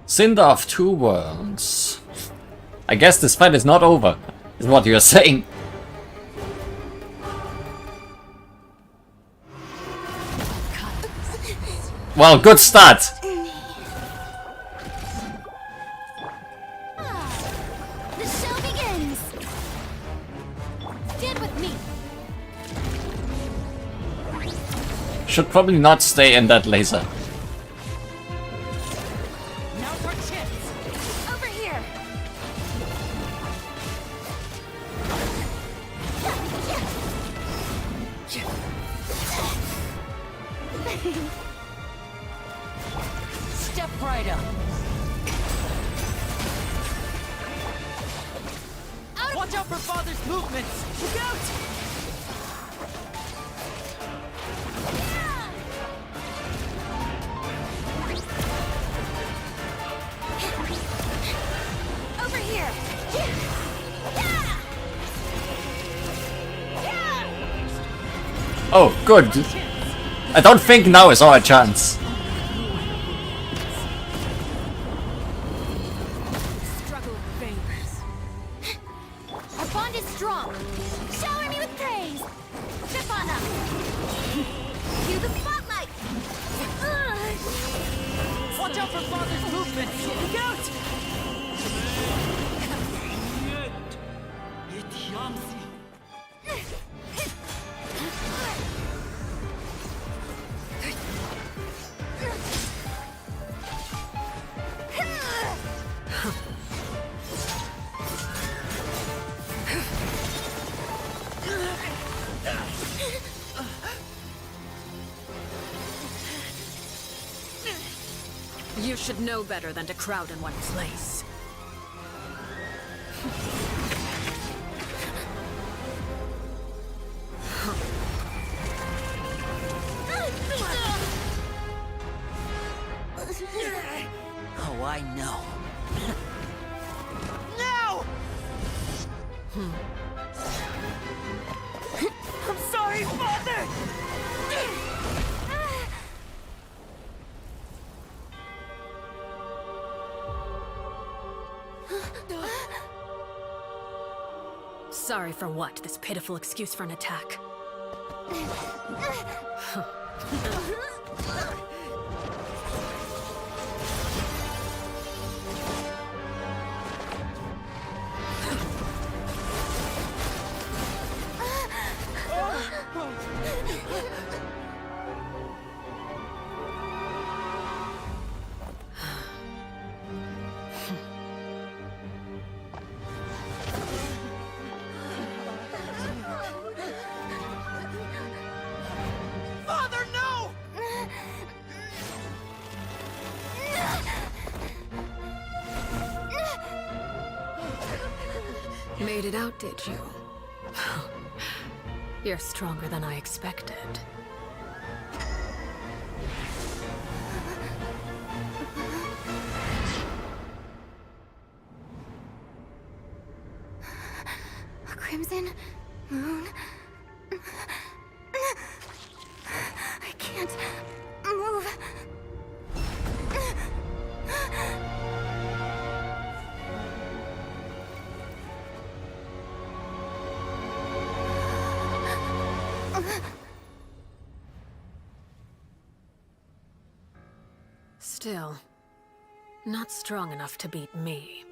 Cinder of Two Worlds. I guess this fight is not over, is what you're saying. Well, good start. The show begins! Stand with me! Should probably not stay in that laser. Now's our chance. Over here! Step right up. Watch out for Father's movements. Look out! Over here! Oh, good. I don't think now is our chance. Struggle fingers. Our bond is strong. Shower me with Look out! You should know better than to crowd in one place. Oh, I know. No! I'm sorry, Father! Sorry for what? This pitiful excuse for an attack. Father, no! Made it out, did you? You're stronger than I expected. A crimson moon. I can't move. Still, not strong enough to beat me.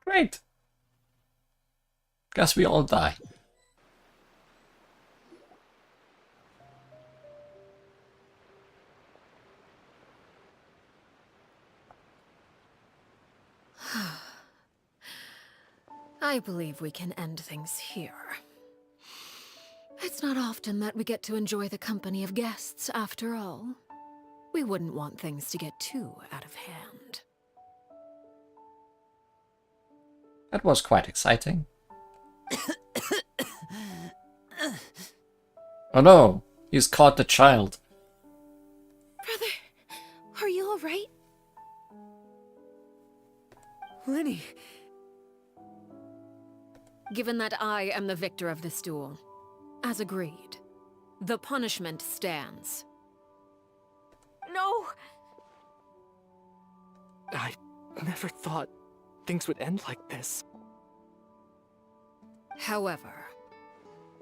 Great. Guess we all die. I believe we can end things here. It's not often that we get to enjoy the company of guests, after all. We wouldn't want things to get too out of hand. That was quite exciting. Oh no, he's caught the child. Brother, are you alright? Lenny! Given that I am the victor of this duel, as agreed, the punishment stands. No! I never thought things would end like this. However,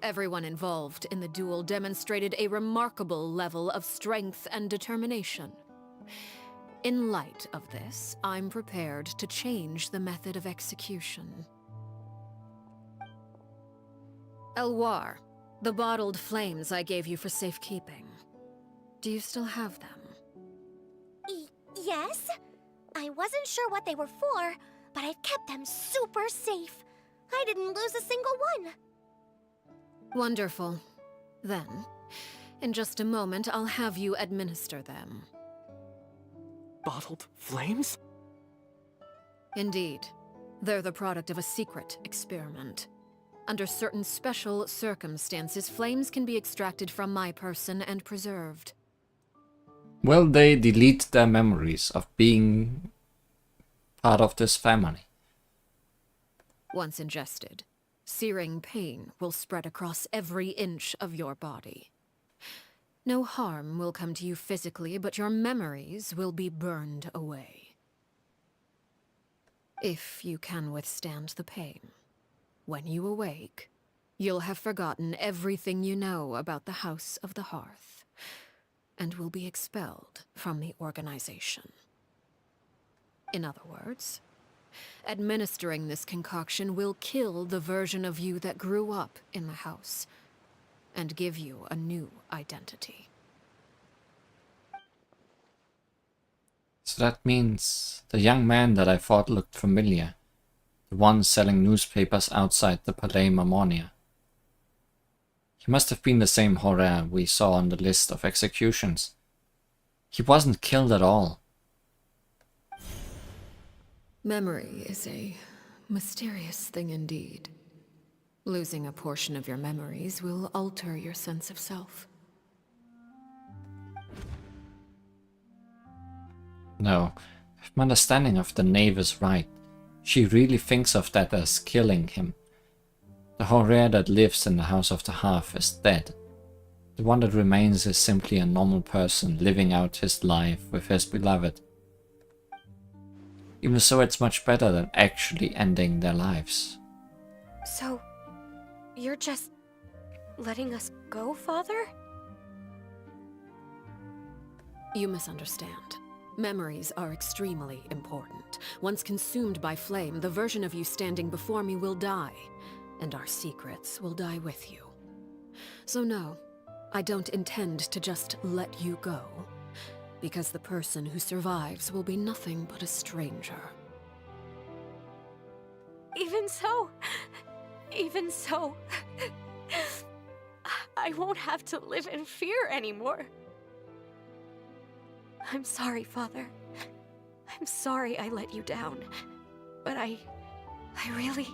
everyone involved in the duel demonstrated a remarkable level of strength and determination. In light of this, I'm prepared to change the method of execution. Elwar, the bottled flames I gave you for safekeeping. Do you still have them? Yes? I wasn't sure what they were for, but I've kept them super safe. I didn't lose a single one. Wonderful. Then, in just a moment, I'll have you administer them. Bottled flames? Indeed. They're the product of a secret experiment. Under certain special circumstances, flames can be extracted from my person and preserved. Will they delete their memories of being part of this family? Once ingested, searing pain will spread across every inch of your body. No harm will come to you physically, but your memories will be burned away. If you can withstand the pain. When you awake, you'll have forgotten everything you know about the House of the Hearth, and will be expelled from the organization. In other words, administering this concoction will kill the version of you that grew up in the house, and give you a new identity. So that means the young man that I thought looked familiar, the one selling newspapers outside the Palais Marmonia. He must have been the same Horaire we saw on the list of executions. He wasn't killed at all. Memory is a mysterious thing indeed. Losing a portion of your memories will alter your sense of self. No, if my understanding of the knave is right, she really thinks of that as killing him. The Horaire that lives in the House of the Hearth is dead. The one that remains is simply a normal person living out his life with his beloved. Even so, it's much better than actually ending their lives. So, you're just letting us go, Father? You misunderstand. Memories are extremely important. Once consumed by flame, the version of you standing before me will die, and our secrets will die with you. So no, I don't intend to just let you go, because the person who survives will be nothing but a stranger. Even so, I won't have to live in fear anymore. I'm sorry, Father. I'm sorry I let you down. But I really...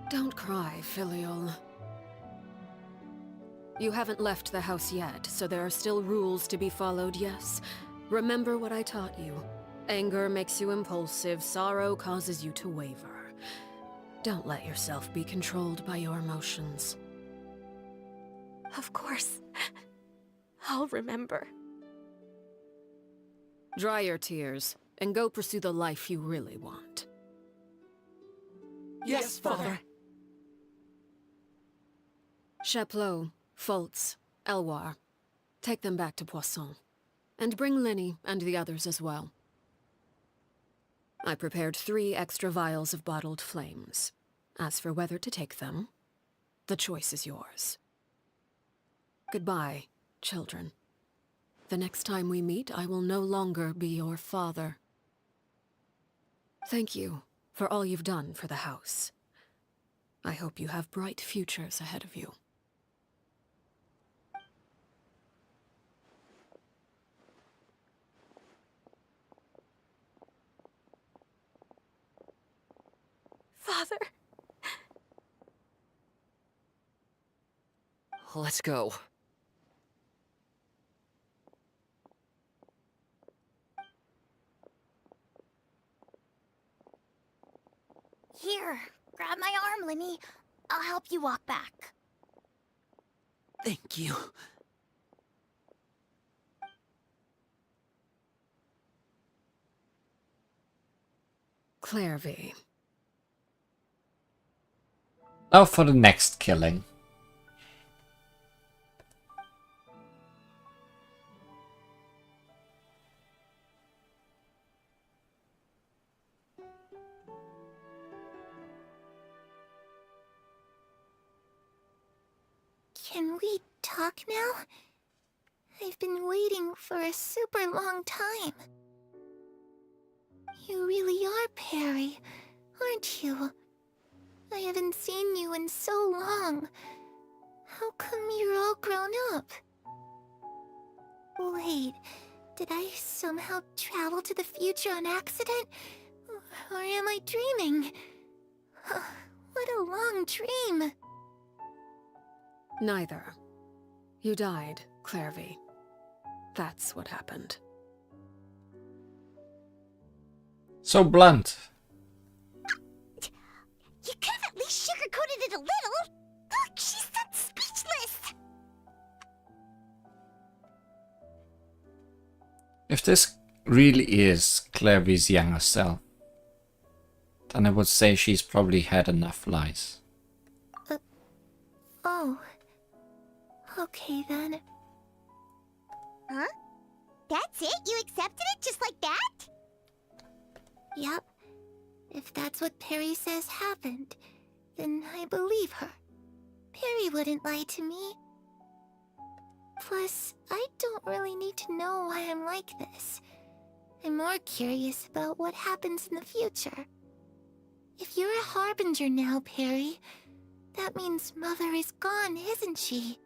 Don't cry, Filial. You haven't left the house yet, so there are still rules to be followed, yes. Remember what I taught you. Anger makes you impulsive, sorrow causes you to waver. Don't let yourself be controlled by your emotions. Of course. I'll remember. Dry your tears, and go pursue the life you really want. Yes, Father. Chaplot, Foltz, Elwar. Take them back to Poisson. And bring Linny and the others as well. I prepared 3 extra vials of bottled flames. As for whether to take them, the choice is yours. Goodbye, children. The next time we meet, I will no longer be your father. Thank you for all you've done for the house. I hope you have bright futures ahead of you. Father! Let's go. Here, grab my arm, Linny. I'll help you walk back. Thank you. Clairvy. Now for the next killing. Can we talk now? I've been waiting for a super long time. You really are Perry, aren't you? I haven't seen you in so long. How come you're all grown up? Wait, did I somehow travel to the future on accident? Or am I dreaming? What a long dream! Neither. You died, Clairvy. That's what happened. So blunt. You could have at least sugarcoated it a little. Look, she's so speechless. If this really is Clairvy's younger self, then I would say she's probably had enough lies. Oh. Okay then. Huh? That's it? You accepted it just like that? Yep. If that's what Perry says happened, then I believe her. Perry wouldn't lie to me. Plus, I don't really need to know why I'm like this. I'm more curious about what happens in the future. If you're a harbinger now, Perry, that means Mother is gone, isn't she?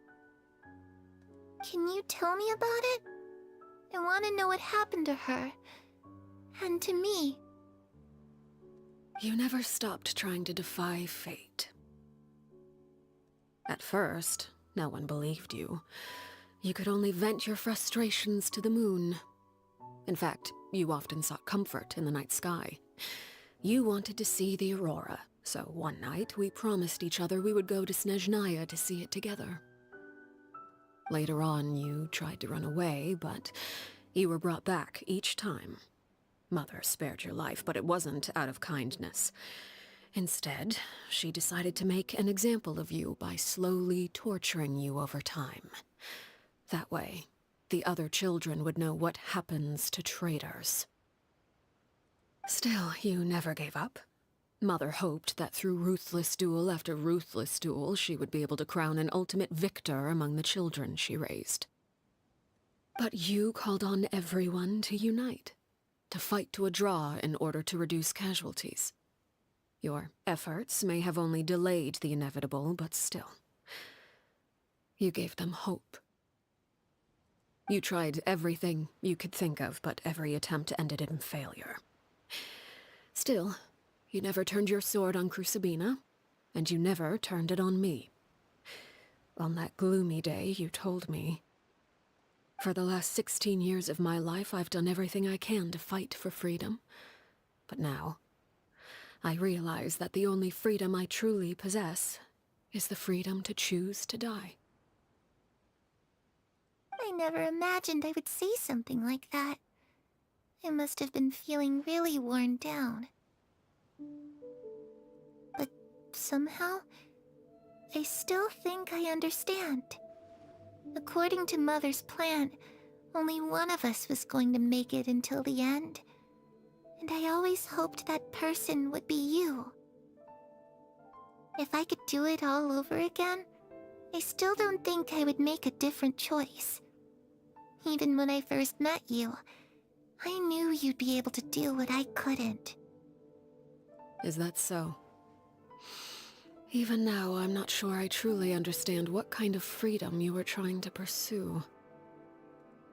Can you tell me about it? I want to know what happened to her. And to me. You never stopped trying to defy fate. At first, no one believed you. You could only vent your frustrations to the moon. In fact, you often sought comfort in the night sky. You wanted to see the aurora, so one night we promised each other we would go to Snezhnaya to see it together. Later on, you tried to run away, but you were brought back each time. Mother spared your life, but it wasn't out of kindness. Instead, she decided to make an example of you by slowly torturing you over time. That way, the other children would know what happens to traitors. Still, you never gave up. Mother hoped that through ruthless duel after ruthless duel, she would be able to crown an ultimate victor among the children she raised. But you called on everyone to unite, to fight to a draw in order to reduce casualties. Your efforts may have only delayed the inevitable, but still. You gave them hope. You tried everything you could think of, but every attempt ended in failure. Still, you never turned your sword on Crucibina, and you never turned it on me. On that gloomy day, you told me, "For the last 16 years of my life, I've done everything I can to fight for freedom. But now, I realize that the only freedom I truly possess is the freedom to choose to die." I never imagined I would say something like that. I must have been feeling really worn down. But somehow, I still think I understand. According to Mother's plan, only one of us was going to make it until the end. And I always hoped that person would be you. If I could do it all over again, I still don't think I would make a different choice. Even when I first met you, I knew you'd be able to do what I couldn't. Is that so? Even now, I'm not sure I truly understand what kind of freedom you were trying to pursue.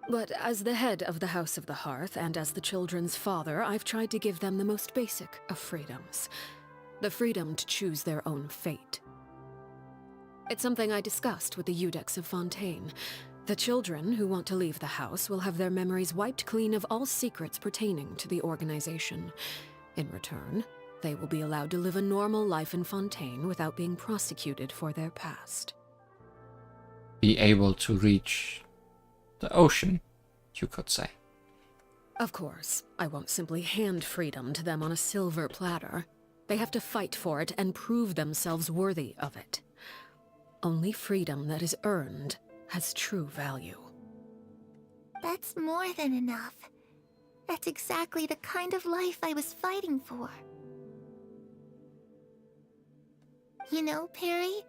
But as the head of the House of the Hearth, and as the children's father, I've tried to give them the most basic of freedoms. The freedom to choose their own fate. It's something I discussed with the Iudex of Fontaine. The children who want to leave the house will have their memories wiped clean of all secrets pertaining to the organization. In return, they will be allowed to live a normal life in Fontaine without being prosecuted for their past. Be able to reach the ocean, you could say. Of course, I won't simply hand freedom to them on a silver platter. They have to fight for it and prove themselves worthy of it. Only freedom that is earned has true value. That's more than enough. That's exactly the kind of life I was fighting for. You know, Perry,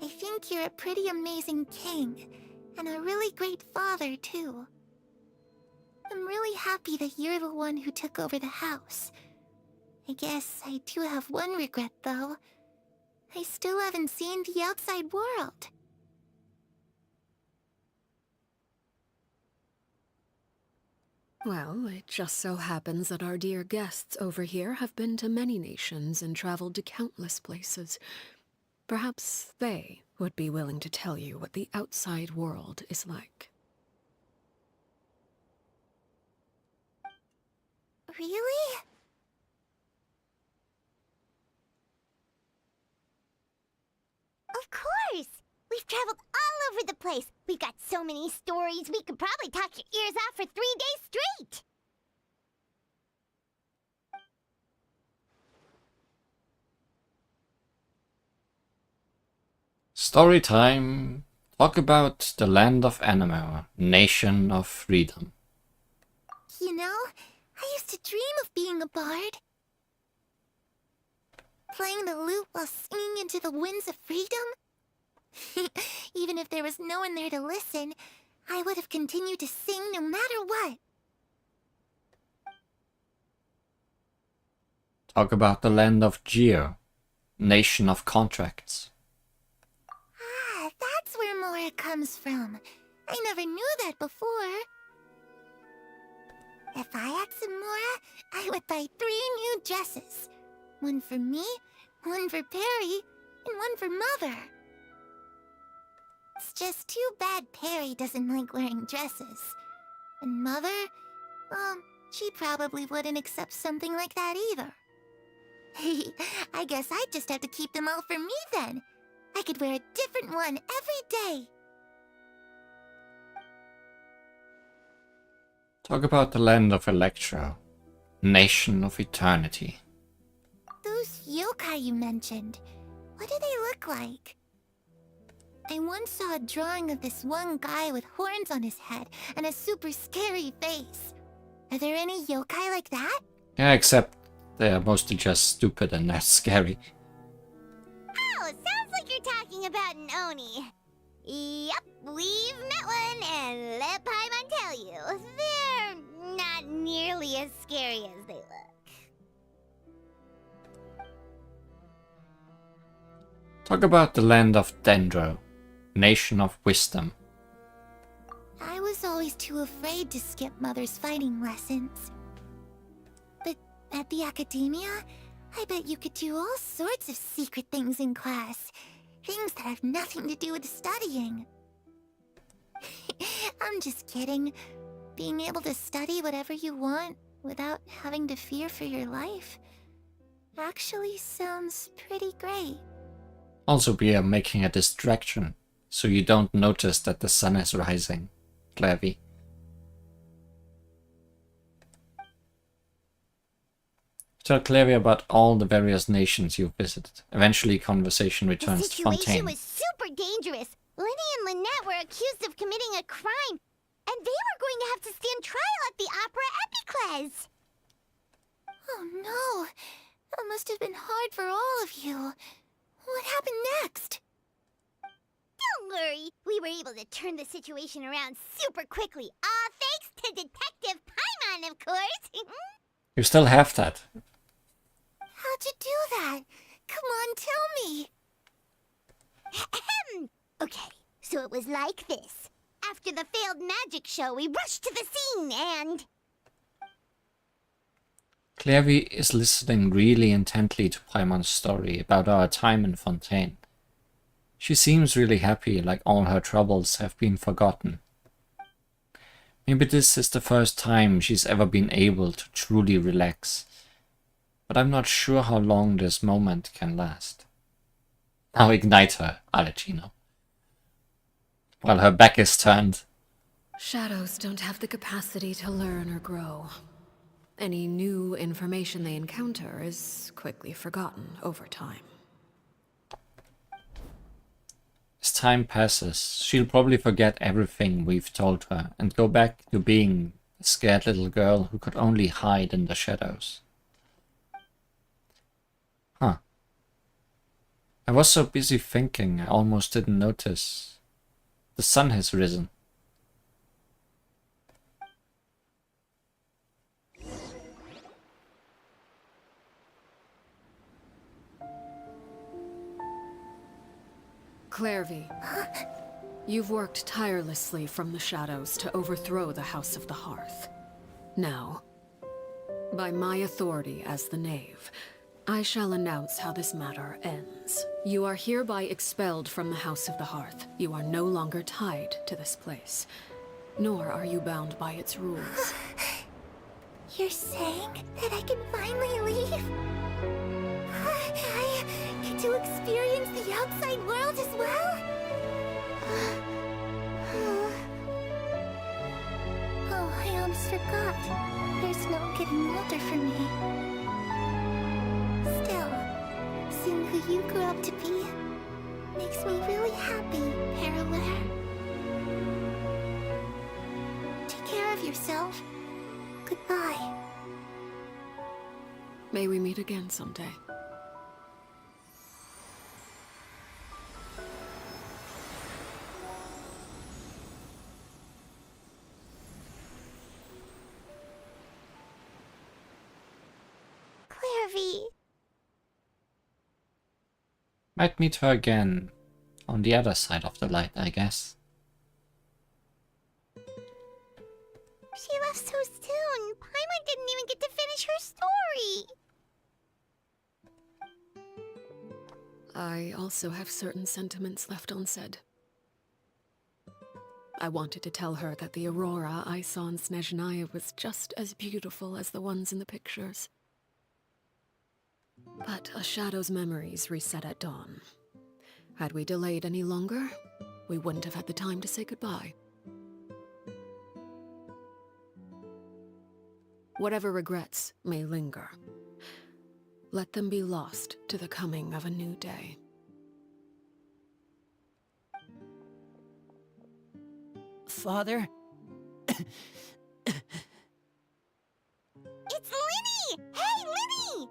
I think you're a pretty amazing king, and a really great father, too. I'm really happy that you're the one who took over the house. I guess I do have one regret, though. I still haven't seen the outside world. Well, it just so happens that our dear guests over here have been to many nations and traveled to countless places. Perhaps they would be willing to tell you what the outside world is like. Really? Of course! We've traveled all over the place. We've got so many stories, we could probably talk your ears off for 3 days straight. Story time. Talk about the land of Anemo, nation of freedom. You know, I used to dream of being a bard. Playing the lute while singing into the winds of freedom. Even if there was no one there to listen, I would have continued to sing no matter what. Talk about the land of Geo, nation of contracts. Ah, that's where Mora comes from. I never knew that before. If I had some Mora, I would buy 3 new dresses. One for me, one for Perry, and one for Mother. It's just too bad Perry doesn't like wearing dresses. And Mother, she probably wouldn't accept something like that either. I guess I'd just have to keep them all for me then. I could wear a different one every day. Talk about the land of Electro, nation of eternity. Those yokai you mentioned, what do they look like? I once saw a drawing of this one guy with horns on his head and a super scary face. Are there any yokai like that? Yeah, except they are mostly just stupid and not scary. Oh, sounds like you're talking about an Oni. Yep, we've met one, and let Paimon tell you, they're not nearly as scary as they look. Talk about the land of Dendro, nation of wisdom. I was always too afraid to skip Mother's fighting lessons. But at the academia, I bet you could do all sorts of secret things in class. Things that have nothing to do with studying. I'm just kidding. Being able to study whatever you want without having to fear for your life actually sounds pretty great. Also be making a distraction, so you don't notice that the sun is rising. Clever. Tell Clever about all the various nations you've visited. Eventually conversation returns to The situation Fontaine. was super dangerous. Lenny and Lynette were accused of committing a crime, and they were going to have to stand trial at the Opera Epicles. Oh no! That must have been hard for all of you. What happened next? Don't worry, we were able to turn the situation around super quickly. All thanks to Detective Paimon, of course. You still have that. How'd you do that? Come on, tell me. Okay, so it was like this. After the failed magic show, we rushed to the scene and... Clearvy is listening really intently to Paimon's story about our time in Fontaine. She seems really happy, like all her troubles have been forgotten. Maybe this is the first time she's ever been able to truly relax. But I'm not sure how long this moment can last. Now ignite her, Arlecchino. While her back is turned. Shadows don't have the capacity to learn or grow. Any new information they encounter is quickly forgotten over time. As time passes, she'll probably forget everything we've told her and go back to being a scared little girl who could only hide in the shadows. Huh. I was so busy thinking I almost didn't notice. The sun has risen. Clervy, you've worked tirelessly from the shadows to overthrow the House of the Hearth. Now, by my authority as the Knave, I shall announce how this matter ends. You are hereby expelled from the House of the Hearth. You are no longer tied to this place, nor are you bound by its rules. You're saying that I can finally leave? I get to experience the outside world as well? Oh, I almost forgot. There's no getting older for me. Still, seeing who you grew up to be makes makes me really happy, Parallel. Take care of yourself. Goodbye. May we meet again someday. Clairvy. Might meet her again on the other side of the light, I guess. She left so soon. Paimon didn't even get to finish her story. I also have certain sentiments left unsaid. I wanted to tell her that the aurora I saw in Snezhnaya was just as beautiful as the ones in the pictures. But a shadow's memories reset at dawn. Had we delayed any longer, we wouldn't have had the time to say goodbye. Whatever regrets may linger, let them be lost to the coming of a new day. Father? It's Linny! Hey, Linny!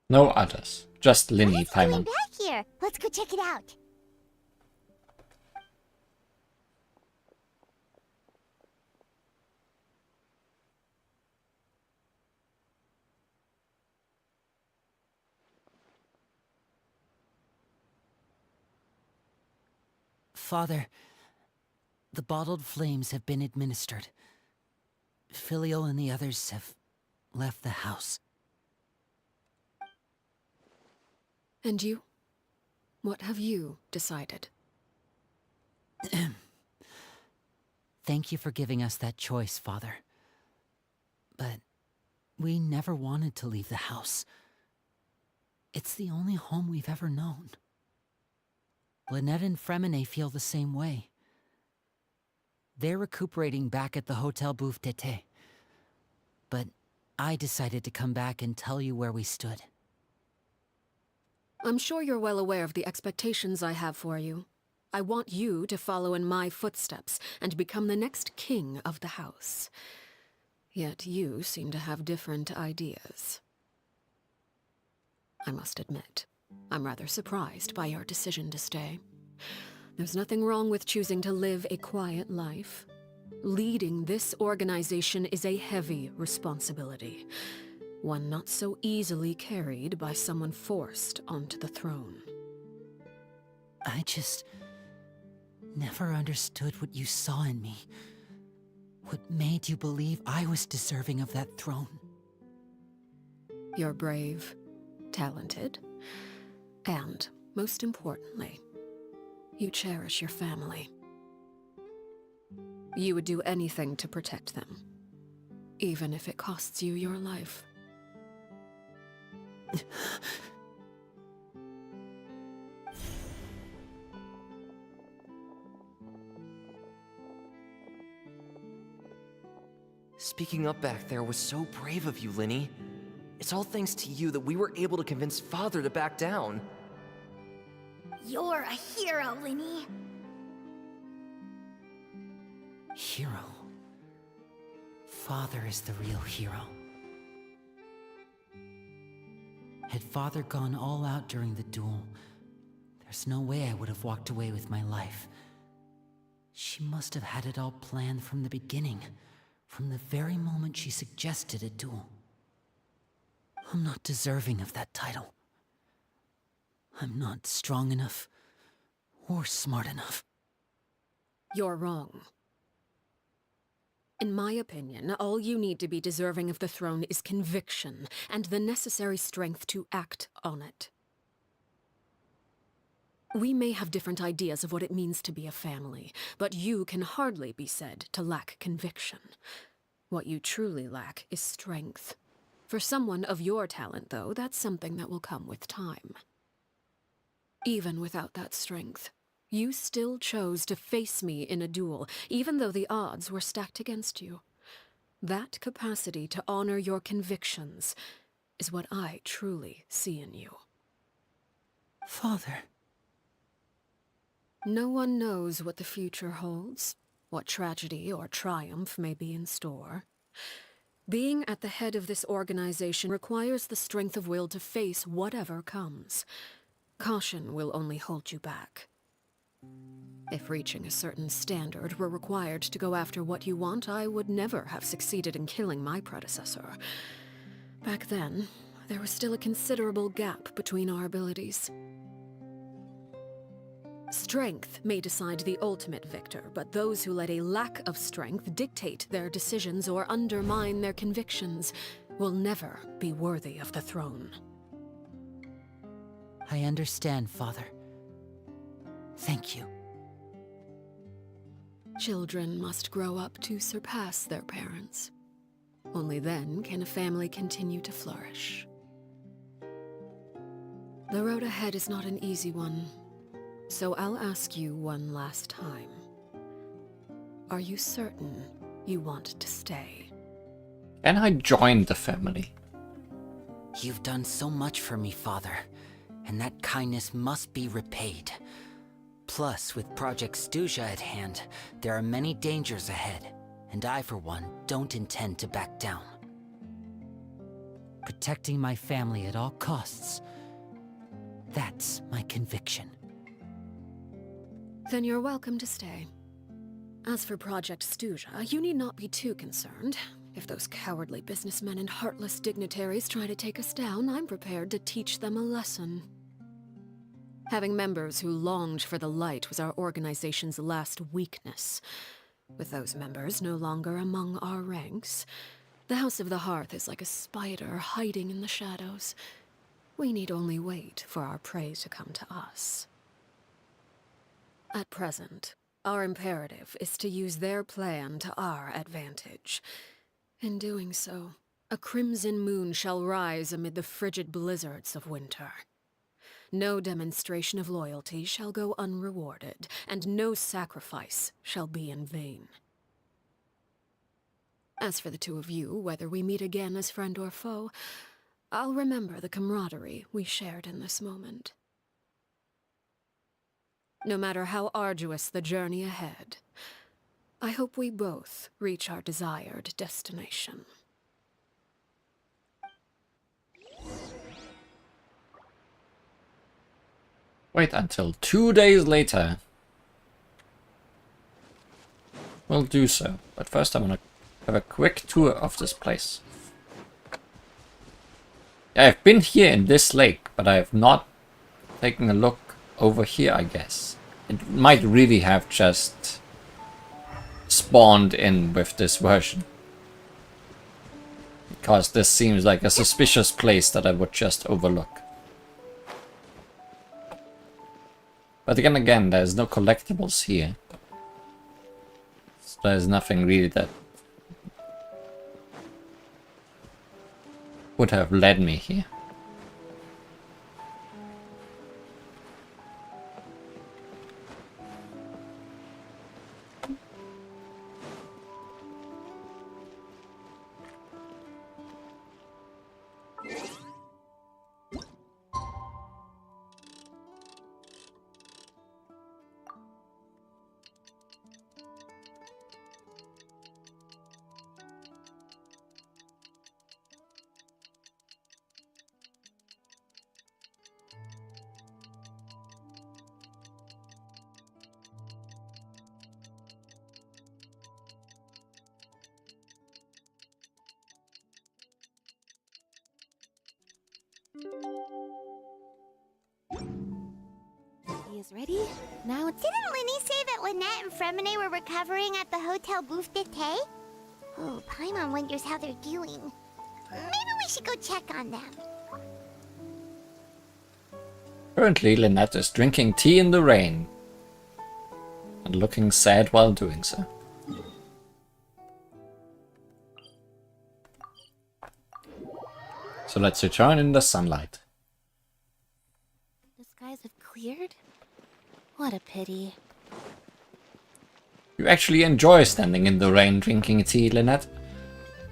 No others. Just Linny, What's coming Paimon. back here? Let's go check it out. Father, the bottled flames have been administered. Filio and the others have left the house. And you? What have you decided? Thank you for giving us that choice, Father. But we never wanted to leave the house. It's the only home we've ever known. Lynette and Fremine feel the same way. They're recuperating back at the Hotel Bouffe d'Été. But I decided to come back and tell you where we stood. I'm sure you're well aware of the expectations I have for you. I want you to follow in my footsteps and become the next king of the house. Yet you seem to have different ideas. I must admit, I'm rather surprised by your decision to stay. There's nothing wrong with choosing to live a quiet life. Leading this organization is a heavy responsibility, one not so easily carried by someone forced onto the throne. I just never understood what you saw in me. What made you believe I was deserving of that throne? You're brave, talented, and, most importantly, you cherish your family. You would do anything to protect them, even if it costs you your life. Speaking up back there was so brave of you, Linny. It's all thanks to you that we were able to convince Father to back down. You're a hero, Linny. Hero. Father is the real hero. Had Father gone all out during the duel, there's no way I would have walked away with my life. She must have had it all planned from the beginning, from the very moment she suggested a duel. I'm not deserving of that title. I'm not strong enough or smart enough. You're wrong. In my opinion, all you need to be deserving of the throne is conviction and the necessary strength to act on it. We may have different ideas of what it means to be a family, but you can hardly be said to lack conviction. What you truly lack is strength. For someone of your talent, though, that's something that will come with time. Even without that strength, you still chose to face me in a duel, even though the odds were stacked against you. That capacity to honor your convictions is what I truly see in you. Father. No one knows what the future holds, what tragedy or triumph may be in store. Being at the head of this organization requires the strength of will to face whatever comes. Caution will only hold you back. If reaching a certain standard were required to go after what you want, I would never have succeeded in killing my predecessor. Back then, there was still a considerable gap between our abilities. Strength may decide the ultimate victor, but those who let a lack of strength dictate their decisions or undermine their convictions will never be worthy of the throne. I understand, Father. Thank you. Children must grow up to surpass their parents. Only then can a family continue to flourish. The road ahead is not an easy one, so I'll ask you one last time. Are you certain you want to stay? Can I join the family? You've done so much for me, Father, and that kindness must be repaid. Plus, with Project Stuja at hand, there are many dangers ahead, and I, for one, don't intend to back down. Protecting my family at all costs, that's my conviction. Then you're welcome to stay. As for Project Stuja, you need not be too concerned. If those cowardly businessmen and heartless dignitaries try to take us down, I'm prepared to teach them a lesson. Having members who longed for the light was our organization's last weakness. With those members no longer among our ranks, the House of the Hearth is like a spider hiding in the shadows. We need only wait for our prey to come to us. At present, our imperative is to use their plan to our advantage. In doing so, a crimson moon shall rise amid the frigid blizzards of winter. No demonstration of loyalty shall go unrewarded, and no sacrifice shall be in vain. As for the two of you, whether we meet again as friend or foe, I'll remember the camaraderie we shared in this moment. No matter how arduous the journey ahead, I hope we both reach our desired destination. Wait until 2 days later. We'll do so, but first I'm gonna have a quick tour of this place. I've been here in this lake, but I have not taken a look over here, I guess. It might really have just spawned in with this version. Because this seems like a suspicious place that I would just overlook. But again, there's no collectibles here. So there's nothing really that would have led me here. Ready? Now it's... Didn't Linny say that Lynette and Fremine were recovering at the Hotel Bouffe d'été? Oh, Paimon wonders how they're doing. Maybe we should go check on them. Currently, Lynette is drinking tea in the rain. And looking sad while doing so. So let's return in the sunlight. The skies have cleared? What a pity. You actually enjoy standing in the rain drinking tea, Lynette?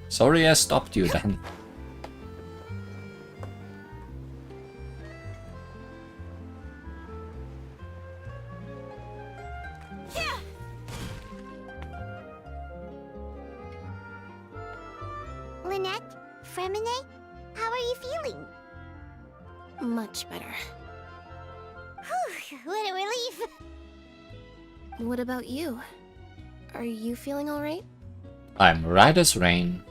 Sorry I stopped you then. Lynette, Fremine, how are you feeling? Much better. Whew, what a relief. What about you? Are you feeling alright? I'm right as rain.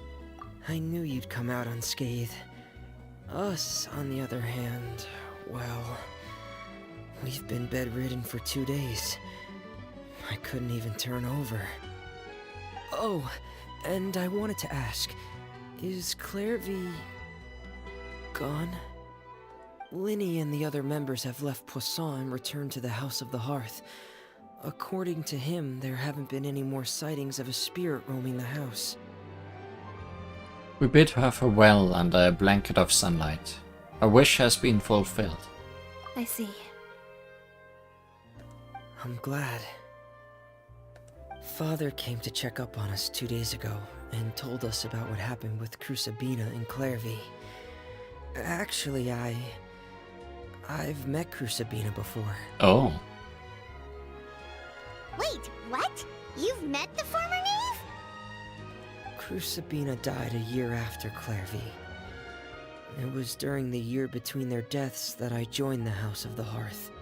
I knew you'd come out unscathed. Us, on the other hand, well, we've been bedridden for 2 days. I couldn't even turn over. Oh, and I wanted to ask, is Clairvy gone? Linny and the other members have left Poisson and returned to the House of the Hearth. According to him, there haven't been any more sightings of a spirit roaming the house. We bid her farewell under a blanket of sunlight. Her wish has been fulfilled. I see. I'm glad. Father came to check up on us 2 days ago and told us about what happened with Crucibina and Clairvy. Actually, I've met Crucibina before. Oh. Wait, what? You've met the former knave? Crucibina died a year after Clairvy. It was during the year between their deaths that I joined the House of the Hearth.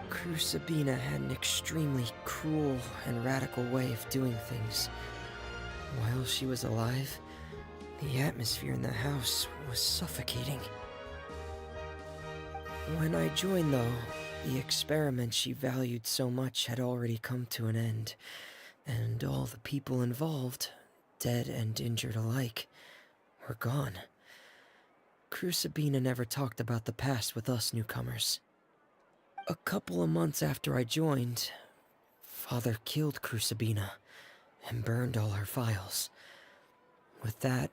Crucibina had an extremely cruel and radical way of doing things. While she was alive, the atmosphere in the house was suffocating. When I joined, though, the experiment she valued so much had already come to an end, and all the people involved, dead and injured alike, were gone. Crucibina never talked about the past with us newcomers. A couple of months after I joined, Father killed Crucibina and burned all her files. With that,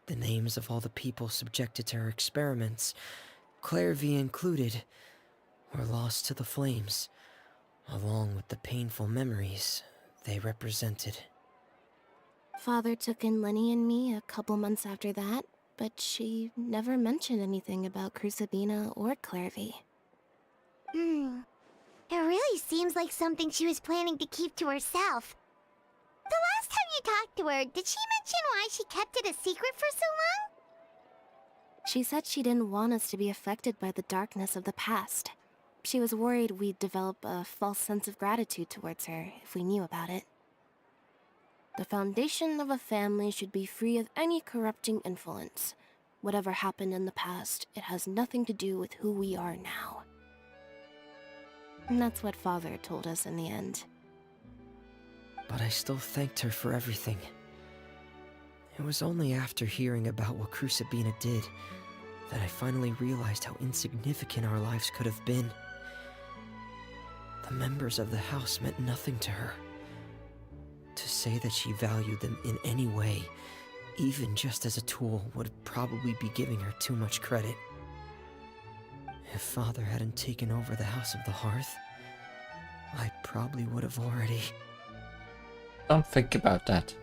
the names of all the people subjected to her experiments, Clairvy included, were lost to the flames, along with the painful memories they represented. Father took in Lenny and me a couple months after that, but she never mentioned anything about Crucibina or Clairvy. It really seems like something she was planning to keep to herself. The last time you talked to her, did she mention why she kept it a secret for so long? She said she didn't want us to be affected by the darkness of the past. She was worried we'd develop a false sense of gratitude towards her if we knew about it. The foundation of a family should be free of any corrupting influence. Whatever happened in the past, it has nothing to do with who we are now. And that's what Father told us in the end. But I still thanked her for everything. It was only after hearing about what Crucibina did that I finally realized how insignificant our lives could have been. The members of the house meant nothing to her. To say that she valued them in any way, even just as a tool, would probably be giving her too much credit. If Father hadn't taken over the House of the Hearth, I probably would have already... Don't think about that.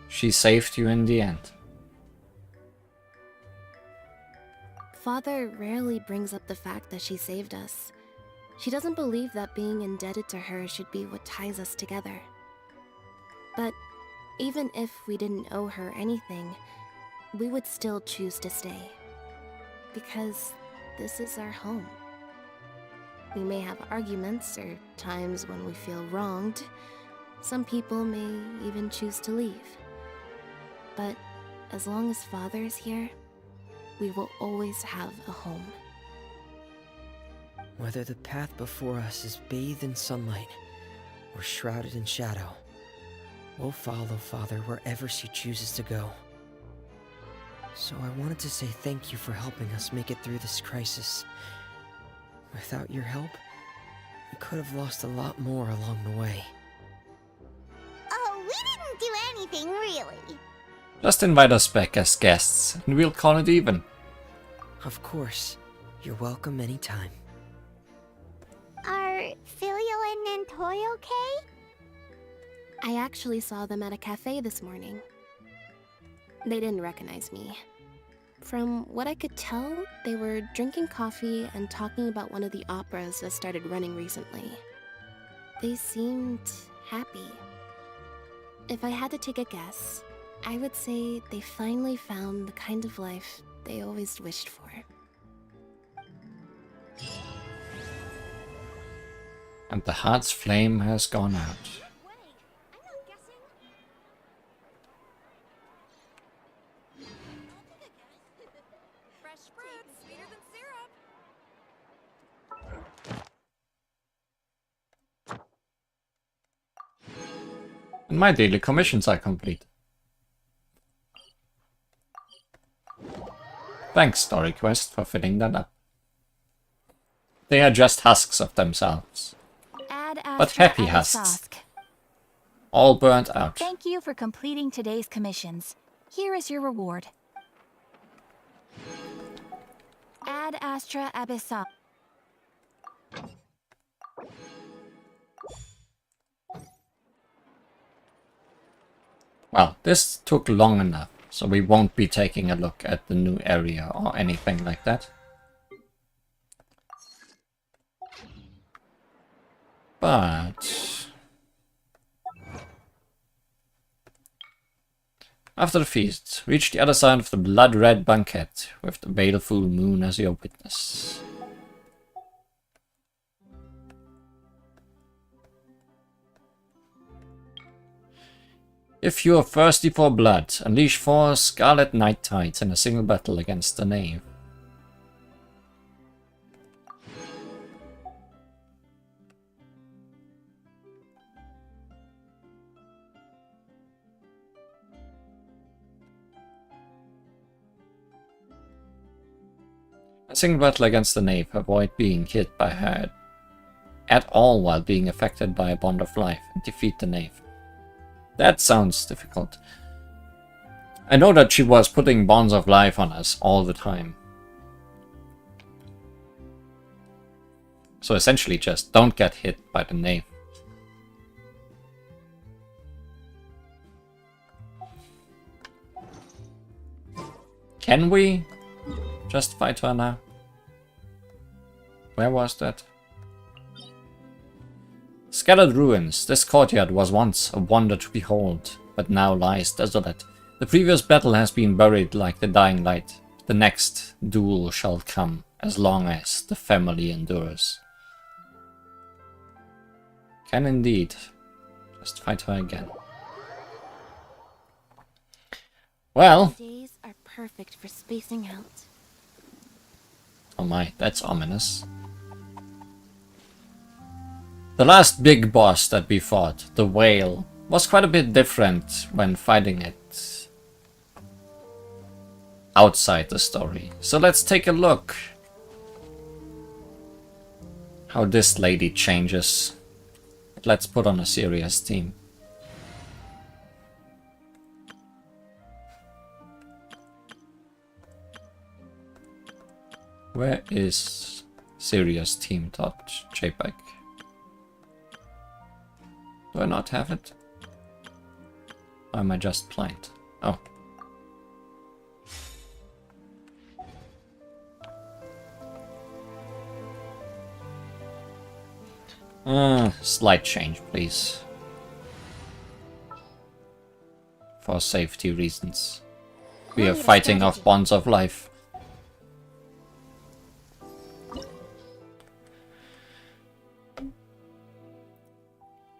She saved you in the end. Father rarely brings up the fact that she saved us. She doesn't believe that being indebted to her should be what ties us together. But even if we didn't owe her anything, we would still choose to stay. Because this is our home. We may have arguments or times when we feel wronged. Some people may even choose to leave. But as long as Father is here, we will always have a home. Whether the path before us is bathed in sunlight or shrouded in shadow, we'll follow Father wherever she chooses to go. So I wanted to say thank you for helping us make it through this crisis. Without your help, we could have lost a lot more along the way. Oh, we didn't do anything, really. Just invite us back as guests, and we'll call it even. Of course. You're welcome anytime. Are Filial and Nantoy okay? I actually saw them at a cafe this morning. They didn't recognize me. From what I could tell, they were drinking coffee and talking about one of the operas that started running recently. They seemed happy. If I had to take a guess, I would say they finally found the kind of life they always wished for. And the Hearth-Flame has gone out. And my daily commissions are complete. Thanks, Story Quest, for filling that up. They are just husks of themselves. But happy husks. All burnt out. Thank you for completing today's commissions. Here is your reward. Ad Astra Abyssal. Well, this took long enough, so we won't be taking a look at the new area or anything like that. But after the feast, reach the other side of the blood-red banquet with the baleful moon as your witness. If you are thirsty for blood, unleash 4 Scarlet Night Tides in a single battle against the Knave. A single battle against the Knave, avoid being hit by her at all while being affected by a bond of life, and defeat the Knave. That sounds difficult. I know that she was putting bonds of life on us all the time. So essentially just don't get hit by the Knave. Can we just fight her now? Where was that? Scattered ruins. This courtyard was once a wonder to behold, but now lies desolate. The previous battle has been buried like the dying light. The next duel shall come, as long as the family endures. Can indeed just fight her again. Well. Days are perfect for spacing out. Oh my, that's ominous. The last big boss that we fought, the whale, was quite a bit different when fighting it outside the story. So let's take a look how this lady changes. Let's put on a serious theme. Where is serious-theme.jpg? Do I not have it? Or am I just blind? Oh. Slight change, please. For safety reasons. We are fighting off bonds of life.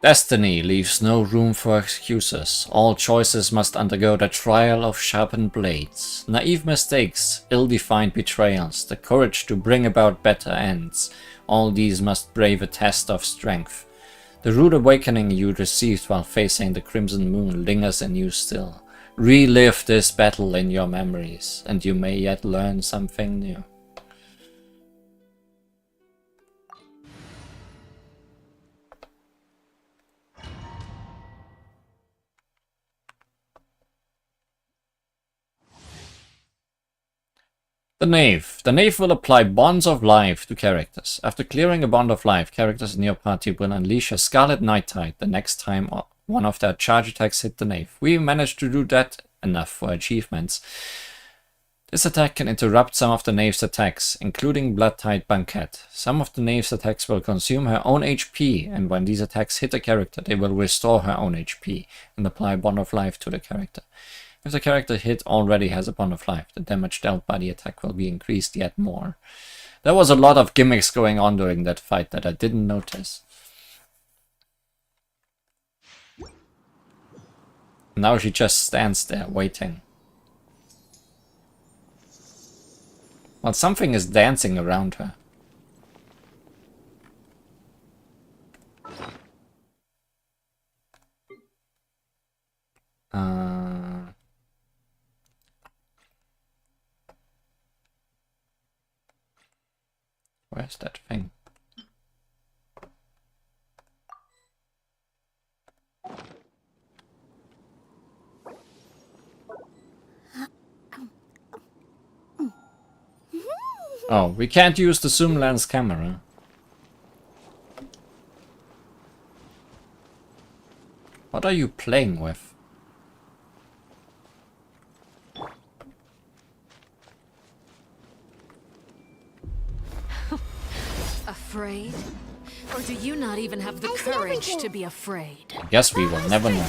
Destiny leaves no room for excuses. All choices must undergo the trial of sharpened blades. Naive mistakes, ill-defined betrayals, the courage to bring about better ends. All these must brave a test of strength. The rude awakening you received while facing the Crimson Moon lingers in you still. Relive this battle in your memories, and you may yet learn something new. The Knave. The Knave will apply bonds of life to characters. After clearing a bond of life, characters in your party will unleash a Scarlet Night Tide the next time one of their charge attacks hit the Knave. We managed to do that enough for achievements. This attack can interrupt some of the Knave's attacks, including Blood Tide Banquet. Some of the Knave's attacks will consume her own HP, and when these attacks hit a character, they will restore her own HP and apply a bond of life to the character. If the character hit already has a point of life, the damage dealt by the attack will be increased yet more. There was a lot of gimmicks going on during that fight that I didn't notice. Now she just stands there waiting. Well, something is dancing around her. Where's that thing? Oh, we can't use the zoom lens camera. What are you playing with? Afraid? Or do you not even have the courage to be afraid? Guess we will never know.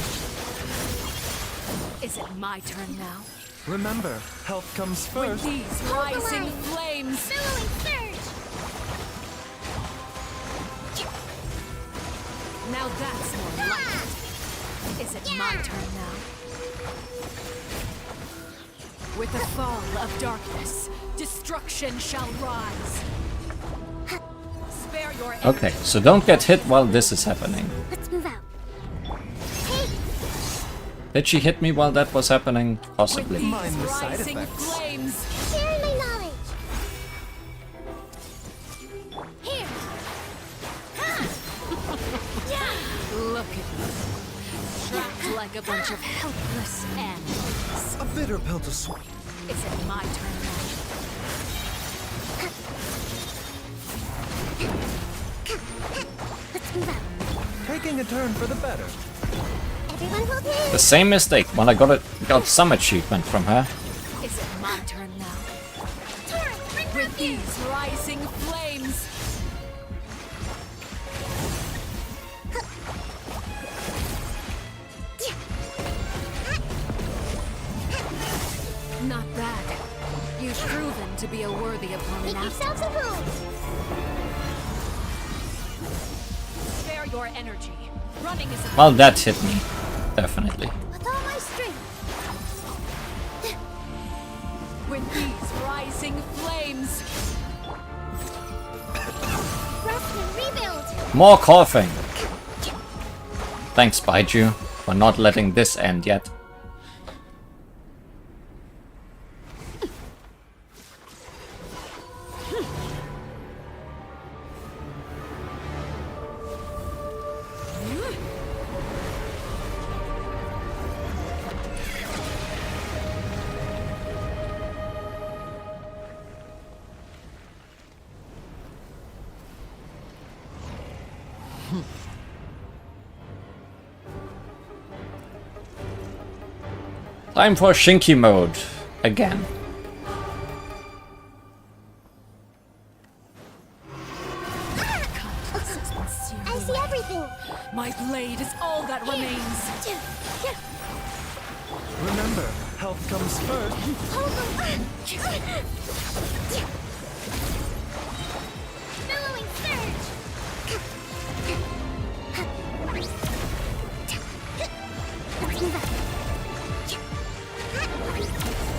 Is it my turn now? Remember, health comes first. With these rising flames! Billowing surge! Now that's more like it. Is it my turn now? With the fall of darkness, destruction shall rise. Spare your Okay, so don't get hit while this is happening. Let's move out. Did she hit me while that was happening? Possibly. Mind the side effects. Flames. Sharing my knowledge. Here. Look at you. Trapped like a bunch of helpless animals. A bitter pill to swallow. Is it my turn now? Let's move out. Taking a turn for the better. Everyone hold hands. The same mistake when I got some achievement from her. Is it my turn now? Turret, bring With these rising flames. Not bad. You've proven to be a worthy opponent. Make yourselves a move. Spare your energy. Running is a Well, that hit me. Definitely. With all my strength. with these rising flames. Rest and rebuild. More coughing. Thanks, Baiju, for not letting this end yet. Time for Shinky mode again. I see everything. My blade is all that remains. Remember, health comes first. Billowing surge.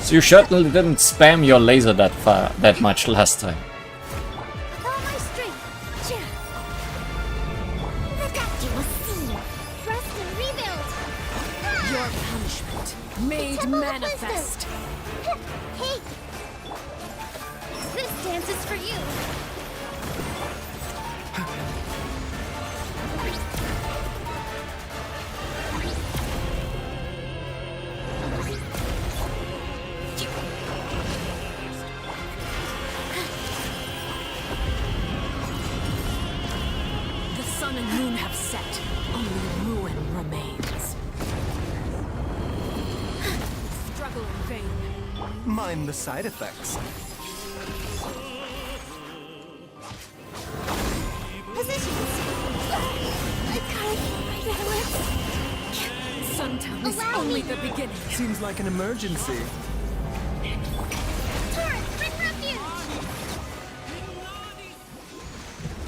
So you certainly didn't spam your laser that much last time. With all my strength. That you will see. Rest and rebuild. Your punishment made Temple of manifest. Wisdom. Hey. This dance is for you. The sun and moon have set. Only ruin remains. Struggle in vain. Mind the side effects. Positions. I gotta get my balance. Sun Town is only the beginning. Seems like an emergency. Taurus, bring refuge!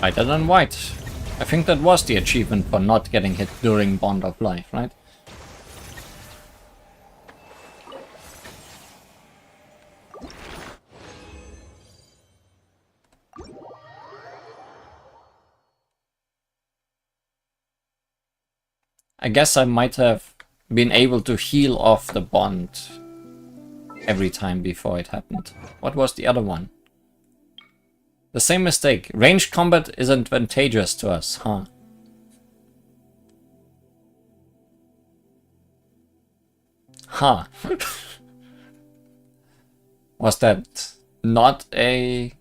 Lighter than white. I think that was the achievement for not getting hit during Bond of Life, right? I guess I might have been able to heal off the bond every time before it happened. What was the other one? The same mistake. Ranged combat is advantageous to us, huh? Huh. Was that not a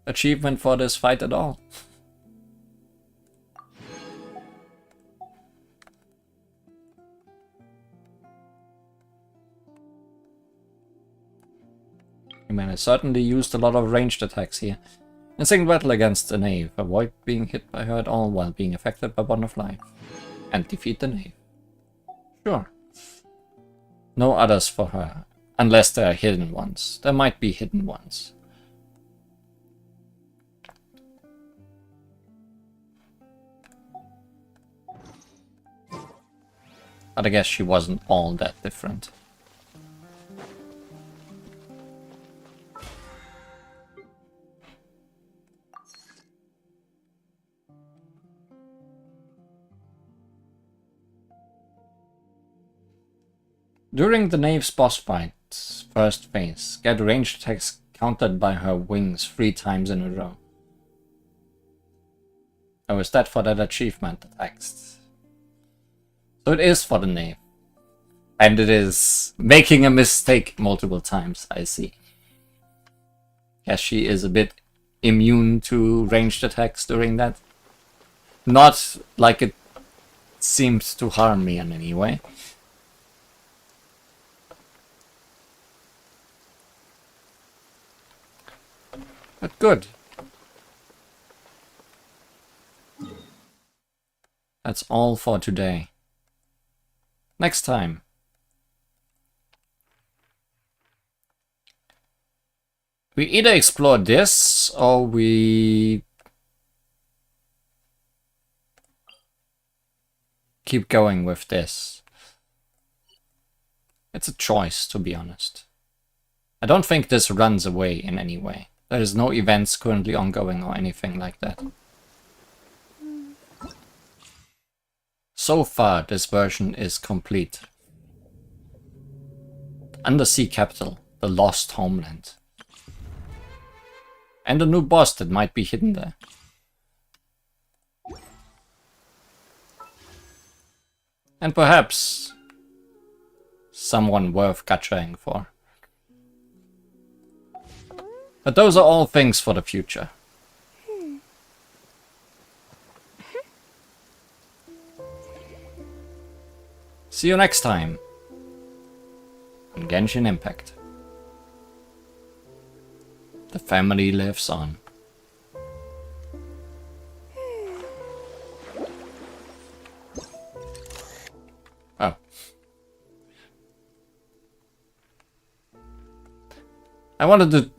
achievement for this fight at all? I mean, I certainly used a lot of ranged attacks here. In single battle against the Knave, avoid being hit by her at all while being affected by Bond of Life. And defeat the Knave. Sure. No others for her. Unless there are hidden ones. There might be hidden ones. But I guess she wasn't all that different. During the Knave's boss fight's first phase, get ranged attacks countered by her wings 3 times in a row. Oh, is that for that achievement, the text? So it is for the Knave. And it is making a mistake multiple times, I see. Guess she is a bit immune to ranged attacks during that. Not like it seems to harm me in any way. But good. That's all for today. Next time. We either explore this or we keep going with this. It's a choice, to be honest. I don't think this runs away in any way. There is no events currently ongoing or anything like that. So far, this version is complete. Undersea Capital, the Lost Homeland. And a new boss that might be hidden there. And perhaps someone worth gachaing for. But those are all things for the future. See you next time on Genshin Impact. The family lives on. Oh. I wanted to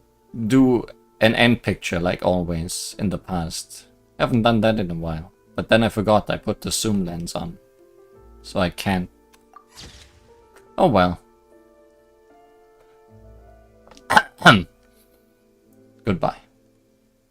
do an end picture like always in the past. I haven't done that in a while. But then I forgot I put the zoom lens on. So I can't. Oh well.